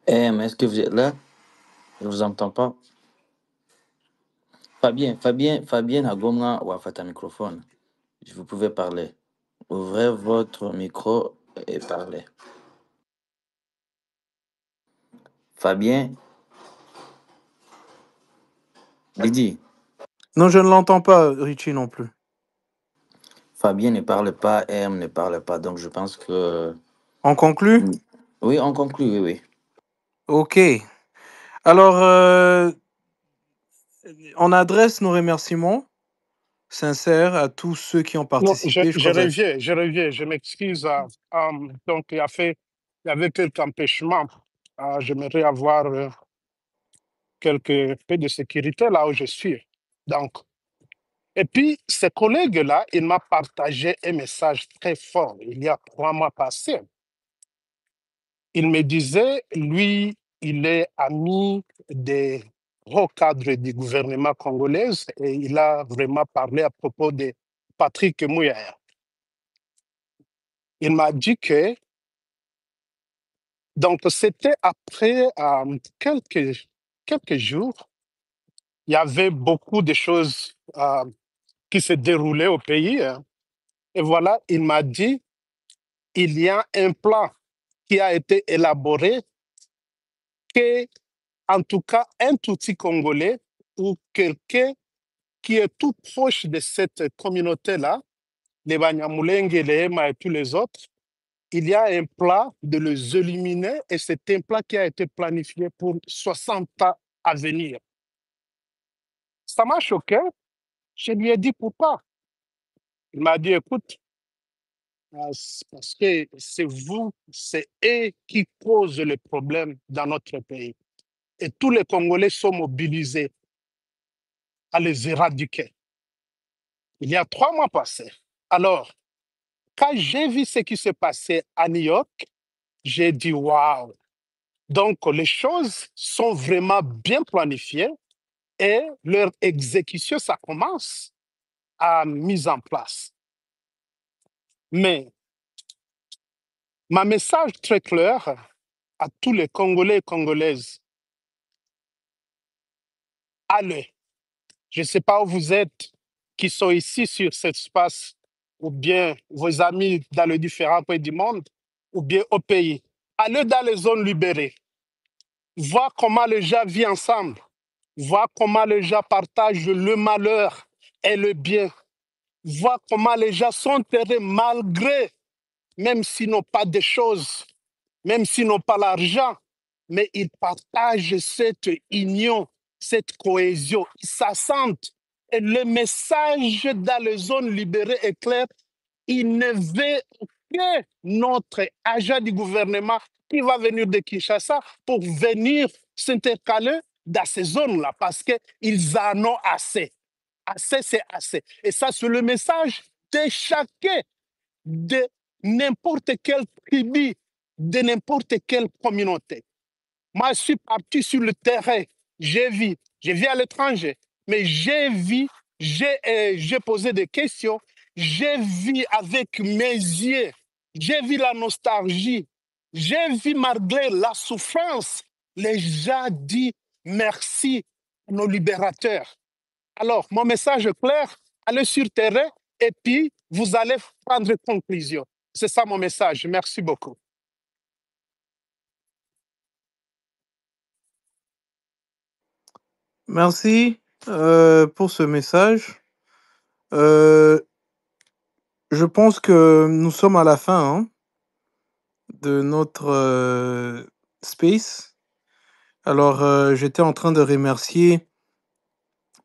Est-ce que vous êtes là? Je vous entends pas. Fabien Ntagomwa wafata microphone. Vous pouvez parler. Ouvrez votre micro et parlez. Fabien. Didi. Non, je ne l'entends pas, Richie non plus. Fabien ne parle pas, M ne parle pas, donc je pense que... On conclut? Oui, on conclut, oui. Ok. Alors, on adresse nos remerciements sincères à tous ceux qui ont Non, participé. je reviens, je m'excuse. Donc, il y avait quelques empêchements. J'aimerais avoir quelques peu de sécurité là où je suis. Donc, et puis, ce collègue-là, il m'a partagé un message très fort il y a 3 mois passés. Il me disait, lui, il est ami des hauts cadres du gouvernement congolais et il a vraiment parlé à propos de Patrick Muyaya. Il m'a dit que, donc c'était après quelques jours, il y avait beaucoup de choses qui se déroulaient au pays. Et voilà, il m'a dit, il y a un plan qui a été élaboré que, en tout cas, un Tutsi congolais ou quelqu'un qui est tout proche de cette communauté-là, les Banyamulenge, les Hema et tous les autres, il y a un plan de les éliminer et c'est un plan qui a été planifié pour 60 ans à venir. Ça m'a choqué. Je lui ai dit pourquoi. Il m'a dit, écoute, parce que c'est eux qui posent le problème dans notre pays. Et tous les Congolais sont mobilisés à les éradiquer. Il y a 3 mois passés. Alors, quand j'ai vu ce qui s'est passé à New York, j'ai dit waouh. Donc, les choses sont vraiment bien planifiées et leur exécution, ça commence à mise en place. Mais, ma message très clair à tous les Congolais et Congolaises, allez, je ne sais pas où vous êtes, qui sont ici sur cet espace, ou bien vos amis dans les différents pays du monde, ou bien au pays. Allez dans les zones libérées. Voir comment les gens vivent ensemble. Voir comment les gens partagent le malheur et le bien. Voir comment les gens sont heureux malgré, même s'ils n'ont pas de choses, même s'ils n'ont pas l'argent, mais ils partagent cette union, cette cohésion, ils s'assentent. Et le message dans les zones libérées est clair. Il ne veut que notre agent du gouvernement qui va venir de Kinshasa pour venir s'intercaler dans ces zones-là parce qu'ils en ont assez. Assez, c'est assez. Et ça, c'est le message de chacun, de n'importe quelle tribu, de n'importe quelle communauté. Moi, je suis parti sur le terrain. J'ai vu à l'étranger, mais j'ai vu, j'ai posé des questions, j'ai vu avec mes yeux, j'ai vu la nostalgie, j'ai vu malgré la souffrance, les gens disent merci à nos libérateurs. Alors, mon message est clair, allez sur le terrain et puis vous allez prendre conclusion. C'est ça mon message. Merci beaucoup. Merci pour ce message. Je pense que nous sommes à la fin de notre space. Alors, j'étais en train de remercier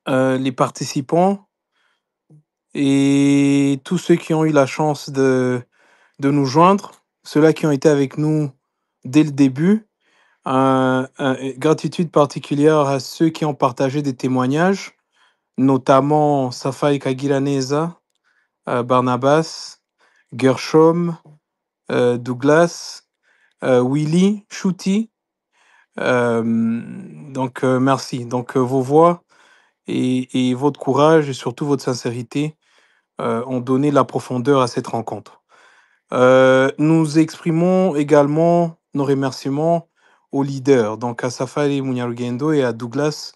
les participants et tous ceux qui ont eu la chance de nous joindre, ceux-là qui ont été avec nous dès le début. Gratitude particulière à ceux qui ont partagé des témoignages, notamment Safai Kagiraneza, Barnabas, Gershom, Douglas, Willy, Shuti. Donc, merci. Donc, vos voix et votre courage et surtout votre sincérité ont donné la profondeur à cette rencontre. Nous exprimons également nos remerciements aux leaders, donc à Safari Munyarugendo et à Douglas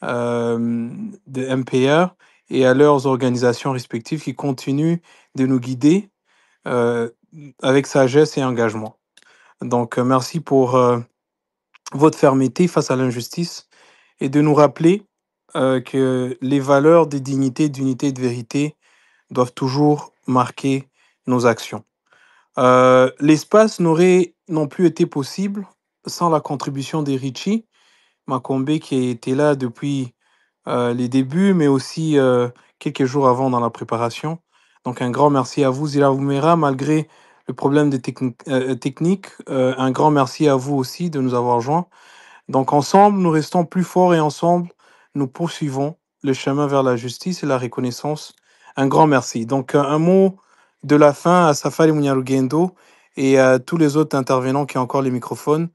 de MPR et à leurs organisations respectives qui continuent de nous guider avec sagesse et engagement. Donc, merci pour votre fermeté face à l'injustice et de nous rappeler que les valeurs de dignité, d'unité et de vérité doivent toujours marquer nos actions. L'espace n'aurait non plus été possible sans la contribution de Richie Makombe qui était là depuis les débuts, mais aussi quelques jours avant dans la préparation. Donc un grand merci à vous, Zila Oumera, malgré le problème des techniques. Un grand merci à vous aussi de nous avoir joints. Donc ensemble, nous restons plus forts et ensemble, nous poursuivons le chemin vers la justice et la reconnaissance. Un grand merci. Donc un mot de la fin à Safari Munyarugendo et à tous les autres intervenants qui ont encore les microphones.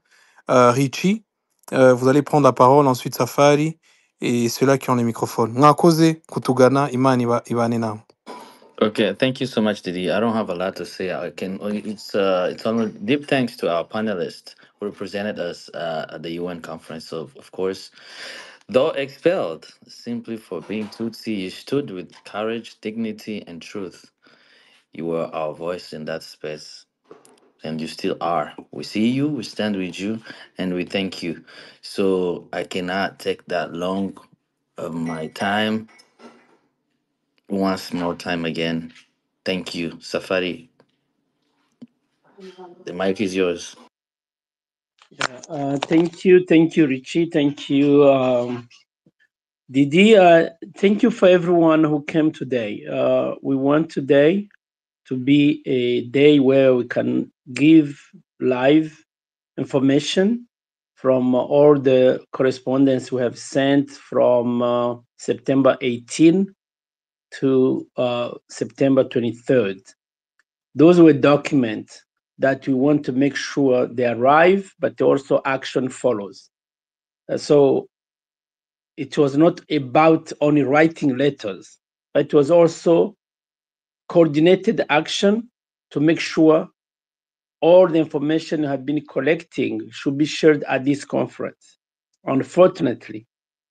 Richie, vous allez prendre la parole, ensuite Safari et ceux-là qui ont les microphones. Ngakoze, Kutugana, Imani Ibanena. Okay, thank you so much, Didi. I don't have a lot to say. I can. It's only deep thanks to our panelists who represented us at the UN conference. So, of course, though expelled simply for being Tutsi, you stood with courage, dignity, and truth. You were our voice in that space, and you still are. We see you, we stand with you, and we thank you. So I cannot take that long of my time. Once more time again, thank you, Safari. The mic is yours. Thank you, Richie. Thank you, Didi. Thank you for everyone who came today. We want today to be a day where we can give live information from all the correspondence we have sent from September 18 to September 23rd. Those were documents that we want to make sure they arrive, but also action follows. So it was not about only writing letters, but it was also coordinated action to make sure all the information you have been collecting should be shared at this conference. Unfortunately,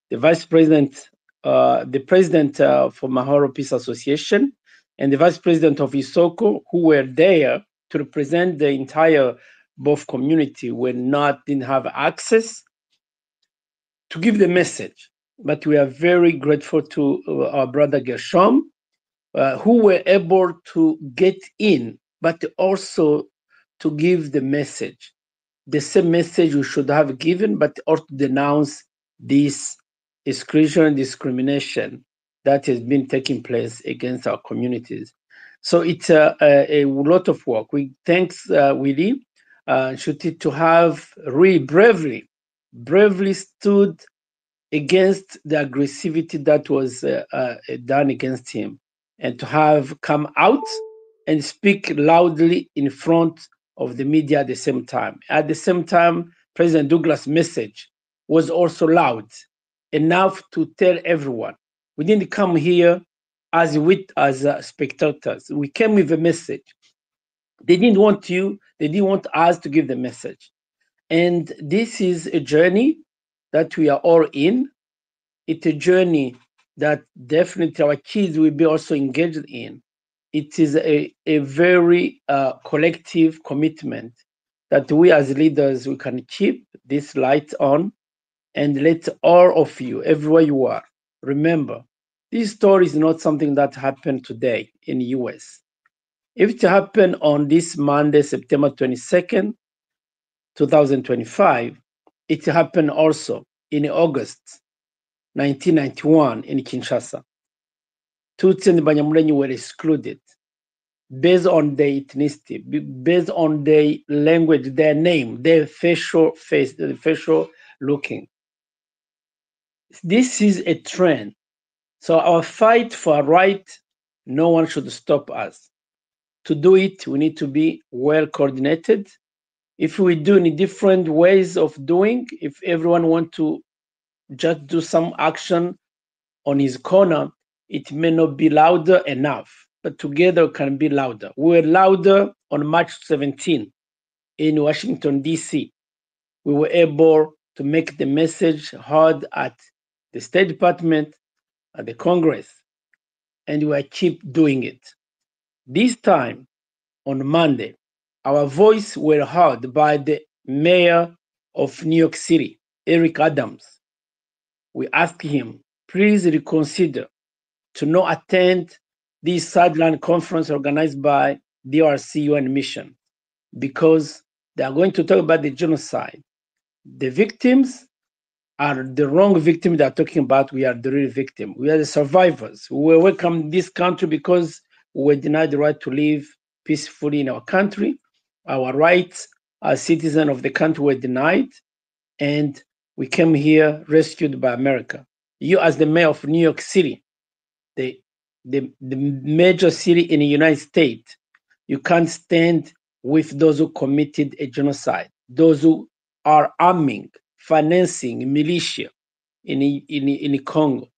the vice president, the president for Mahoro Peace Association, and the vice president of Isoko, who were there to represent the entire both community, didn't have access to give the message. But we are very grateful to our brother Gershom, who were able to get in, but also to give the message, the same message we should have given, but also denounce this exclusion and discrimination that has been taking place against our communities. So it's a lot of work. We thanks Willie Shuti to have really bravely stood against the aggressivity that was done against him, and to have come out and speak loudly in front of the media at the same time. At the same time, President Douglas' message was also loud enough to tell everyone. We didn't come here as spectators. We came with a message. They didn't want us to give the message. And this is a journey that we are all in. It's a journey that definitely our kids will be also engaged in. It is a very collective commitment that we as leaders, we can keep this light on, and let all of you, everywhere you are, remember, this story is not something that happened today in the US. If it happened on this Monday, September 22nd, 2025, it happened also in August 1991 in Kinshasa. Tutsi and Banyamulenge were excluded based on their ethnicity, based on their language, their name, their facial looking. This is a trend. So our fight for right, no one should stop us. To do it, we need to be well coordinated. If we do in different ways of doing, if everyone wants to just do some action on his corner, it may not be louder enough, but together can be louder. We were louder on March 17 in Washington, D.C. We were able to make the message heard at the State Department, at the Congress, and we keep doing it. This time, on Monday, our voice were heard by the mayor of New York City, Eric Adams. We asked him, please reconsider to not attend this sideline conference organized by DRC UN mission, because they are going to talk about the genocide. The victims are the wrong victim they are talking about. We are the real victim. We are the survivors. We were welcomed in this country because we were denied the right to live peacefully in our country. Our rights as citizens of the country were denied, and we came here rescued by America. You, as the mayor of New York City, the major city in the United States, you can't stand with those who committed a genocide, those who are arming, financing militia in Congo.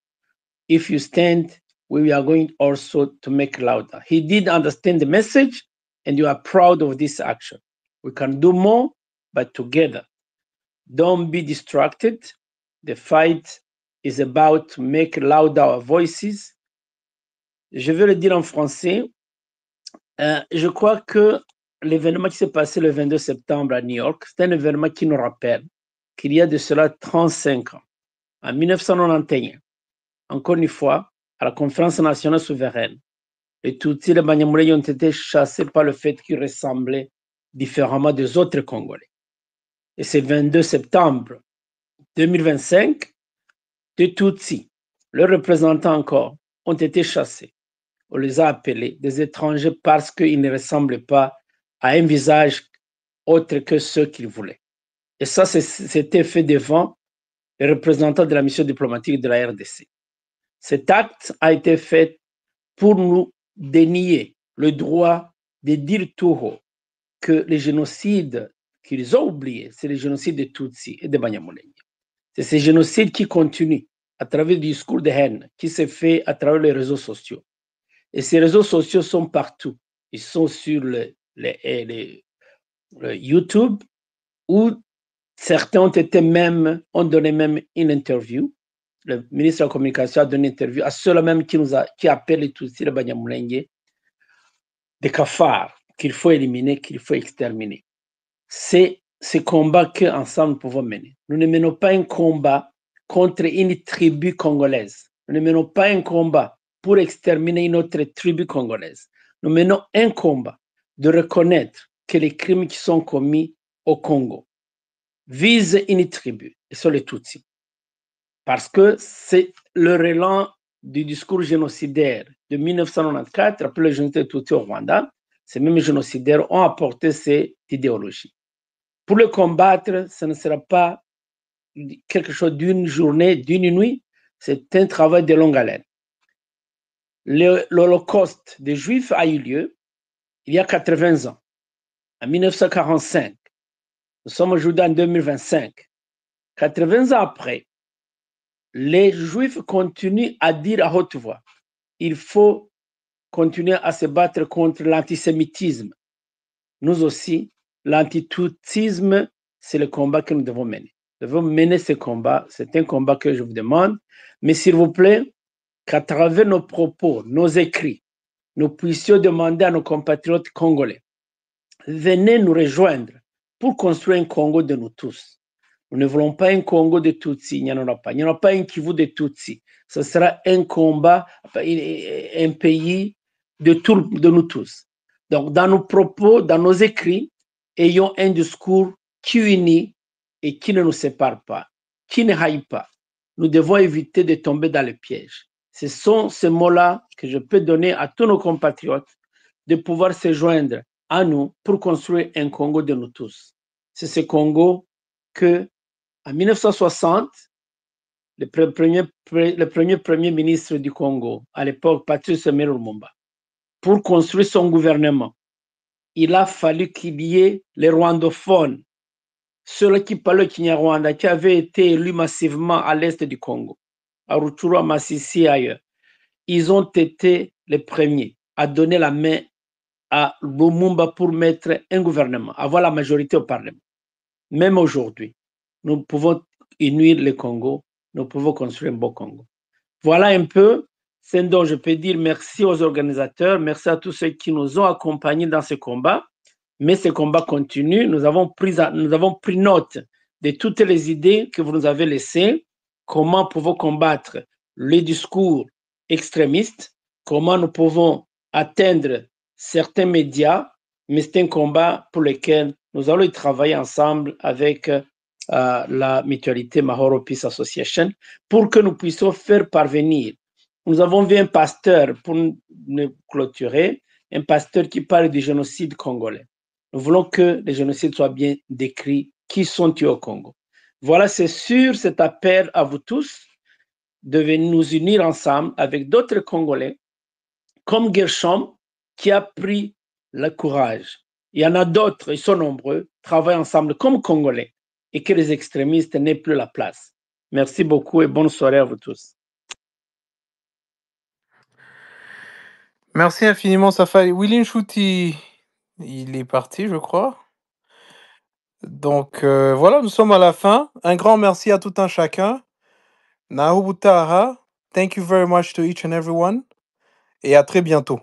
If you stand, we are going also to make louder. He did understand the message, and you are proud of this action. We can do more, but together. Don't be distracted. The fight is about to make louder our voices. Je vais le dire en français. Je crois que l'événement qui s'est passé le 22 septembre à New York, c'est un événement qui nous rappelle qu'il y a de cela 35 ans, en 1991, encore une fois, à la conférence nationale souveraine, les Tutsi et les Banyamulenge ont été chassés par le fait qu'ils ressemblaient différemment des autres Congolais. Et c'est 22 septembre 2025, les Tutsi, leurs représentants encore, ont été chassés. On les a appelés des étrangers parce qu'ils ne ressemblaient pas à un visage autre que ceux qu'ils voulaient. Et ça, c'était fait devant les représentants de la mission diplomatique de la RDC. Cet acte a été fait pour nous dénier le droit de dire tout haut que les génocides qu'ils ont oubliés, c'est les génocides de Tutsi et de Banyamulenge. C'est ces génocides qui continuent à travers le discours de haine qui se fait à travers les réseaux sociaux. Et ces réseaux sociaux sont partout. Ils sont sur le YouTube, où certains ont donné même une interview. Le ministre de la Communication a donné une interview à ceux-là même qui appellent les Tutsi, les Banyamulenge, des cafards qu'il faut éliminer, qu'il faut exterminer. C'est ce combat qu'ensemble nous pouvons mener. Nous ne menons pas un combat contre une tribu congolaise. Nous ne menons pas un combat pour exterminer une autre tribu congolaise. Nous menons un combat de reconnaître que les crimes qui sont commis au Congo visent une tribu, et sont les Tutsis. parce que c'est le relan du discours génocidaire de 1994, après le génocide Tutsi au Rwanda. Ces mêmes génocidaires ont apporté cette idéologie. Pour le combattre, ce ne sera pas quelque chose d'une journée, d'une nuit, c'est un travail de longue haleine. L'Holocauste des Juifs a eu lieu il y a 80 ans, en 1945. Nous sommes aujourd'hui en 2025. 80 ans après, les Juifs continuent à dire à haute voix, il faut continuer à se battre contre l'antisémitisme. Nous aussi, l'antitutsisme, c'est le combat que nous devons mener. Nous devons mener ce combat. C'est un combat que je vous demande. Mais s'il vous plaît, qu'à travers nos propos, nos écrits, nous puissions demander à nos compatriotes congolais, venez nous rejoindre pour construire un Congo de nous tous. Nous ne voulons pas un Congo de Tutsi, il n'y en aura pas. Il n'y aura pas un Kivu de Tutsi. Ce sera un combat, un pays de nous tous. Donc, dans nos propos, dans nos écrits, ayons un discours qui unit et qui ne nous sépare pas, qui ne haït pas. Nous devons éviter de tomber dans le piège. Ce sont ces mots-là que je peux donner à tous nos compatriotes de pouvoir se joindre à nous pour construire un Congo de nous tous. C'est ce Congo que, en 1960, le premier premier ministre du Congo, à l'époque, Patrice Emery Lumumba, pour construire son gouvernement, il a fallu qu'il y ait les rwandophones, ceux qui parlaient le Kinyarwanda, qui avaient été élus massivement à l'est du Congo, à Rutshuru, à Masisi et ailleurs. Ils ont été les premiers à donner la main à Lumumba pour mettre un gouvernement, avoir la majorité au Parlement. Même aujourd'hui, nous pouvons unir le Congo, nous pouvons construire un beau Congo. Voilà un peu ce dont je peux dire merci aux organisateurs, merci à tous ceux qui nous ont accompagnés dans ce combat. Mais ce combat continue. Nous avons pris note de toutes les idées que vous nous avez laissées, comment pouvons combattre les discours extrémistes, comment nous pouvons atteindre certains médias, mais c'est un combat pour lequel nous allons y travailler ensemble avec la mutualité Mahoro Peace Association pour que nous puissions faire parvenir. Nous avons vu un pasteur, pour nous clôturer, un pasteur qui parle du génocide congolais. Nous voulons que les génocides soient bien décrits, qui sont tués au Congo. Voilà, c'est sur cet appel à vous tous de venir nous unir ensemble avec d'autres Congolais, comme Gershom, qui a pris le courage. Il y en a d'autres, ils sont nombreux, travaillent ensemble comme Congolais et que les extrémistes n'aient plus la place. Merci beaucoup et bonne soirée à vous tous. Merci infiniment, Safari. Willy Nshuti, il est parti, je crois. Donc voilà, nous sommes à la fin. Un grand merci à tout un chacun. Nahubutaha, thank you very much to each and everyone. Et à très bientôt.